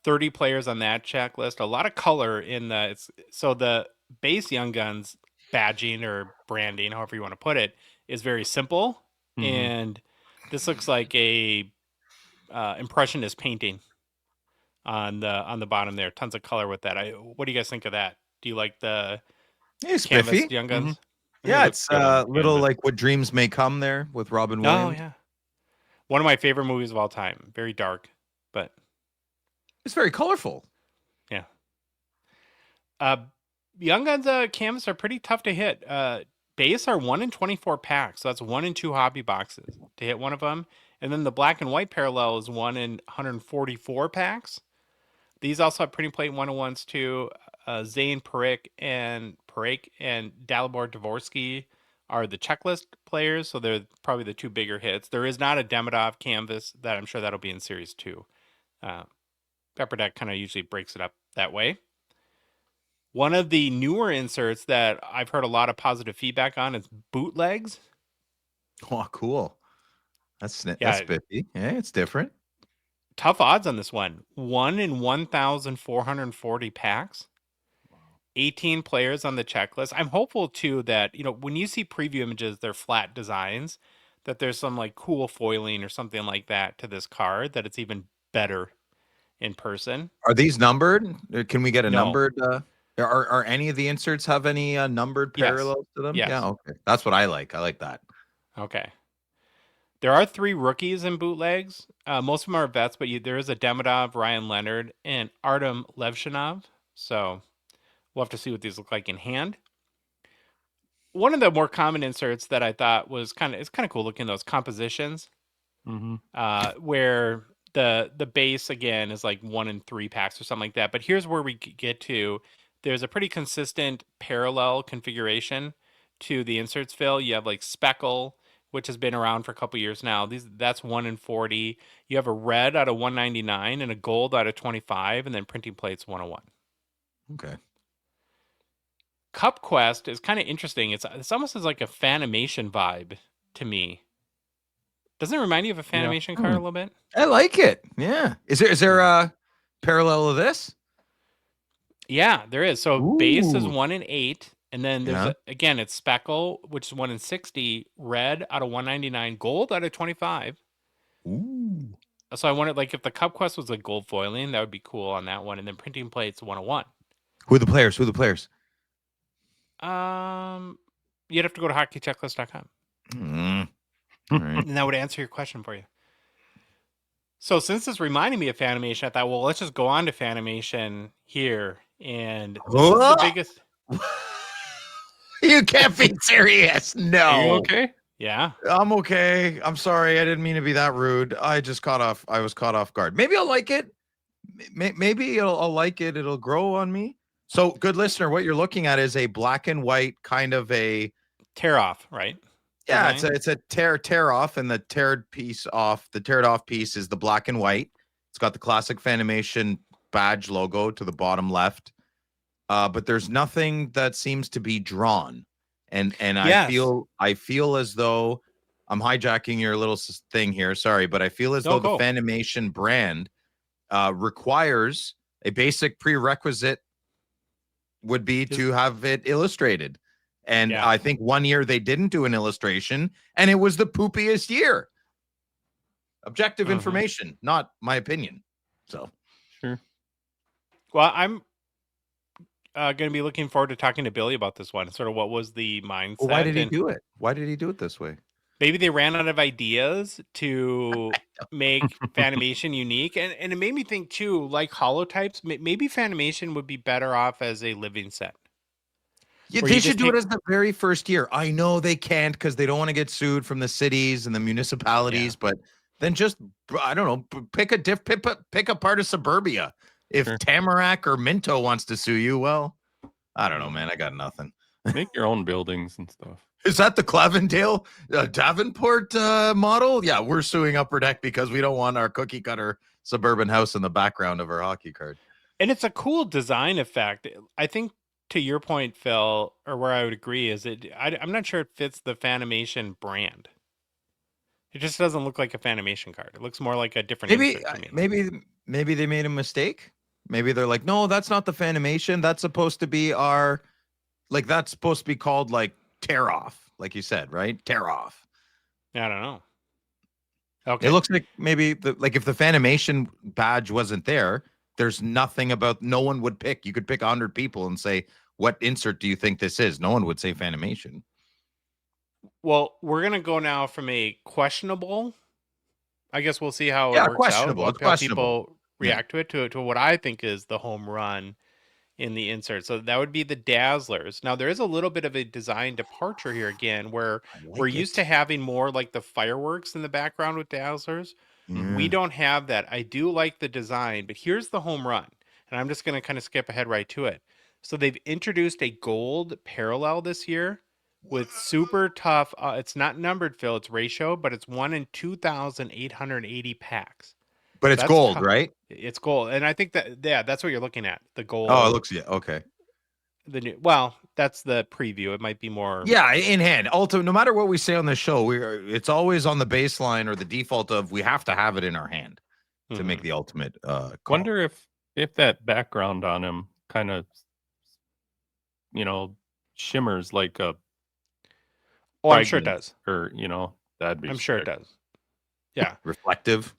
30 players on that checklist. A lot of color in the so the base Young Guns badging or branding, however you want to put it, is very simple. Mhm. And this looks like a impressionist painting on the bottom there. Tons of color with that. What do you guys think of that? Do you like the Hey, Canvas spiffy. Young Guns? I think it Yeah, looks it's good on little canvas. like What Dreams May Come there with Robin Oh Williams. yeah, one of my favorite movies of all time. Very dark, but It's very colorful. yeah. Young Guns canvas are pretty tough to hit. Base are 1 in 24 packs, so that's 1 in 2 hobby boxes to hit one of them. And then the black and white parallel is 1 in 144 packs. These also have printing plate 101s too. Zane Parik and Dalibor Dvorsky are the checklist players, so they're probably the two bigger hits. There is not a Demidov canvas that I'm sure that'll be in Series 2. Pepper Deck kind of usually breaks it up that way. One of the newer inserts that I've heard a lot of positive feedback on is bootlegs. Oh, cool. That's Yeah. spiffy. Yeah, it's different. Tough odds on this one. 1 in 1,440 packs. 18 players on the checklist. I'm hopeful too that, when you see preview images, they're flat designs, that there's some like cool foiling or something like that to this card, that it's even better in person. Are these numbered? Can we get a No. numbered? Are any of the inserts have any numbered Yes. parallels to them? Yes. Yeah, okay. That's what I like. I like that. Okay. There are 3 rookies in bootlegs. Most of them are vets, but there is a Demidov, Ryan Leonard, and Artem Levshinov. So we'll have to see what these look like in hand. One of the more common inserts that I thought was kind of cool looking, those compositions, where the base again is like 1 in 3 packs or something like that. But here's where we get to. There's a pretty consistent parallel configuration to the inserts, Phil. You have like Speckle, which has been around for a couple years now. That's 1 in 40. You have a red out of 199 and a gold out of 25, and then printing plates 101. Okay. Cup Quest is kind of interesting. It's almost as like a Fanimation vibe to me. Doesn't it remind you of a Fanimation card a little bit? I like it. Yeah. Is there a parallel of this? Yeah, there is. So base is Ooh. 1 in 8. And then there's, again, it's Speckle, which is 1 in 60. Red out of 199. Gold out of 25. Ooh. So I wanted, like, if the Cup Quest was like gold foiling, that would be cool on that one. And then printing plates 101. Who are the players? You'd have to go to hockeychecklist.com. Right. And that would answer your question for you. So since this reminded me of Fanimation, I thought, well, let's just go on to Fanimation here. And this is the biggest. You can't be serious. No. Are you okay? Yeah. I'm okay. I'm sorry. I didn't mean to be that rude. I was caught off guard. Maybe I'll like it. Maybe I'll like it. It'll grow on me. So, good listener, what you're looking at is a black and white kind of a tear off, right? Yeah, Design? it's a tear off, and the teared off piece is the black and white. It's got the classic Fanimation badge logo to the bottom left. But there's nothing that seems to be drawn. And Yes. I feel as though I'm hijacking your little thing here. Sorry, but I feel as though the Fanimation brand requires a basic prerequisite would be to have it illustrated. And I think 1 year they didn't do an illustration, and it was the poopiest year. Objective information, not my opinion. So sure. Well, going to be looking forward to talking to Billy about this one. Sort of what was the mindset? Well, why did he and do it? Why did he do it this way? maybe they ran out of ideas to make Fanimation unique, and it made me think too, like holotypes, maybe Fanimation would be better off as a living set. Yeah, Where they you should just do it take- as the very first year. I know they can't because they don't want to get sued from the cities and the municipalities, but then just, I don't know, pick a part of suburbia. If Sure. Tamarack or Minto wants to sue you, well, I don't know, man. I got nothing. Make your own buildings and stuff. Is that the Clavendale Davenport model? Yeah, we're suing Upper Deck because we don't want our cookie cutter suburban house in the background of our hockey card. And it's a cool design effect. I think, to your point, Phil, or where I would agree, is I'm not sure it fits the Fanimation brand. It just doesn't look like a Fanimation card. It looks more like a different Maybe, insert to me. maybe they made a mistake. Maybe they're like, no, that's not the Fanimation. That's supposed to be our, like, that's supposed to be called like tear off, like you said, right? Tear off. I don't know. Okay. It looks like maybe if the Fanimation badge wasn't there, there's nothing about, no one would pick. You could pick 100 people and say, what insert do you think this is? No one would say Fanimation. Well, we're gonna go now from a questionable. I guess we'll see how it works questionable. out. It's How questionable. people react to it, to what I think is the home run in the insert. So that would be the Dazzlers. Now there is a little bit of a design departure here again, where we're used to having more like the fireworks in the background with Dazzlers. We don't have that. I do like the design, but here's the home run. And I'm just going to kind of skip ahead right to it. So they've introduced a gold parallel this year with super tough. It's not numbered, Phil. It's ratio, but it's 1 in 2,880 packs. But it's That's gold, tough. right? It's gold. And I think that, that's what you're looking at. The gold. Oh, it looks, yeah, okay. The new, well, that's the preview. It might be more. Yeah, in hand. No matter what we say on the show, it's always on the baseline or the default of we have to have it in our hand to make the ultimate call. Wonder if that background on him kind of, shimmers like a. Oh, I'm sure it does. Or that'd be. I'm sure it does. Yeah. Reflective.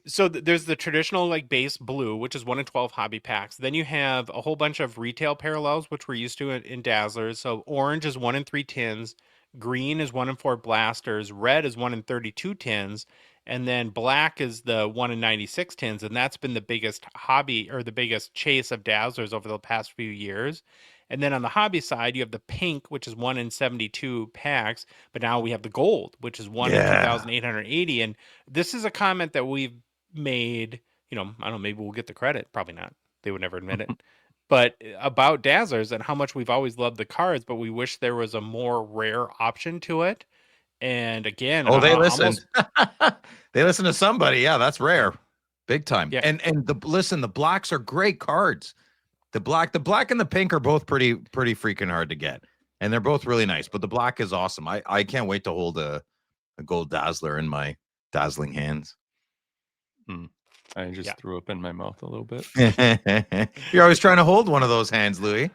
So there's the traditional like base blue, which is 1 in 12 hobby packs. Then you have a whole bunch of retail parallels, which we're used to in Dazzlers. So orange is 1 in 3 tins, green is 1 in 4 blasters, red is 1 in 32 tins, and then black is the 1 in 96 tins. And that's been the biggest hobby or the biggest chase of Dazzlers over the past few years. And then on the hobby side, you have the pink, which is 1 in 72 packs. But now we have the gold, which is 1 in 2,880. And this is a comment that we've made, I don't know, maybe we'll get the credit. Probably not. They would never admit it. But about Dazzlers and how much we've always loved the cards, but we wish there was a more rare option to it. And again, they listened. They listen to somebody. Yeah, that's rare. Big time. Yeah. And the blacks are great cards. The black and the pink are both pretty freaking hard to get. And they're both really nice, but the black is awesome. I can't wait to hold a gold Dazzler in my dazzling hands. I just threw up in my mouth a little bit. You're always trying to hold one of those hands, Louis.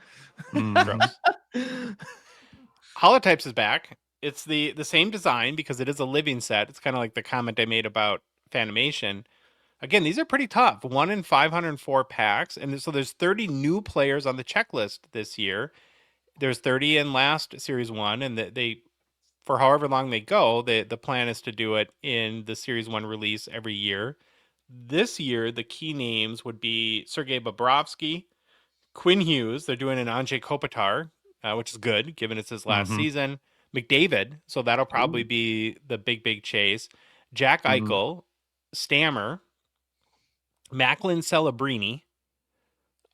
Holotypes is back. It's the same design because it is a living set. It's kind of like the comment I made about Fanimation. Again, these are pretty tough. 1 in 504 packs. And so there's 30 new players on the checklist this year. There's 30 in last Series 1. And they for however long they go, the plan is to do it in the Series 1 release every year. This year, the key names would be Sergei Bobrovsky, Quinn Hughes. They're doing an Andrzej Kopitar, which is good, given it's his last season. McDavid, so that'll probably be the big chase. Jack Eichel, Stammer, Macklin Celebrini,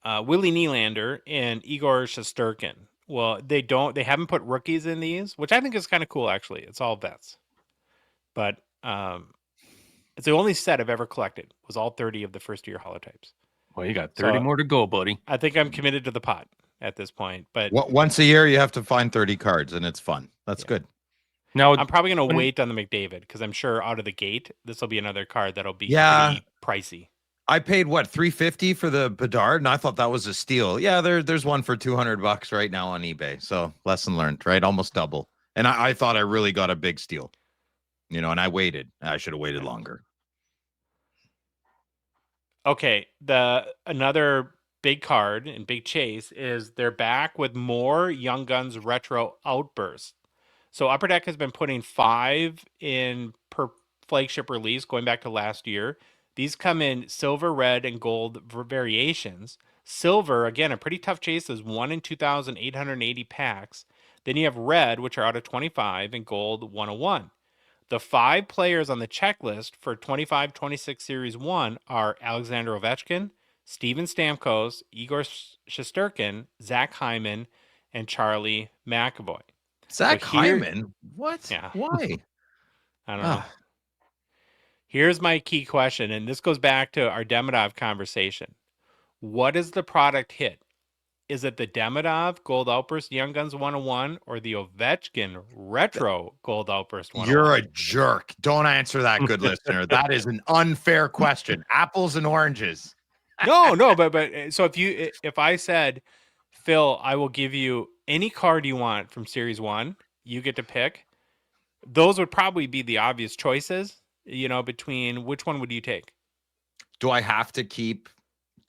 Willie Nylander, and Igor Shesterkin. Well, they haven't put rookies in these, which I think is kind of cool, actually. It's all vets. But it's the only set I've ever collected, was all 30 of the first year holotypes. Well, you got 30 more to go, buddy. I think I'm committed to the pot at this point. But once a year, you have to find 30 cards, and it's fun. That's good. Now I'm probably going to wait on the McDavid because I'm sure out of the gate, this will be another card that'll be pretty pricey. I paid what, $350 for the Bedard, and I thought that was a steal. Yeah, there's one for $200 right now on eBay. So lesson learned, right? Almost double. And I thought I really got a big steal, and I waited. I should have waited longer. Okay, another big card and big chase is they're back with more Young Guns retro outbursts. So Upper Deck has been putting 5 in per flagship release going back to last year. These come in silver, red, and gold variations. Silver, again, a pretty tough chase, is 1 in 2,880 packs. Then you have red, which are out of 25, and gold 101. The 5 players on the checklist for 25-26 Series 1 are Alexander Ovechkin, Steven Stamkos, Igor Shesterkin, Zach Hyman, and Charlie McAvoy. Zach So here- Hyman? What? Yeah. Why? I don't know. Here's my key question, and this goes back to our Demidov conversation. What is the product hit? Is it the Demidov Gold Outburst Young Guns 101 or the Ovechkin Retro Gold Outburst 101? You're a jerk. Don't answer that, good listener. That is an unfair question. Apples and oranges. No, but so if I said, Phil, I will give you any card you want from Series 1, you get to pick. Those would probably be the obvious choices, between which one would you take? Do I have to keep?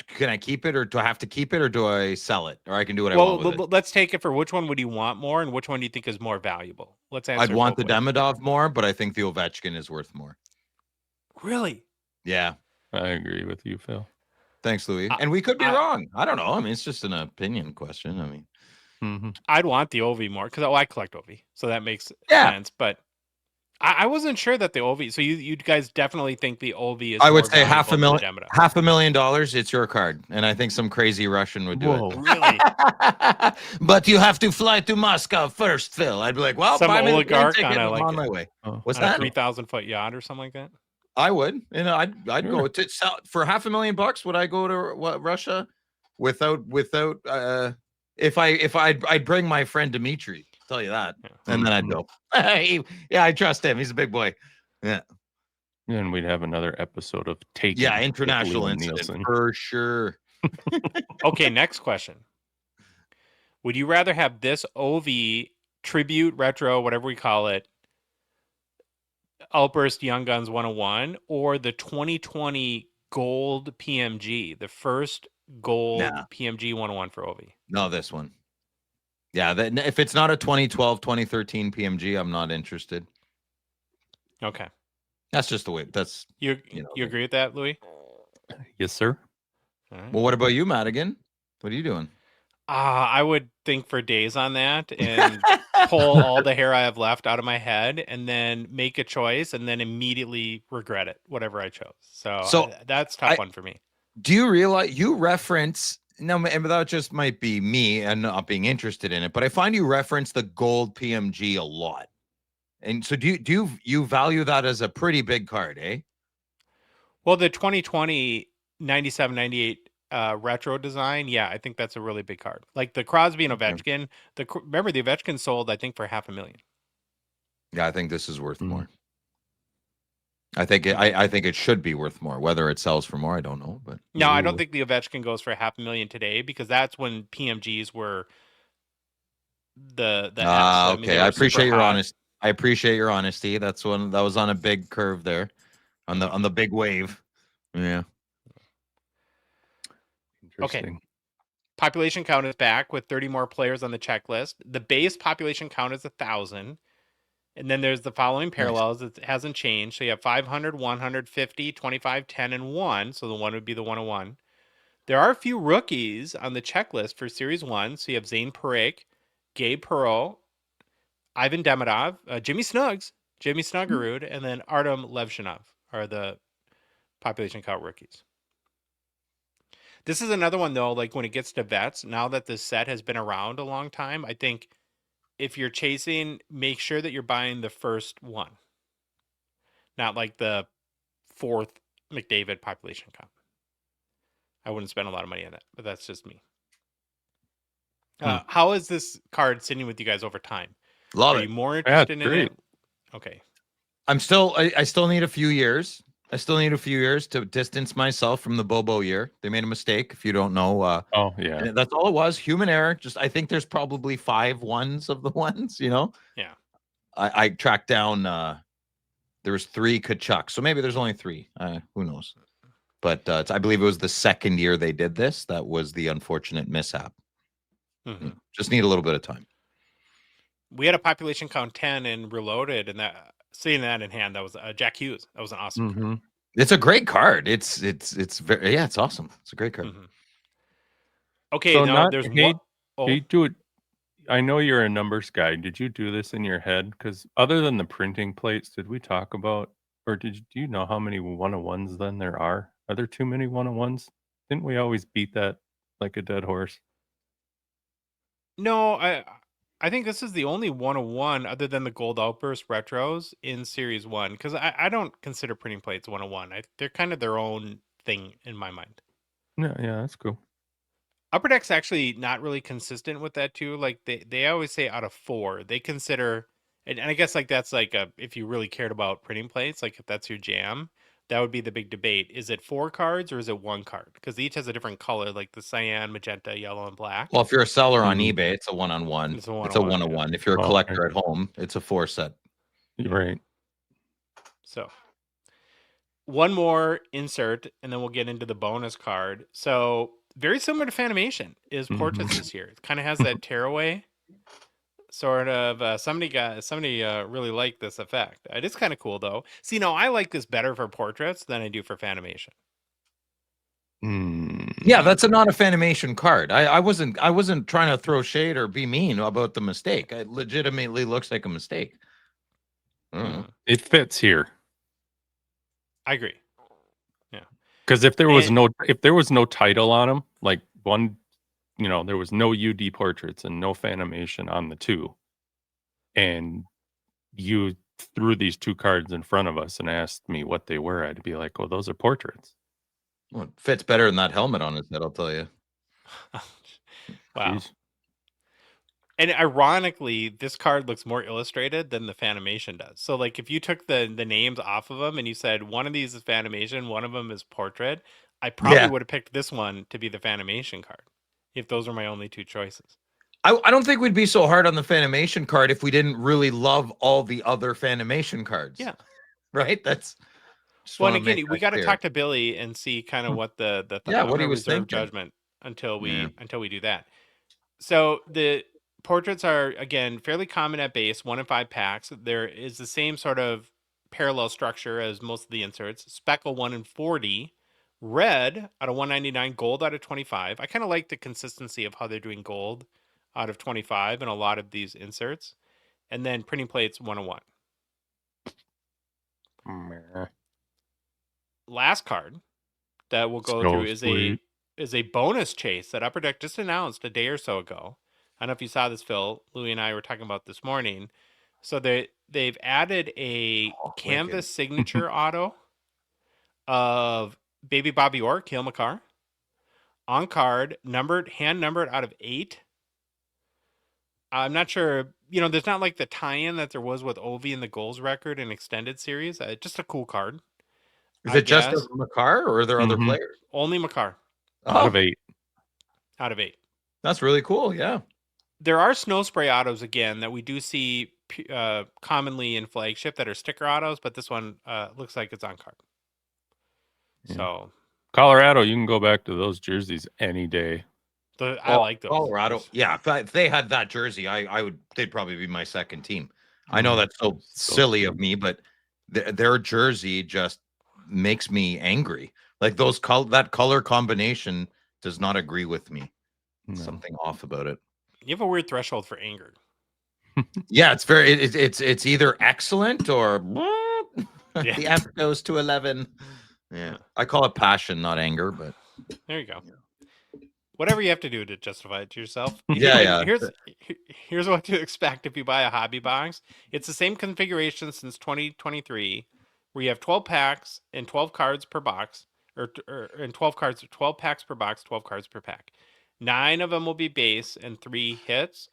Can I keep it, or do I have to keep it, or do I sell it, or I can do what I want with it? Let's take it for which one would you want more, and which one do you think is more valuable? Let's answer. I'd want the both ways. Demidov more, but I think the Ovechkin is worth more. Really? Yeah. I agree with you, Phil. Thanks, Louis. And we could be wrong. I don't know. I mean, it's just an opinion question. I mean, I'd want the Ovi more because I collect Ovi, so that makes sense. But I wasn't sure that the Ovi. So you guys definitely think the Ovi is? I would more say valuable than the Demidov. $500,000. It's your card, and I think some crazy Russian would do it. Really? But you have to fly to Moscow first, Phil. I'd be like, well, Some buy me the plane oligarch ticket, on a, I'm like, on my way. What's On a that? 3,000-foot yacht or something like that. I would, and I'd Sure. go to sell for $500,000. Would I go to Russia without if I'd bring my friend Dimitri, tell you that, and then I'd go. Yeah, I trust him. He's a big boy. Yeah, And we'd have another episode of Taken. yeah, with international Liam incident Nielsen. for sure. Okay, next question. Would you rather have this OV tribute retro, whatever we call it, Outburst Young Guns 101, or the 2020 gold PMG, the first gold PMG 101 for OV? No, this one. Yeah, if it's not a 2012, 2013 PMG, I'm not interested. Okay. That's just the way. That's You agree with that, Louis? Yes, sir. All right. well. What about you, Madigan? What are you doing? I would think for days on that and pull all the hair I have left out of my head and then make a choice and then immediately regret it, whatever I chose. So that's a tough one for me. Do you realize you reference no, and that just might be me and not being interested in it, but I find you reference the gold PMG a lot. And so do you value that as a pretty big card, eh? Well, the 2020 97-98 retro design, yeah, I think that's a really big card. Like the Crosby and Ovechkin. Remember the Ovechkin sold, I think, for $500,000. Yeah, I think this is worth more. I think it should be worth more. Whether it sells for more, I don't know. But no, I don't think the Ovechkin goes for $500,000 today because that's when PMGs were the X. I mean, okay. I appreciate your honesty. I appreciate your honesty. That was on a big curve there, on the big wave. Yeah. Okay. Population count is back with 30 more players on the checklist. The base population count is 1,000. And then there's the following parallels. It hasn't changed. So you have 500, 150, 25, 10, and 1. So the 1 would be the 101. There are a few rookies on the checklist for Series 1. So you have Zane Parekh, Gabe Perreault, Ivan Demidov, Jimmy Snuggerud, and then Artem Levshinov are the population count rookies. This is another one, though, like when it gets to vets, now that this set has been around a long time, I think if you're chasing, make sure that you're buying the first one. Not like the 4th McDavid population count. I wouldn't spend a lot of money on that, but that's just me. How is this card sitting with you guys over time? Love Are it. you more interested in it? Okay. I still need a few years. I still need a few years to distance myself from the Bobo year. They made a mistake, if you don't know. Oh, yeah. That's all it was. Human error. I think there's probably 5 ones of the ones, Yeah. I tracked down, there was 3 Kachuk. So maybe there's only 3. Who knows? But I believe it was the second year they did this. That was the unfortunate mishap. Just need a little bit of time. We had a population count 10 and Reloaded, and that seeing that in hand, that was Jack Hughes. That was an awesome card. It's a great card. It's very it's awesome. It's a great card. Okay, So now there's one. Hey, do it. I know you're a numbers guy. Did you do this in your head? Because other than the printing plates, did we talk about, or do you know how many 101s then there are? Are there too many 101s? Didn't we always beat that like a dead horse? No, I think this is the only 101 other than the Gold Outburst Retros in Series 1, because I don't consider printing plates 101. They're kind of their own thing in my mind. Yeah, that's cool. Upper Deck's actually not really consistent with that too. Like they always say out of 4, they consider, and I guess like that's like if you really cared about printing plates, like if that's your jam, that would be the big debate. Is it 4 cards or is it 1 card? Because each has a different color, like the cyan, magenta, yellow, and black. Well, if you're a seller on eBay, it's a 1-on-1. It's a 1-on-1. It's a 1-on-1. If you're a collector at home, it's a 4 set. Right. So one more insert, and then we'll get into the bonus card. So very similar to Fanimation is Portraits this year. It kind of has that tearaway sort of. Somebody really liked this effect. It is kind of cool though. See, now I like this better for Portraits than I do for Fanimation. Yeah, that's not a Fanimation card. I wasn't trying to throw shade or be mean about the mistake. It legitimately looks like a mistake. It fits here. I agree. Yeah, because if there was no title on them, like one, there was no UD Portraits and no Fanimation on the 2, and you threw these 2 cards in front of us and asked me what they were, I'd be like, well, those are Portraits. Well, it fits better than that helmet on his head, I'll tell you. Wow. Jeez. And ironically, this card looks more illustrated than the Fanimation does. So, like, if you took the names off of them and you said one of these is Fanimation, one of them is Portrait, I probably would have picked this one to be the Fanimation card if those were my only 2 choices. I don't think we'd be so hard on the Fanimation card if we didn't really love all the other Fanimation cards. Yeah. Right? That's... Well, and again, we got to talk to Billy and see kind of what the what he was reserve thinking. judgment until we do that. So the Portraits are, again, fairly common at base, 1 in 5 packs. There is the same sort of parallel structure as most of the inserts. Speckle 1 in 40, red out of 199, gold out of 25. I kind of like the consistency of how they're doing gold out of 25 in a lot of these inserts. And then printing plates 101. Last card that we'll go through is a bonus chase that Upper Deck just announced a day or so ago. I don't know if you saw this, Phil. Louis and I were talking about this morning. So they've added a canvas signature auto of Baby Bobby Orr, Cale Makar. On card, hand numbered out of 8. I'm not sure, there's not like the tie-in that there was with Ovi in the goals record and extended series. Just a cool card. Is it just Makar or are there other players? Only Makar. Out of 8. Out of 8. That's really cool. Yeah. There are snow spray autos again that we do see commonly in flagship that are sticker autos, but this one looks like it's on card. Yeah. So Colorado, you can go back to those jerseys any day. I like those. Colorado. Yeah. If they had that jersey, they'd probably be my second team. I know that's so silly of me, but their jersey just makes me angry. Like that color combination does not agree with me. No. Something off about it. You have a weird threshold for anger. Yeah, it's very it's either excellent or the F goes to 11. Yeah. I call it passion, not anger, but there you go. Yeah. Whatever you have to do to justify it to yourself. Yeah. Here's what to expect if you buy a hobby box. It's the same configuration since 2023, where you have 12 packs and 12 cards per box, or 12 packs per box, 12 cards per pack. 9 of them will be base and 3 hits.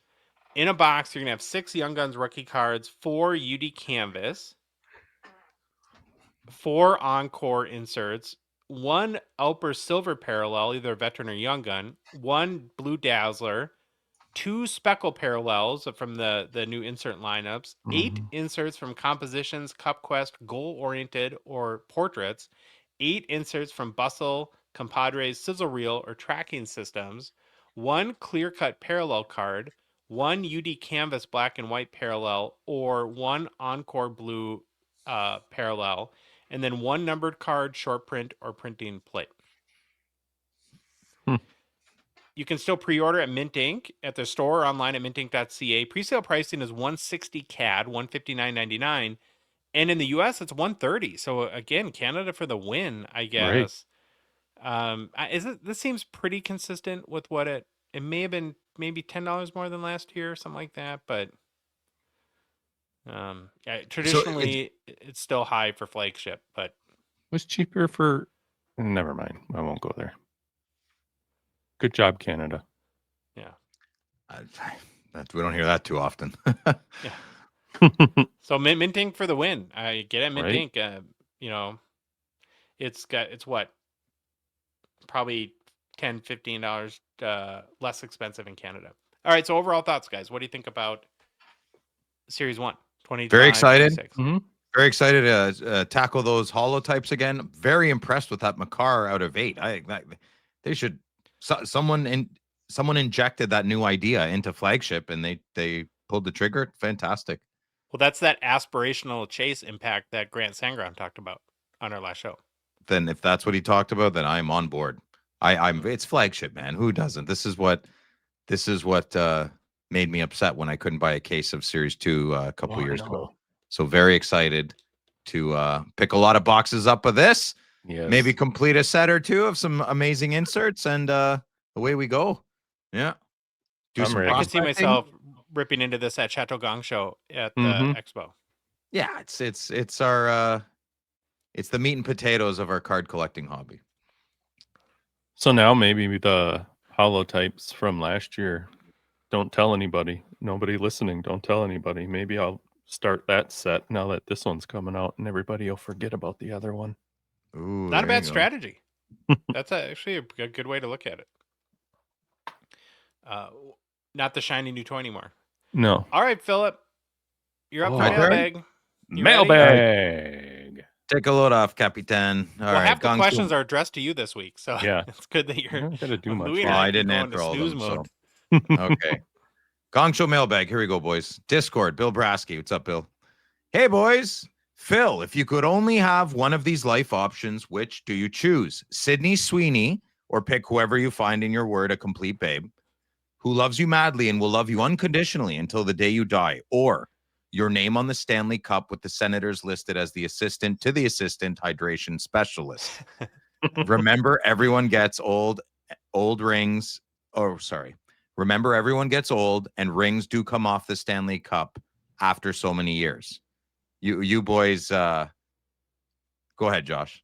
In a box, you're going to have 6 Young Guns rookie cards, 4 UD canvas, 4 Encore inserts, 1 Outburst Silver parallel, either Veteran or Young Gun, 1 Blue Dazzler, 2 Speckle parallels from the new insert lineups, 8 inserts from Compositions, Cup Quest, Goal Oriented, or Portraits, 8 inserts from Bustle, Compadres, Sizzle Reel, or Tracking Systems, 1 clear-cut parallel card, 1 UD Canvas black and white parallel, or 1 Encore Blue parallel, and then 1 numbered card, short print, or printing plate. You can still pre-order at Mint Ink at the store or online at mintink.ca. Pre-sale pricing is $160 CAD, $159.99. And in the US, it's $130. So again, Canada for the win, I guess. This seems pretty consistent with what it may have been, maybe $10 more than last year, something like that. But traditionally, it's still high for flagship, but It was cheaper for. Never mind. I won't go there. Good job, Canada. yeah. We don't hear that too often. So Mint Ink for the win. I get it, Mint Right. Ink. It's what? Probably $10, $15 less expensive in Canada. All right, so overall thoughts, guys. What do you think about Series 1? Very excited. 26? Very excited to tackle those holotypes again. Very impressed with that Makar out of 8. They should someone injected that new idea into flagship and they pulled the trigger. Fantastic. Well, that's that aspirational chase impact that Grant Sangron talked about on our last show. Then if that's what he talked about, then I'm on board. It's flagship, man. Who doesn't? This is what made me upset when I couldn't buy a case of Series 2 a couple years ago. So very excited to pick a lot of boxes up of this. Yes. Maybe complete a set or two of some amazing inserts, and away we go. Yeah. I'm ready. I can see prospecting. myself ripping into this at Chateau Gongshow at the expo. Yeah, it's our it's the meat and potatoes of our card collecting hobby. So now maybe the holotypes from last year. Don't tell anybody. Nobody listening. Don't tell anybody. Maybe I'll start that set now that this one's coming out, and everybody will forget about the other one. Ooh, Not a there you bad go. strategy. That's actually a good way to look at it. Not the shiny new toy anymore. No. All right, Philip. You're up for my turn? mailbag. You Mailbag. Take a load off, Capitan. All well, right, half the Gongshow- questions are addressed to you this week, so Yeah. it's good that I you're. don't gotta do much. Louis and Well, I can didn't go answer into all of snooze them, mode. so okay. Gongshow Mailbag. Here we go, boys. Discord. Bill Brasky. What's up, Bill? Hey, boys. Phil, if you could only have one of these life options, which do you choose? Sydney Sweeney, or pick whoever you find in your word a complete babe, who loves you madly and will love you unconditionally until the day you die, or your name on the Stanley Cup with the Senators listed as the assistant to the assistant hydration specialist. Remember, everyone gets old rings. Oh, sorry. Remember, everyone gets old and rings do come off the Stanley Cup after so many years. You boys, go ahead, Josh.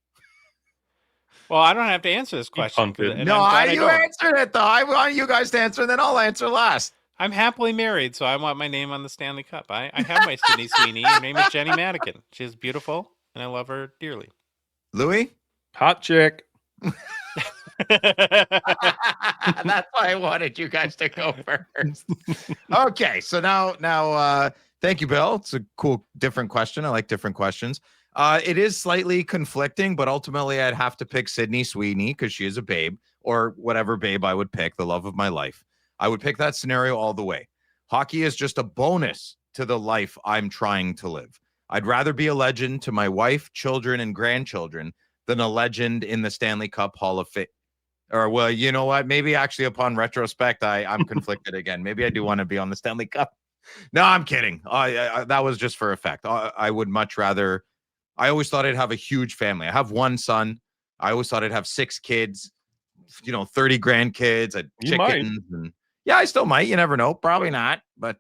Well, I don't have to answer this question. punted. And I'm glad I don't. answered it though. I want you guys to answer, then I'll answer last. I'm happily married, so I want my name on the Stanley Cup. I have my Sydney Sweeney. Her name is Jenny Madigan. She's beautiful, and I love her dearly. Louis? Hot chick. That's why I wanted you guys to go first. Okay, so now thank you, Bill. It's a cool, different question. I like different questions. It is slightly conflicting, but ultimately I'd have to pick Sydney Sweeney because she is a babe, or whatever babe I would pick, the love of my life. I would pick that scenario all the way. Hockey is just a bonus to the life I'm trying to live. I'd rather be a legend to my wife, children, and grandchildren than a legend in the Stanley Cup Hall of Fame. Or, well, you know what? Maybe actually upon retrospect, I'm conflicted again. Maybe I do want to be on the Stanley Cup. No, I'm kidding. That was just for effect. I would much rather. I always thought I'd have a huge family. I have one son. I always thought I'd have 6 kids, 30 grandkids, You might. chickens, and yeah, I still might. You never know. Probably not, but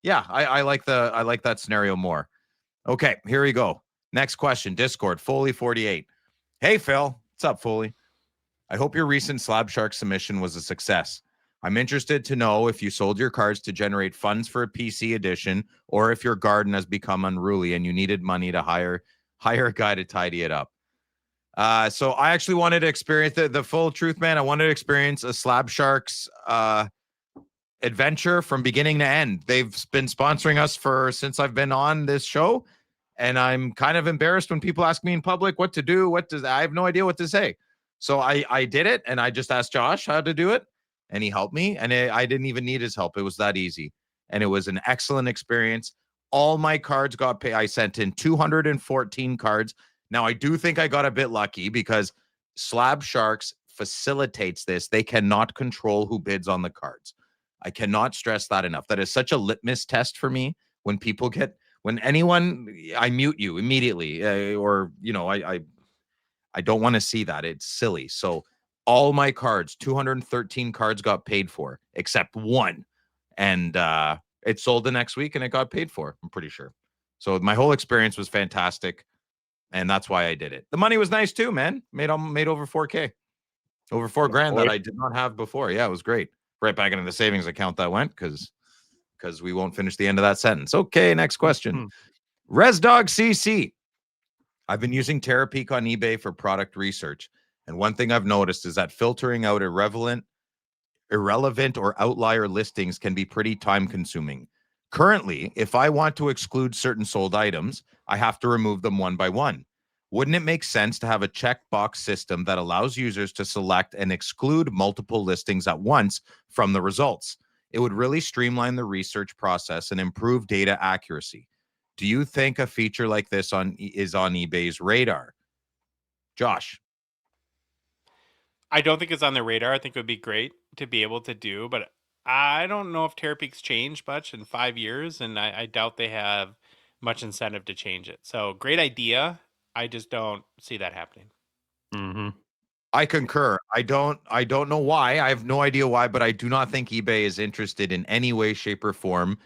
yeah, I like that scenario more. Okay, here we go. Next question. Discord. Foley 48. Hey Phil, what's up, Foley? I hope your recent Slab Shark submission was a success. I'm interested to know if you sold your cards to generate funds for a PC edition, or if your garden has become unruly and you needed money to hire a guy to tidy it up. So I actually wanted to experience the full truth, man. I wanted to experience a Slab Sharks adventure from beginning to end. They've been sponsoring us since I've been on this show, and I'm kind of embarrassed when people ask me in public what to do. I have no idea what to say. So I did it, and I just asked Josh how to do it, and he helped me, and I didn't even need his help. It was that easy, and it was an excellent experience. All my cards got paid. I sent in 214 cards. Now, I do think I got a bit lucky because Slab Sharks facilitates this. They cannot control who bids on the cards. I cannot stress that enough. That is such a litmus test for me. When anyone, I mute you immediately, or I don't want to see that. It's silly. So all my cards, 213 cards got paid for, except one, and it sold the next week and it got paid for. I'm pretty sure. So my whole experience was fantastic, and that's why I did it. The money was nice too, man. Made over $4K, over $4,000 that I did not have before. Yeah, it was great. Right back into the savings account that went because we won't finish the end of that sentence. Okay, next question. ResDog CC. I've been using Terapeak on eBay for product research, and one thing I've noticed is that filtering out irrelevant or outlier listings can be pretty time-consuming. Currently, if I want to exclude certain sold items, I have to remove them one by one. Wouldn't it make sense to have a checkbox system that allows users to select and exclude multiple listings at once from the results? It would really streamline the research process and improve data accuracy. Do you think a feature like this is on eBay's radar? Josh? I don't think it's on their radar. I think it would be great to be able to do, but I don't know if Terapeak's changed much in 5 years, and I doubt they have much incentive to change it. So great idea. I just don't see that happening. Mm-hmm. I concur. I don't know why. I have no idea why, but I do not think eBay is interested in any way, shape, or form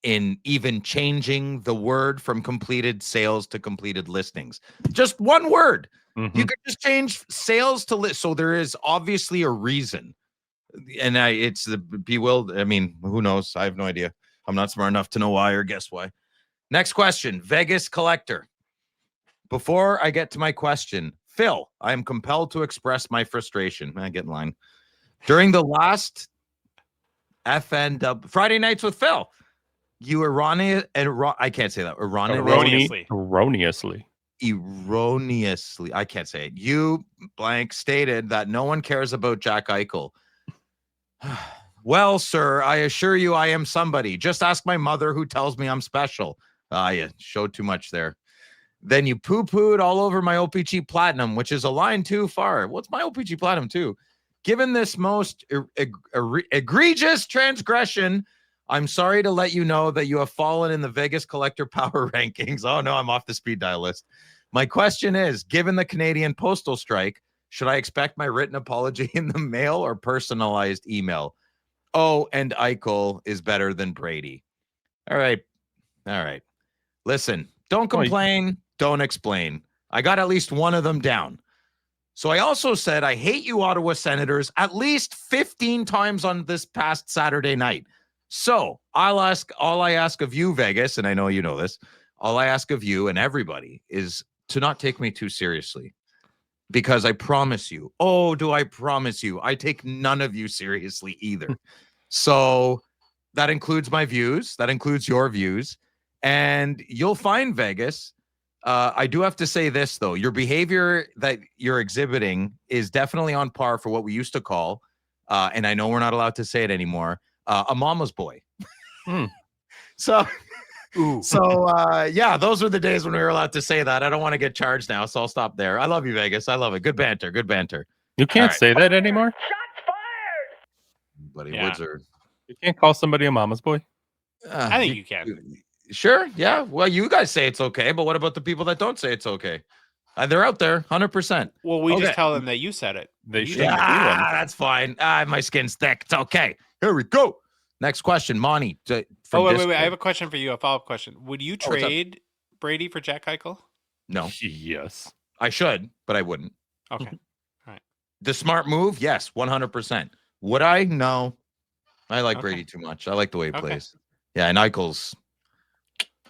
in even changing the word from completed sales to completed listings. Just one word. Mm-hmm. You could just change sales to list. So there is obviously a reason. And it's the bewildered. I mean, who knows? I have no idea. I'm not smart enough to know why or guess why. Next question. Vegas Collector. Before I get to my question, Phil, I am compelled to express my frustration. I get in line. During the last FNW Friday Nights with Phil, you I can't say that. Erroneously. I can't say it. You blank stated that no one cares about Jack Eichel. Well, sir, I assure you I am somebody. Just ask my mother, who tells me I'm special. You showed too much there. Then you poo-pooed all over my O-Pee-Chee Platinum, which is a line too far. What's my O-Pee-Chee Platinum too? Given this most egregious transgression, I'm sorry to let you know that you have fallen in the Vegas Collector Power Rankings. Oh, no, I'm off the speed dial list. My question is, given the Canadian postal strike, should I expect my written apology in the mail or personalized email? Oh, and Eichel is better than Brady. All right. Listen, don't complain. Don't explain. I got at least one of them down. So I also said I hate you Ottawa Senators at least 15 times on this past Saturday night. So all I ask of you, Vegas, and I know you know this, all I ask of you and everybody is to not take me too seriously. Because I promise you, I promise you, I take none of you seriously either. So that includes my views. That includes your views. And you'll find, Vegas, I do have to say this, though. Your behavior that you're exhibiting is definitely on par for what we used to call, and I know we're not allowed to say it anymore, a mama's boy. So yeah, those were the days when we were allowed to say that. I don't want to get charged now, so I'll stop there. I love you, Vegas. I love it. Good banter. You can't say that anymore? Shots fired! Buddy, Yeah. words are... You can't call somebody a mama's boy? I think you can. Sure, yeah. Well, you guys say it's okay, but what about the people that don't say it's okay? They're out there, 100%. Well, we just tell them that you said it. They should. Yeah, that's fine. My skin's thick. It's okay. Here we go. Next question, Monty. Wait. I have a question for you, a follow-up question. Would you trade Brady for Jack Eichel? No. Yes. I should, but I wouldn't. Okay. All right. The smart move? Yes, 100%. Would I? No. I like Brady too much. I like the way he plays. Yeah, and Eichel's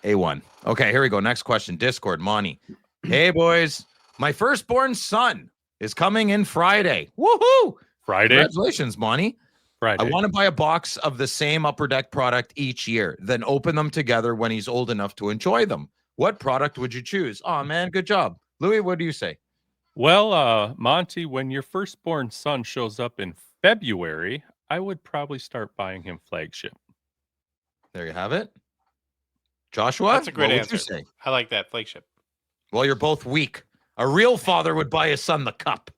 A1. Okay, here we go. Next question. Discord, Monty. Hey, boys. My firstborn son is coming in Friday. Woohoo! Friday? Congratulations, Monty. Friday. I want to buy a box of the same Upper Deck product each year, then open them together when he's old enough to enjoy them. What product would you choose? Oh man, good job. Louis, what do you say? Well, Monty, when your firstborn son shows up in February, I would probably start buying him flagship. There you have it. Joshua, That's a great what answer. would you say? I like that flagship. Well, you're both weak. A real father would buy his son the cup.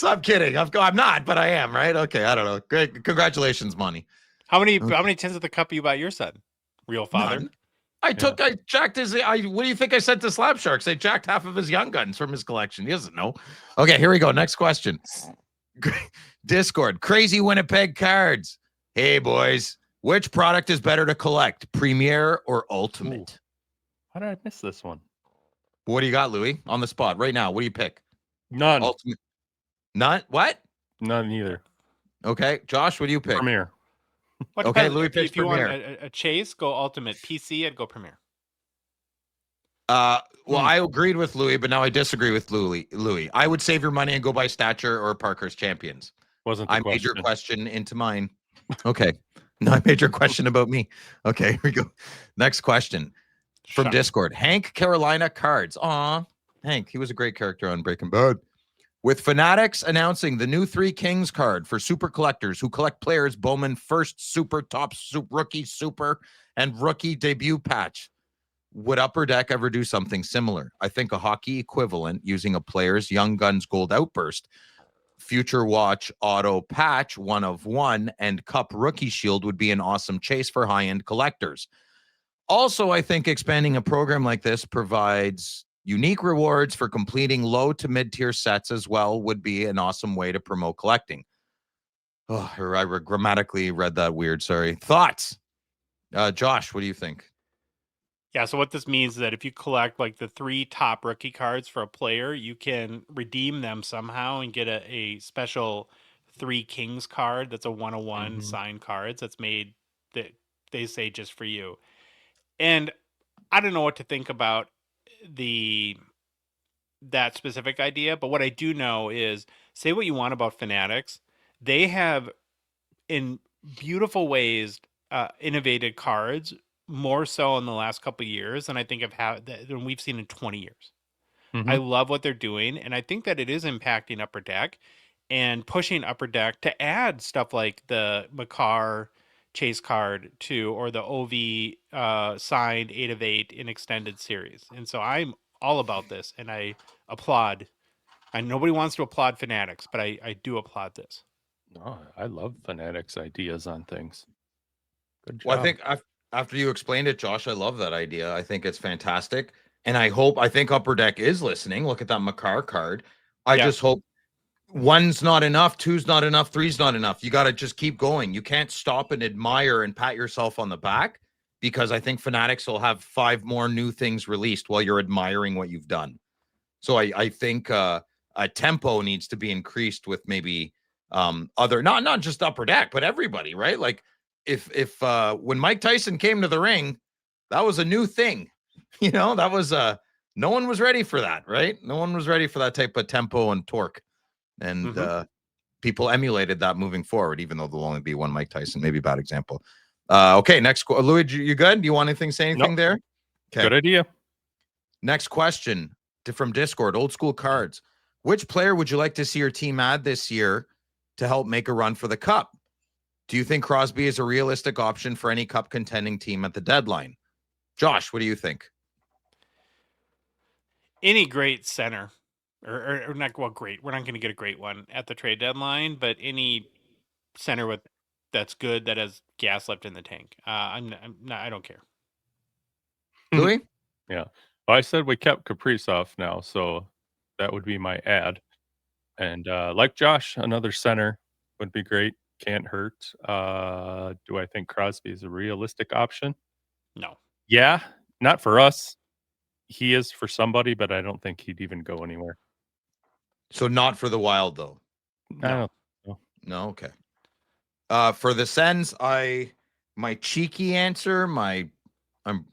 I'm kidding. I'm not, but I am, right? Okay, I don't know. Great. Congratulations, Monty. How many tins of the cup you buy your son? Real father? None. I jacked his. What do you think I said to Slap Sharks? I jacked half of his Young Guns from his collection. He doesn't know. Okay, here we go. Next question. Discord. Crazy Winnipeg Cards. Hey, boys. Which product is better to collect, Premier or Ultimate? Ooh. How did I miss this one? What do you got, Louis? On the spot right now. What do you pick? None. Ultimate. None? What? None either. Okay. Josh, what do you pick? Premier. Well, Okay, depends. Louis picks if you want Premier. a chase, go Ultimate. PC, I'd go Premier. Well, I agreed with Louis, but now I disagree with Louis. I would save your money and go buy Stature or Parker's Champions. Wasn't the I question. made your question into mine. Okay. No, I made your question about me. Okay, here we go. Next question from Shut up. Discord. Hank Carolina Cards. Aw, Hank, he was a great character on Breaking Bad. With Fanatics announcing the new 3 Kings card for super collectors who collect players Bowman first super, top super, rookie super, and rookie debut patch. Would Upper Deck ever do something similar? I think a hockey equivalent using a player's Young Guns Gold Outburst, Future Watch Auto Patch 1 of 1, and Cup Rookie Shield would be an awesome chase for high-end collectors. Also, I think expanding a program like this provides unique rewards for completing low to mid-tier sets as well would be an awesome way to promote collecting. Oh, I grammatically read that weird. Sorry. Thoughts? Josh, what do you think? Yeah, so what this means is that if you collect like the 3 top rookie cards for a player, you can redeem them somehow and get a special 3 Kings card that's a 101 signed cards that's made that they say just for you. And I don't know what to think about that specific idea, but what I do know is, say what you want about Fanatics, they have in beautiful ways innovated cards more so in the last couple of years than I think than we've seen in 20 years. Mhm. I love what they're doing, and I think that it is impacting Upper Deck and pushing Upper Deck to add stuff like the Makar chase card or the OV signed 8 of 8 in extended series. And so I'm all about this, and I applaud. And nobody wants to applaud Fanatics, but I do applaud this. No, I love Fanatics ideas on things. Good job. Well, I think after you explained it, Josh, I love that idea. I think it's fantastic. And I think Upper Deck is listening. Look at that Makar card. I just hope 1's not enough, 2's not enough, 3's not enough. You got to just keep going. You can't stop and admire and pat yourself on the back, because I think Fanatics will have 5 more new things released while you're admiring what you've done. So I think a tempo needs to be increased with maybe other, not just Upper Deck, but everybody, right? Like if when Mike Tyson came to the ring, that was a new thing. You know, that was no one was ready for that, right? No one was ready for that type of tempo and torque. And people emulated that moving forward, even though there'll only be one Mike Tyson. Maybe a bad example. Okay, next. Louis, you good? Do you want anything? Say anything there? Okay. Good idea. Next question from Discord. Old School Cards. Which player would you like to see your team add this year to help make a run for the Cup? Do you think Crosby is a realistic option for any Cup contending team at the deadline? Josh, what do you think? Any great center, or not, well, great. We're not going to get a great one at the trade deadline, but any center that's good, that has gas left in the tank. I don't care. Louis? Yeah. Well, I said we kept Kaprizov now, so that would be my ad. And like Josh, another center would be great. Can't hurt. Do I think Crosby is a realistic option? No. Yeah, not for us. He is for somebody, but I don't think he'd even go anywhere. So not for the Wild, though? No. No, okay. For the Sens, my cheeky answer, my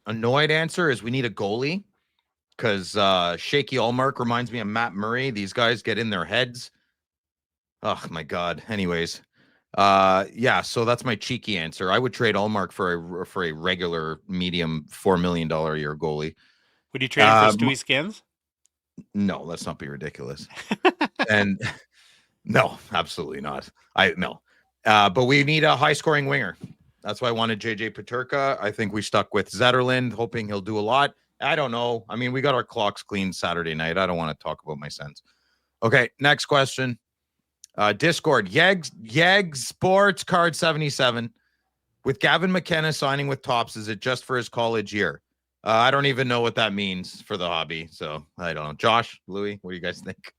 annoyed answer is we need a goalie, because Shaky Allmark reminds me of Matt Murray. These guys get in their heads. Oh, my God. Anyways, Yeah, so that's my cheeky answer. I would trade Allmark for a regular medium $4 million a year goalie. Would you trade him for Um, Stewie Skins? No, let's not be ridiculous. And no, absolutely not. No. But we need a high scoring winger. That's why I wanted JJ Peterka. I think we stuck with Zetterlund, hoping he'll do a lot. I don't know. I mean, we got our clocks cleaned Saturday night. I don't want to talk about my sons. Okay, next question. Discord, Yeg Sports Card 77. With Gavin McKenna signing with Topps, is it just for his college year? I don't even know what that means for the hobby, so I don't know. Josh, Louis, what do you guys think?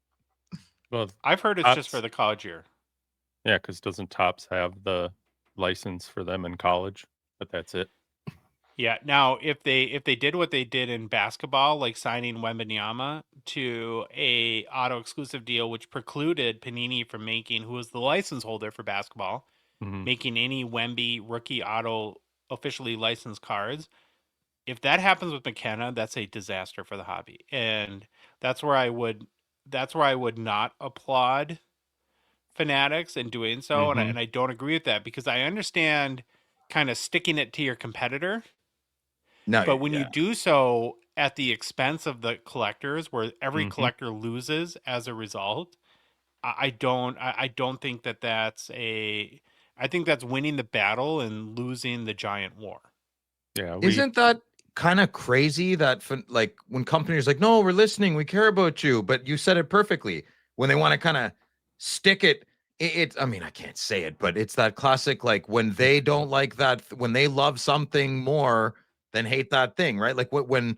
Well, I've heard it's just for the college year. yeah, because doesn't Topps have the license for them in college? But that's it. Yeah. Now, if they did what they did in basketball, like signing Wembanyama to a auto exclusive deal, which precluded Panini from making, who was the license holder for basketball, making any Wemby rookie auto officially licensed cards. If that happens with McKenna, that's a disaster for the hobby, and that's where I would not applaud Fanatics in doing so, and I don't agree with that because I understand kind of sticking it to your competitor. No, But when you do so at the expense of the collectors, where every collector loses as a result, I don't think that's I think that's winning the battle and losing the giant war. Yeah, isn't that kind of crazy that like when companies are like, no, we're listening, we care about you, but you said it perfectly. When they want to kind of stick it, I mean, I can't say it, but it's that classic, like when they don't like that, when they love something more than hate that thing, right? Like when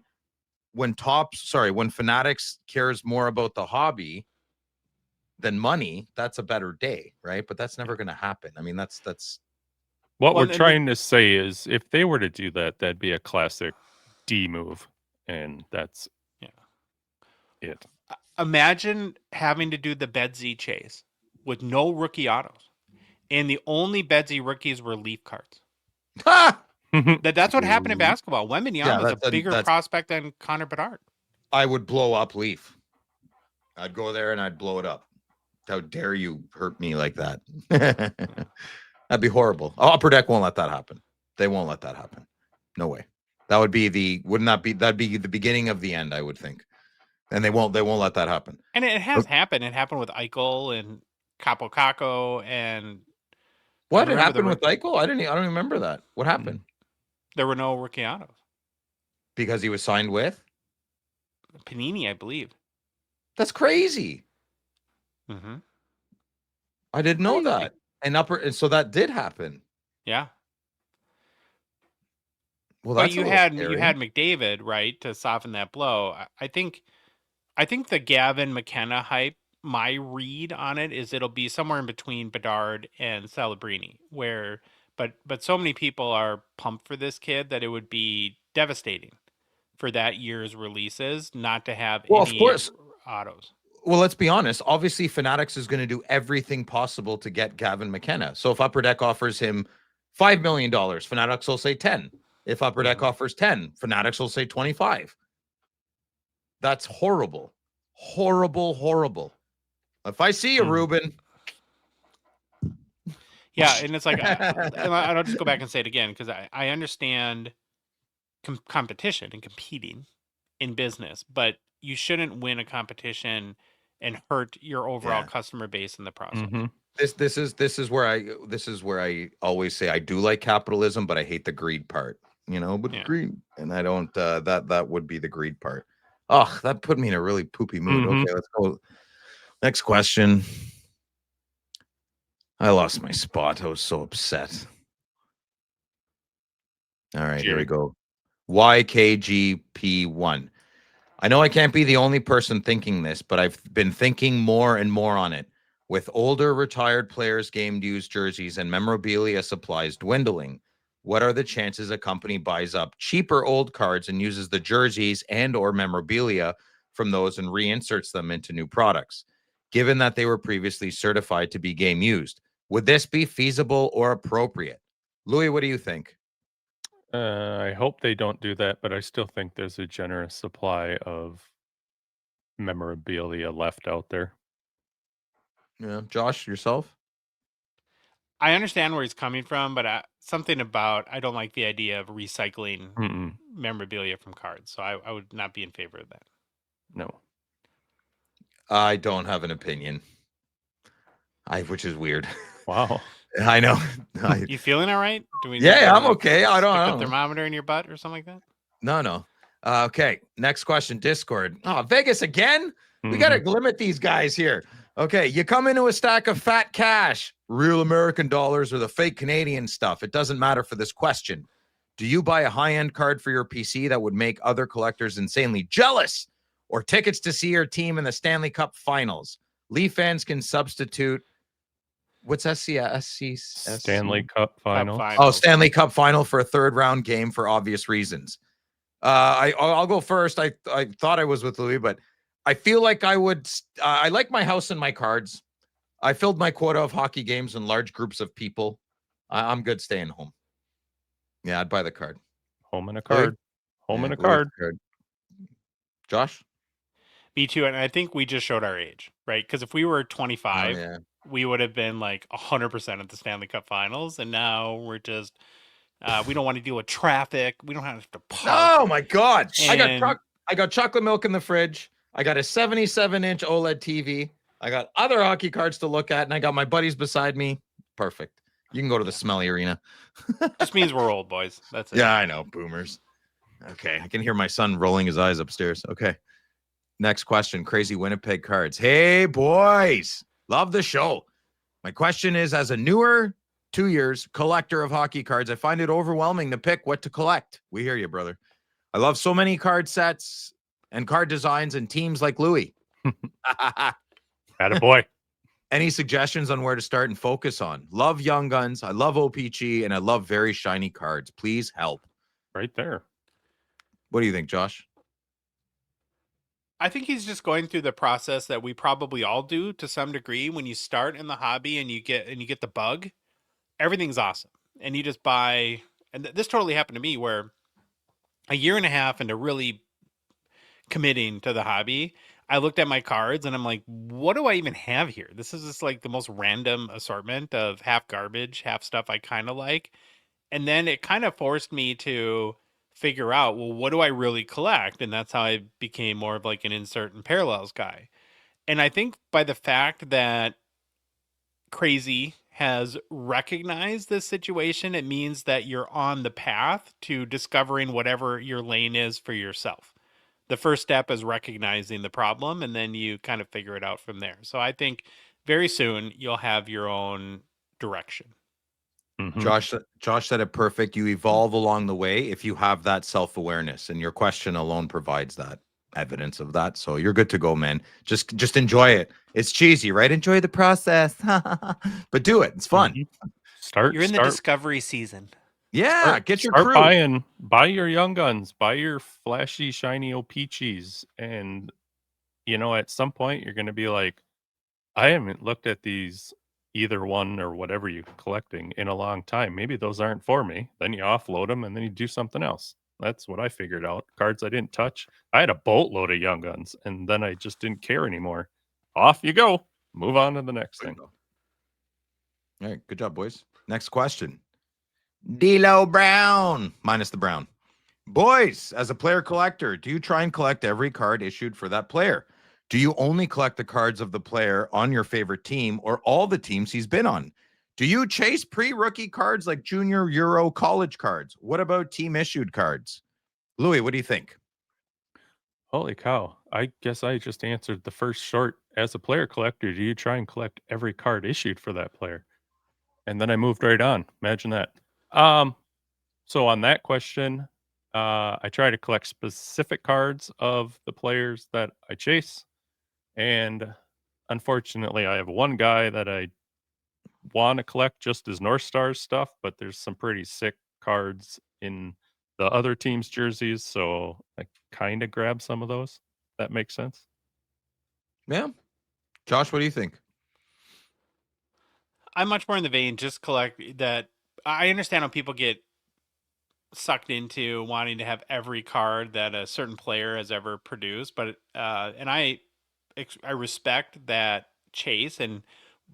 Fanatics cares more about the hobby than money, that's a better day, right? But that's never going to happen. I mean, that's what Well, we're trying to say is if they were to do that, that'd be a classic D move, and that's it. Imagine having to do the Bedsy chase with no rookie autos, and the only Bedsy rookies were Leaf cards. That's what happened in basketball. Wembanyama is a bigger prospect than Connor Bedard. I would blow up Leaf. I'd go there and I'd blow it up. How dare you hurt me like that? That'd be horrible. Upper Deck won't let that happen. They won't let that happen. No way. That would be that'd be the beginning of the end, I would think. And they won't let that happen. And it has happened. It happened with Eichel and Capo Caco and what happened with Eichel? I don't remember that. What happened? There were no rookie autos. Because he was signed with Panini, I believe. That's crazy. I didn't know that. And so that did happen. Yeah. Well, but you had McDavid, right, to soften that blow. I think the Gavin McKenna hype, my read on it is it'll be somewhere in between Bedard and Celebrini, but so many people are pumped for this kid that it would be devastating for that year's releases not to have any of course. autos. Well, let's be honest. Obviously, Fanatics is going to do everything possible to get Gavin McKenna. So if Upper Deck offers him $5 million, Fanatics will say 10. If Upper Deck offers 10, Fanatics will say 25. That's horrible. Horrible, horrible. If I see you, Ruben. Yeah, and it's like, I'll just go back and say it again, because I understand competition and competing in business, but you shouldn't win a competition and hurt your overall customer base in the process. This is where I always say I do like capitalism, but I hate the greed part. But greed, and I don't. That would be the greed part. Oh, that put me in a really poopy mood. Okay, let's go. Next question. I lost my spot. I was so upset. All right, here we go. YKGP1. I know I can't be the only person thinking this, but I've been thinking more and more on it. With older retired players' game used jerseys and memorabilia supplies dwindling, what are the chances a company buys up cheaper old cards and uses the jerseys and or memorabilia from those and reinserts them into new products, given that they were previously certified to be game used? Would this be feasible or appropriate? Louis, what do you think? I hope they don't do that, but I still think there's a generous supply of memorabilia left out there. Yeah, Josh, yourself? I understand where he's coming from, but something about I don't like the idea of recycling memorabilia from cards. So I would not be in favor of that. No. I don't have an opinion. Which is weird. Wow. I know. You feeling all right? Do we? Yeah, need to, I'm okay. I stick don't a know. thermometer in your butt or something like that. No. Okay. Next question. Discord. Oh, Vegas again? We got to limit these guys here. Okay. You come into a stack of fat cash, real American dollars or the fake Canadian stuff. It doesn't matter for this question. Do you buy a high-end card for your PC that would make other collectors insanely jealous, or tickets to see your team in the Stanley Cup Finals? Leaf fans can substitute. What's SC? Stanley Cup Final. Oh, Stanley Cup Final for a third round game for obvious reasons. I'll go first. I thought I was with Louis, but I feel like I would. I like my house and my cards. I filled my quota of hockey games and large groups of people. I'm good staying home. Yeah, I'd buy the card. Home and a card. Home and a card. Josh? Me too. And I think we just showed our age, right? Because if we were 25, we would have been like 100% at the Stanley Cup Finals. And now we're just, we don't want to deal with traffic. We don't have to park. Oh my God. And I got chocolate milk in the fridge. I got a 77-inch OLED TV. I got other hockey cards to look at. And I got my buddies beside me. Perfect. You can go to the smelly arena. Just means we're old, boys. That's it. Yeah, I know. Boomers. Okay. I can hear my son rolling his eyes upstairs. Okay. Next question. Crazy Winnipeg Cards. Hey, boys. Love the show. My question is, as a newer 2 years collector of hockey cards, I find it overwhelming to pick what to collect. We hear you, brother. I love so many card sets and card designs and teams like Louis. Attaboy. Any suggestions on where to start and focus on? Love Young Guns. I love O-Pee-Chee, and I love very shiny cards. Please help. Right there. What do you think, Josh? I think he's just going through the process that we probably all do to some degree. When you start in the hobby and you get the bug, everything's awesome. And you just buy, and this totally happened to me where a year and a half into really committing to the hobby, I looked at my cards and I'm like, what do I even have here? This is just like the most random assortment of half garbage, half stuff I kind of like. And then it kind of forced me to figure out, well, what do I really collect? And that's how I became more of like an insert and parallels guy. And I think by the fact that Crazy has recognized this situation, it means that you're on the path to discovering whatever your lane is for yourself. The first step is recognizing the problem, and then you kind of figure it out from there. So I think very soon you'll have your own direction. Mm-hmm. Josh said it perfect. You evolve along the way if you have that self-awareness, and your question alone provides that evidence of that. So you're good to go, man. Just enjoy it. It's cheesy, right? Enjoy the process. But do it. It's fun. Mm-hmm. You're in the discovery season. Yeah, get your crew. Buy your Young Guns, buy your flashy, shiny O-Pee-Chees. And, at some point you're going to be like, I haven't looked at these, either one or whatever you're collecting, in a long time. Maybe those aren't for me. Then you offload them and then you do something else. That's what I figured out. Cards I didn't touch. I had a boatload of Young Guns, and then I just didn't care anymore. Off you go. Move on to the next thing. All right, good job, boys. Next question. D'Lo Brown, minus the Brown. Boys, as a player collector, do you try and collect every card issued for that player? Do you only collect the cards of the player on your favorite team or all the teams he's been on? Do you chase pre-rookie cards like junior, Euro, college cards? What about team-issued cards? Louis, what do you think? Holy cow. I guess I just answered the first short. As a player collector, do you try and collect every card issued for that player? And then I moved right on. Imagine that. So on that question, I try to collect specific cards of the players that I chase. And unfortunately, I have one guy that I want to collect just his North Stars stuff, but there's some pretty sick cards in the other team's jerseys, so I kind of grab some of those. That makes sense. Yeah. Josh, what do you think? I'm much more in the vein, just collect that. I understand how people get sucked into wanting to have every card that a certain player has ever produced, but and I respect that chase. And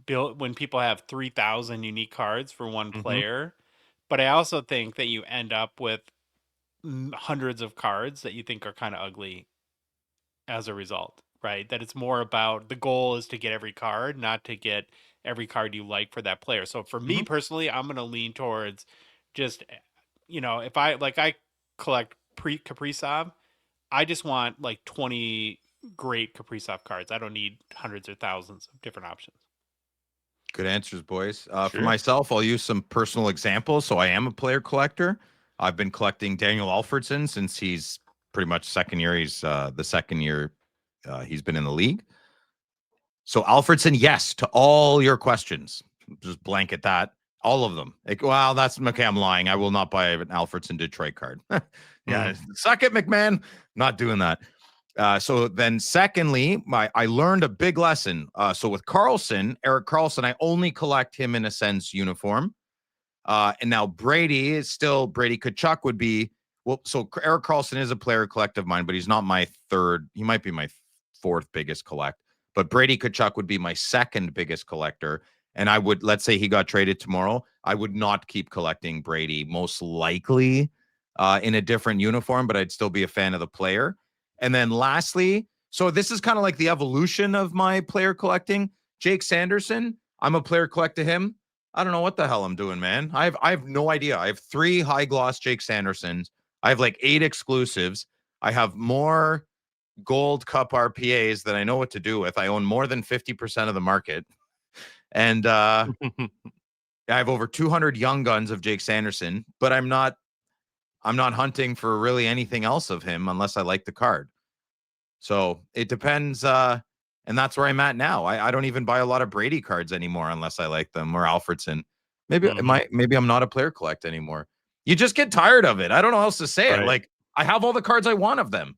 build when people have 3,000 unique cards for one Mhm. player. But I also think that you end up with hundreds of cards that you think are kind of ugly as a result, right? That it's more about the goal is to get every card, not to get every card you like for that player. So for me personally, I'm going to lean towards just, if I collect Kaprizov, I just want like 20 great Kaprizov cards. I don't need hundreds or thousands of different options. Good answers, boys. For Sure. myself, I'll use some personal examples. So I am a player collector. I've been collecting Daniel Alfredsson since he's pretty much second year. He's the second year he's been in the league. So Alfredsson, yes, to all your questions. Just blanket that. All of them. Well, that's okay. I'm lying. I will not buy an Alfredsson Detroit card. Yeah, suck it, McMahon. Not doing that. So then secondly, I learned a big lesson. So with Carlson, Erik Karlsson, I only collect him in a Sens uniform. And now Brady Tkachuk would be, well, so Erik Karlsson is a player collect of mine, but he's not my third. He might be my fourth biggest collect, but Brady Tkachuk would be my second biggest collector. And I would, let's say he got traded tomorrow, I would not keep collecting Brady, most likely in a different uniform, but I'd still be a fan of the player. And then lastly, so this is kind of like the evolution of my player collecting. Jake Sanderson, I'm a player collect to him. I don't know what the hell I'm doing, man. I have no idea. I have 3 high gloss Jake Sandersons. I have like 8 exclusives. I have more Gold Cup RPAs that I know what to do with. I own more than 50% of the market. And I have over 200 Young Guns of Jake Sanderson, but I'm not hunting for really anything else of him unless I like the card. So it depends. And that's where I'm at now. I don't even buy a lot of Brady cards anymore unless I like them, or Alfredsson. Maybe maybe I'm not a player collect anymore. You just get tired of it. I don't know how else to say it. Right. Like, I have all the cards I want of them.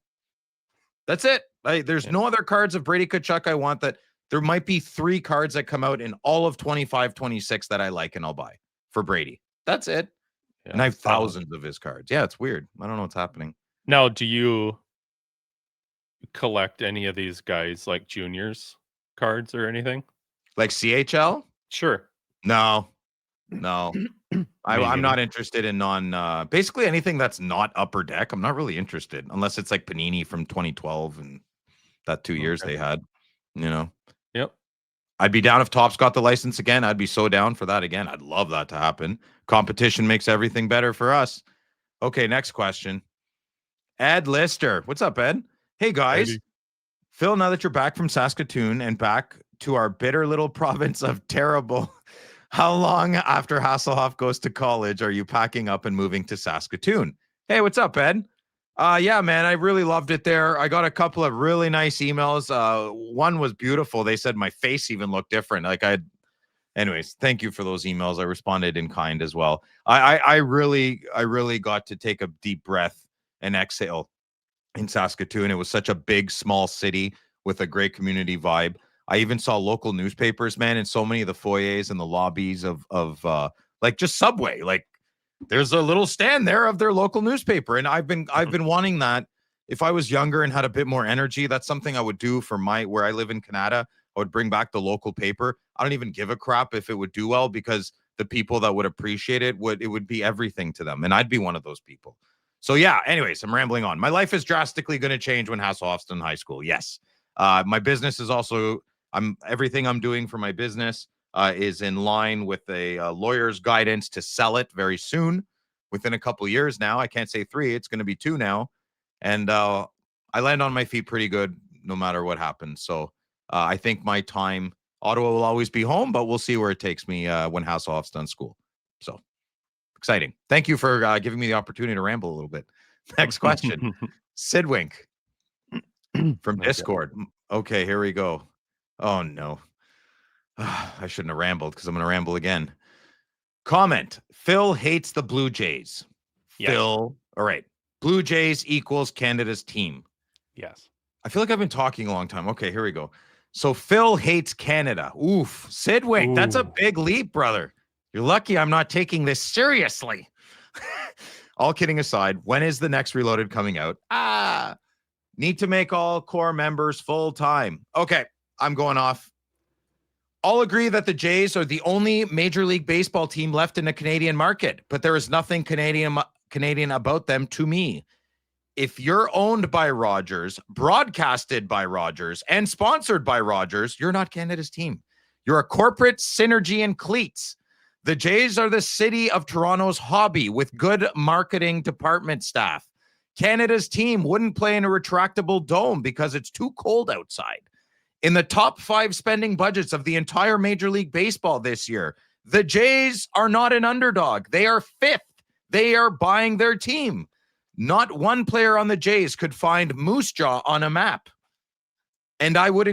That's it. There's no other cards of Brady Tkachuk I want. That there might be 3 cards that come out in all of 25-26 that I like and I'll buy for Brady. That's it. Yeah. And I have thousands of his cards. Yeah, it's weird. I don't know what's happening. Now, do you collect any of these guys like juniors cards or anything? Like CHL? Sure. No. I'm neither. not interested in basically anything that's not upper deck. I'm not really interested unless it's like Panini from 2012 and that 2 years they had, Yep. I'd be down if Topps got the license again. I'd be so down for that again. I'd love that to happen. Competition makes everything better for us. Okay, next question. Ed Lister. What's up, Ed? Hey, guys. Eddie. Phil, now that you're back from Saskatoon and back to our bitter little province of terrible, how long after Hasselhoff goes to college are you packing up and moving to Saskatoon? Hey, what's up, Ed? Yeah, man, I really loved it there. I got a couple of really nice emails. One was beautiful. They said my face even looked different. Anyways, thank you for those emails. I responded in kind as well. I really got to take a deep breath and exhale in Saskatoon. It was such a big, small city with a great community vibe. I even saw local newspapers, man, in so many of the foyers and the lobbies of like just Subway. Like, there's a little stand there of their local newspaper, and I've been wanting that. If I was younger and had a bit more energy, that's something I would do for where I live in Canada. I would bring back the local paper. I don't even give a crap if it would do well, because the people that would appreciate it would be everything to them, and I'd be one of those people. So yeah, anyways, I'm rambling on. My life is drastically going to change when Hasselhoff's in high school. Yes. My business is also, everything I'm doing for my business is in line with a lawyer's guidance to sell it very soon, within a couple years now. I can't say 3, it's going to be 2 now. And I land on my feet pretty good no matter what happens. So I think my time, Ottawa will always be home, but we'll see where it takes me when Hasselhoff's done school. So exciting. Thank you for giving me the opportunity to ramble a little bit. Next question. Sidwink from Discord. Okay, here we go. Oh, no. I shouldn't have rambled because I'm going to ramble again. Comment. Phil hates the Blue Jays. Yes. Phil. All right. Blue Jays equals Canada's team. Yes. I feel like I've been talking a long time. Okay, here we go. So Phil hates Canada. Oof. Sidwink, that's a big leap, brother. You're lucky I'm not taking this seriously. All kidding aside, when is the next Reloaded coming out? Need to make all core members full time. Okay, I'm going off. all agree that the Jays are the only Major League Baseball team left in the Canadian market, but there is nothing Canadian about them to me. If you're owned by Rogers, broadcasted by Rogers, and sponsored by Rogers, you're not Canada's team. You're a corporate synergy and cleats. The Jays are the city of Toronto's hobby with good marketing department staff. Canada's team wouldn't play in a retractable dome because it's too cold outside. In the top 5 spending budgets of the entire Major League Baseball this year, the Jays are not an underdog. They are 5th. They are buying their team. Not one player on the Jays could find Moose Jaw on a map. And I would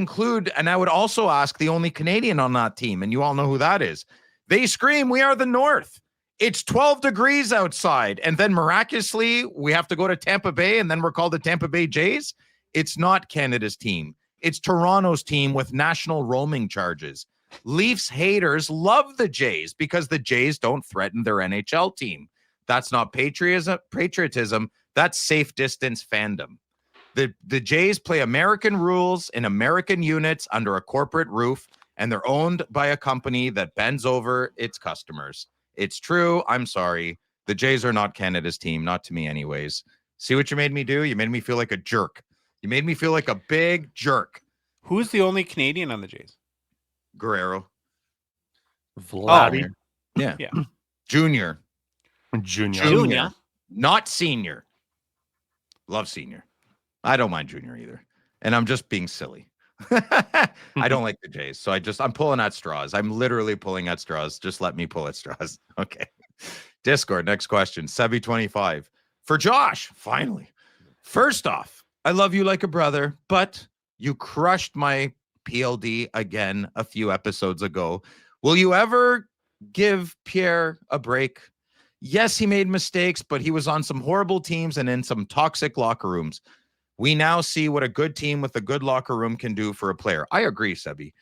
also ask the only Canadian on that team, and you all know who that is. They scream, "We are the North." It's 12 degrees outside, and then miraculously, we have to go to Tampa Bay, and then we're called the Tampa Bay Jays. It's not Canada's team. It's Toronto's team with national roaming charges. Leafs haters love the Jays because the Jays don't threaten their NHL team. That's not patriotism. That's safe distance fandom. The Jays play American rules in American units under a corporate roof, and they're owned by a company that bends over its customers. It's true. I'm sorry. The Jays are not Canada's team, not to me anyways. See what you made me do? You made me feel like a jerk. You made me feel like a big jerk. Who's the only Canadian on the Jays? Guerrero. Vladdy. Yeah. Yeah. Junior. Junior. Not senior. Love senior. I don't mind junior either. And I'm just being silly. I don't like the Jays. So I'm pulling at straws. I'm literally pulling at straws. Just let me pull at straws. Okay. Discord, next question. Sebi25. For Josh, finally. First off, I love you like a brother, but you crushed my PLD again a few episodes ago. Will you ever give Pierre a break? Yes, he made mistakes, but he was on some horrible teams and in some toxic locker rooms. We now see what a good team with a good locker room can do for a player. I agree, Sebi.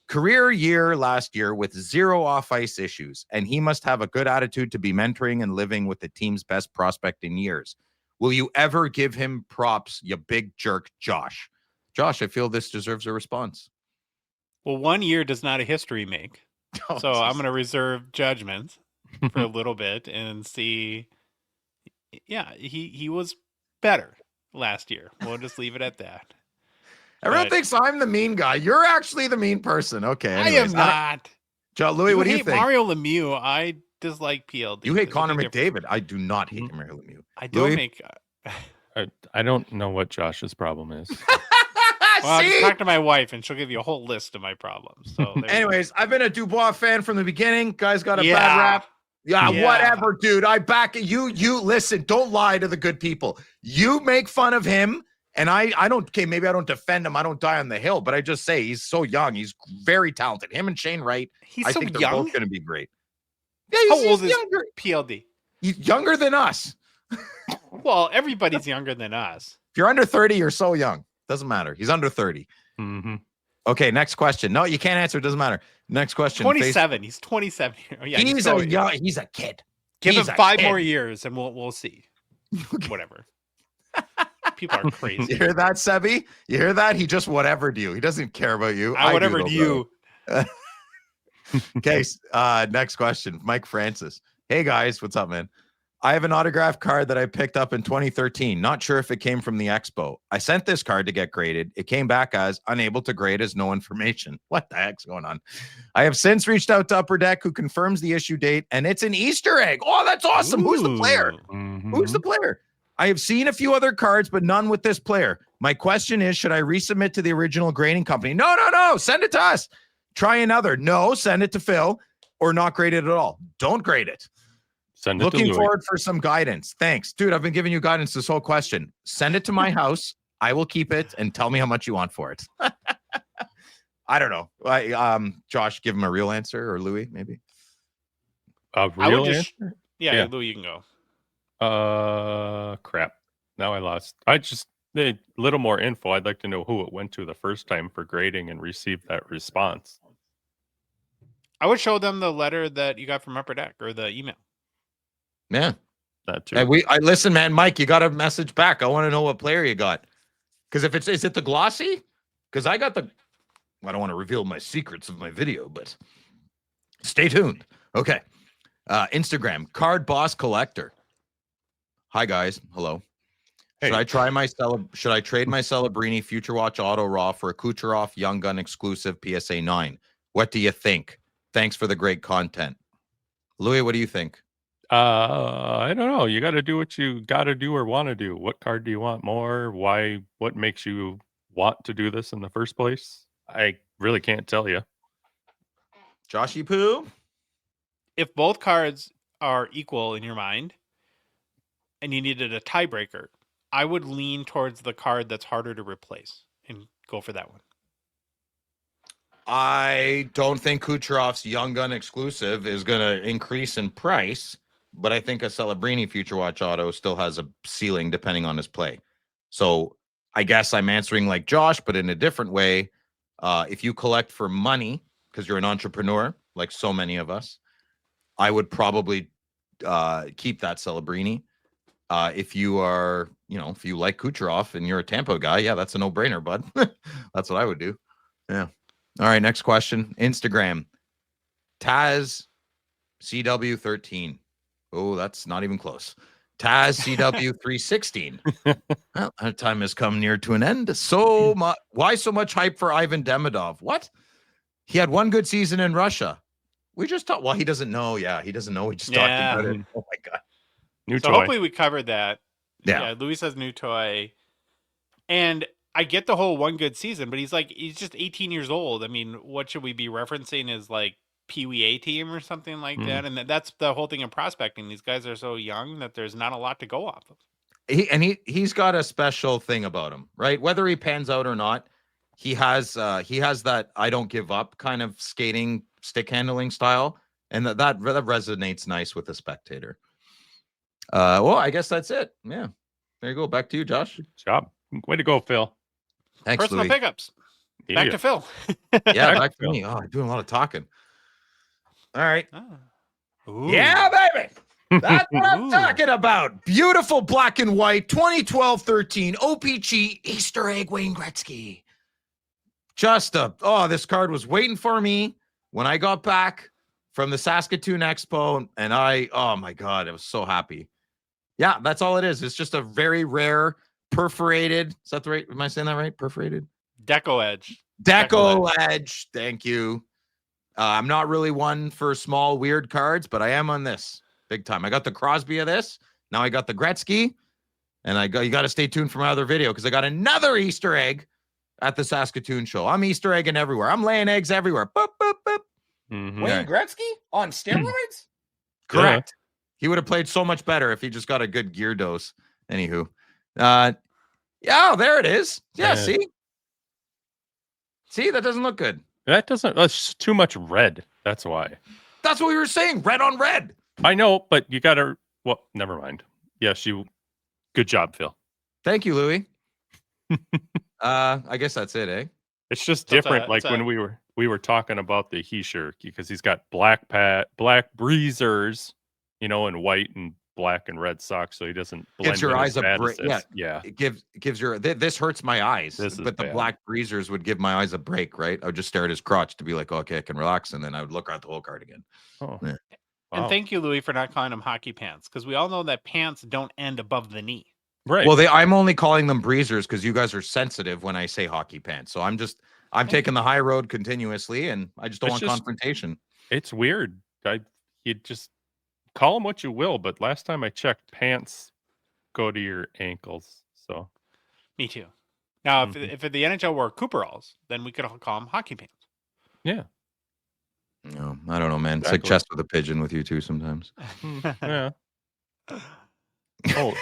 Career year last year with 0 off-ice issues, and he must have a good attitude to be mentoring and living with the team's best prospect in years. Will you ever give him props, you big jerk, Josh? Josh, I feel this deserves a response. Well, 1 year does not a history make. So I'm going to reserve judgment for a little bit and see. Yeah, he was better last year. We'll just leave it at that. Everyone thinks I'm the mean guy. You're actually the mean person. Okay. Anyways, I am not. John Louis, what do you think? Mario Lemieux. I dislike PLD. You hate Connor McDavid. I do not hate Mario Lemieux. I don't make. I don't know what Josh's problem is. Well, I'll just talk to my wife, and she'll give you a whole list of my problems. So, anyways, I've been a Dubois fan from the beginning. Guys got a bad rap. Yeah, whatever, dude. I back you. You listen. Don't lie to the good people. You make fun of him, and I don't. Okay, maybe I don't defend him. I don't die on the hill, but I just say he's so young. He's very talented. Him and Shane Wright. I think they're both going to be great. Yeah, how old is younger. PLD? He's younger than us. Well, everybody's younger than us. If you're under 30, you're so young. Doesn't matter. He's under 30. Mm-hmm. Okay, next question. No, you can't answer. It doesn't matter. Next question. 27. He's 27. Oh, yeah, he's a kid. Give him 5 more years, and we'll see. Whatever. People are crazy. You hear that, Sebi? You hear that? He just whatevered you. He doesn't care about you. I whatevered you. Okay. Next question. Mike Francis. Hey guys, what's up, man? I have an autograph card that I picked up in 2013. Not sure if it came from the expo. I sent this card to get graded. It came back as unable to grade as no information. What the heck's going on? I have since reached out to Upper Deck, who confirms the issue date, and it's an Easter egg. Oh, that's awesome. Ooh. Who's the player? Mm-hmm. Who's the player? I have seen a few other cards, but none with this player. My question is, should I resubmit to the original grading company? No. Send it to us. Try another. No, send it to Phil, or not grade it at all. Don't grade it. Looking forward for some guidance. Thanks. Dude, I've been giving you guidance this whole question. Send it to my house. I will keep it and tell me how much you want for it. I don't know. Josh, give him a real answer, or Louis, maybe. A real answer? Yeah, Louis, you can go. Crap. Now I lost. I just need a little more info. I'd like to know who it went to the first time for grading and received that response. I would show them the letter that you got from Upper Deck or the email. Yeah, that too. I listen, man. Mike, you got a message back. I want to know what player you got. Because if is it the glossy? Because I got the. I don't want to reveal my secrets of my video, but stay tuned. Okay. Instagram, Card Boss Collector. Hi, guys. Hello. Hey. Should I trade my Celebrini Future Watch Auto Raw for a Kucherov Young Gun exclusive PSA 9? What do you think? Thanks for the great content. Louis, what do you think? I don't know. You got to do what you got to do or want to do. What card do you want more? Why? What makes you want to do this in the first place? I really can't tell you. Joshy Poo? If both cards are equal in your mind and you needed a tiebreaker, I would lean towards the card that's harder to replace and go for that one. I don't think Kucherov's Young Gun exclusive is going to increase in price, but I think a Celebrini Future Watch Auto still has a ceiling depending on his play. So I guess I'm answering like Josh, but in a different way. If you collect for money, because you're an entrepreneur, like so many of us, I would probably keep that Celebrini. If you are, if you like Kucherov and you're a Tampa guy, yeah, that's a no-brainer, bud. That's what I would do. Yeah. All right, next question. Instagram. Taz CW13. Oh, that's not even close. Taz CW316. Well, our time has come near to an end. So much. Why so much hype for Ivan Demidov? What? He had one good season in Russia. We just talked. Well, he doesn't know. Yeah, he doesn't know. We just talked about it. Oh my god. New So toy. hopefully we covered that. Yeah. Louis says new toy. And I get the whole one good season, but he's just 18 years old. I mean, what should we be referencing as like Pee Wee A team or something like that? And that's the whole thing of prospecting. These guys are so young that there's not a lot to go off of. He's got a special thing about him, right? Whether he pans out or not, he has that I don't give up kind of skating, stick handling style, and that resonates nice with the spectator. Well, I guess that's it. Yeah, there you go. Back to you, Josh. Good job. Way to go, Phil. Thanks, Personal Louis. pickups. Back to Phil. Yeah, back to me. Oh, I'm doing a lot of talking. All right. Ooh. Yeah, baby. That's what I'm talking about. Beautiful black and white 2012-13 O-Pee-Chee Easter egg Wayne Gretzky. This card was waiting for me when I got back from the Saskatoon Expo, and oh my God, I was so happy. Yeah, that's all it is. It's just a very rare perforated. Is that the right? Am I saying that right? Perforated? Deco edge. Deco edge. Thank you. I'm not really one for small, weird cards, but I am on this big time. I got the Crosby of this. Now I got the Gretzky. And you got to stay tuned for my other video because I got another Easter egg at the Saskatoon show. I'm Easter egging everywhere. I'm laying eggs everywhere. Boop, boop, boop. Wayne Gretzky on steroids? Correct. He would have played so much better if he just got a good gear dose. Anywho. There it is. Yeah, see? See, that doesn't look good. That's too much red. That's why. That's what we were saying. Red on red. I know, but you got to, well, never mind. Yes, good job, Phil. Thank you, Louis. I guess that's it, eh? It's just different. When we were talking about the Schaefer, because he's got black breezers, and white and black and red socks, so he doesn't blend. Gives your eyes a break. Yeah. It gives your. This hurts my eyes. But the bad. black breezers would give my eyes a break, right? I would just stare at his crotch to be like, okay, I can relax, and then I would look at the whole card again. Oh. Yeah. And thank you, Louis, for not calling them hockey pants, because we all know that pants don't end above the knee. Right. Well, I'm only calling them breezers because you guys are sensitive when I say hockey pants. So I'm taking the high road continuously, and I just don't want confrontation. It's weird. You just call them what you will, but last time I checked, pants go to your ankles. So, me too. Now, if the NHL were Cooperalls, then we could all call them hockey pants. Yeah. No, I don't know, man. Exactly. It's like chest with a pigeon with you too sometimes. Yeah. Oh,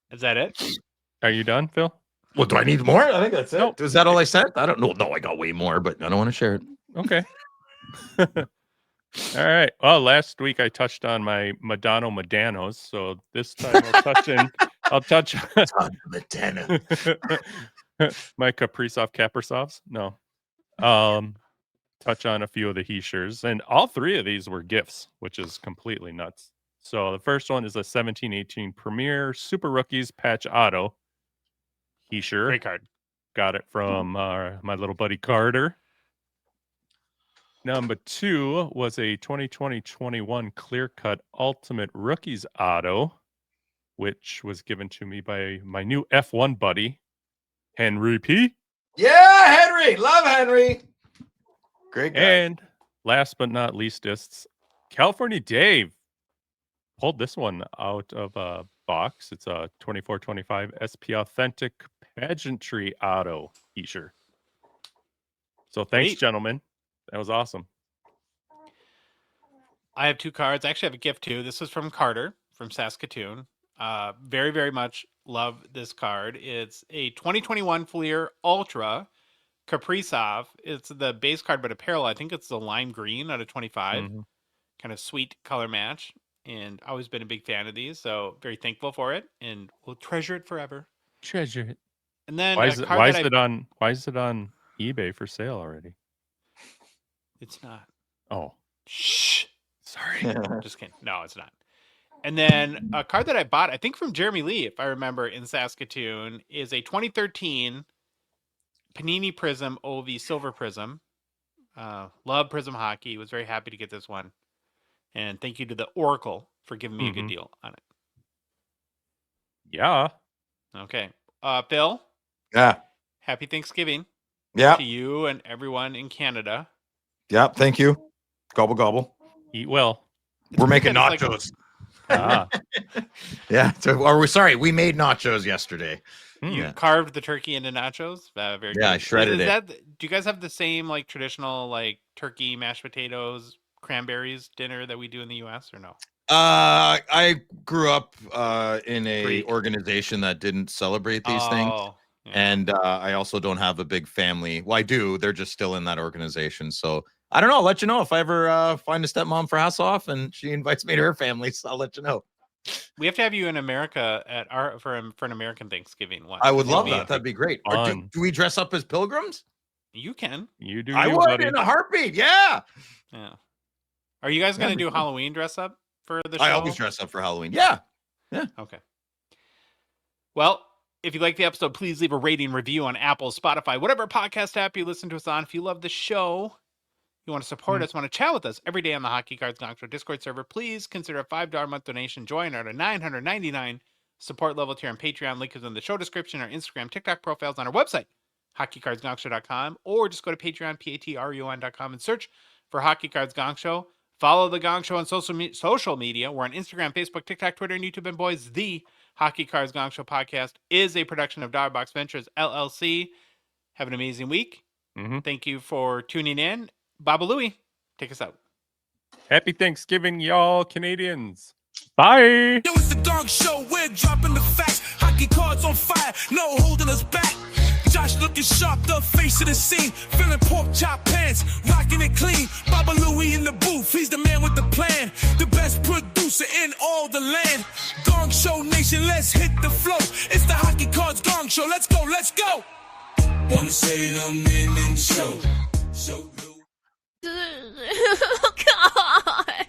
is that it? Are you done, Phil? Well, do I need more? I think that's it. Nope. Is that all I said? I don't know. No, I got way more, but I don't want to share it. Okay. All right. Well, last week I touched on my Medanos, so this time I'll touch on Medano. My Kaprizov. No. Touch on a few of the Schaefers, and all three of these were gifts, which is completely nuts. So the first one is a 17-18 Premier Super Rookies Patch Auto Schaefer. Great card. Got it from my little buddy Carter. Number 2 was a 2020-21 Clear Cut Ultimate Rookies Auto, which was given to me by my new F1 buddy, Henry P. Yeah, Henry. Love Henry. Great guy. And last but not leastest, California Dave pulled this one out of a box. It's a 24-25 SP Authentic Pageantry Auto t-shirt. So thanks, Great. gentlemen. That was awesome. I have 2 cards. I actually have a gift too. This is from Carter from Saskatoon. Very, very much love this card. It's a 2021 Fleer Ultra Kaprizov. It's the base card, but a parallel. I think it's the lime green out of 25. Mhm. Kind of sweet color match. And I've always been a big fan of these. So very thankful for it. And we'll treasure it forever. Treasure it. And then Why a is it, card why that is it on eBay for sale already? It's not. Oh, Shh. sorry. Just kidding. No, it's not. And then a card that I bought, I think from Jeremy Lee, if I remember, in Saskatoon, is a 2013 Panini Prism OV Silver Prism. Love Prism Hockey. Was very happy to get this one. And thank you to the Oracle for giving me a good deal on it. Yeah. Okay. Phil, Yeah. happy Thanksgiving Yeah. to you and everyone in Canada. Yeah. Thank you. Gobble, gobble. Eat well. We're making weekend, it's nachos. Ah. Yeah. So, or sorry, we made nachos yesterday. You Yeah. carved the turkey into nachos. Very Yeah, I good. shredded Is it. that, do you guys have the same like traditional like turkey, mashed potatoes, cranberries dinner that we do in the U.S. or no? I grew up in a Greek. organization that didn't celebrate these things. Yeah. And I also don't have a big family. Well, I do. They're just still in that organization. So I don't know. I'll let you know if I ever find a stepmom for Hasselhoff and she invites me to her family. So I'll let you know. We have to have you in America at our for an American Thanksgiving once. I would love Maybe that. That'd be great. Or Fun. do we dress up as pilgrims? You can. You do I you, would buddy. in a heartbeat. Yeah. Yeah. Are you guys going to That'd be do cool. Halloween dress up for the show? I always dress up for Halloween. Yeah. Okay. Well, if you like the episode, please leave a rating review on Apple, Spotify, whatever podcast app you listen to us on. If you love the show, you want to support us, want to chat with us every day on the Hockey Cards Gongshow Discord server, please consider a $5 a month donation. Join our $999 support level tier on Patreon. Link is in the show description, our Instagram, TikTok profiles on our website, hockeycardsgongshow.com, or just go to Patreon, patreon.com, and search for Hockey Cards Gongshow. Follow the Gong Show on social media. We're on Instagram, Facebook, TikTok, Twitter, and YouTube. And boys, the Hockey Cards Gongshow podcast is a production of Dogbox Ventures, LLC. Have an amazing week. Thank you for tuning in. Baba Louie, take us out. Happy Thanksgiving, y'all, Canadians. Bye. Yo, it's the Gong Show. We're dropping the facts. Hockey cards on fire. No holding us back. Josh looking sharp, the face of the scene. Feeling pork chop pants, rocking it clean. Baba Louie in the booth, he's the man with the plan. The best producer in all the land. Gong Show Nation, let's hit the flow. It's the Hockey Cards Gong Show. Let's go, let's go. Wanna say the minute show. So God.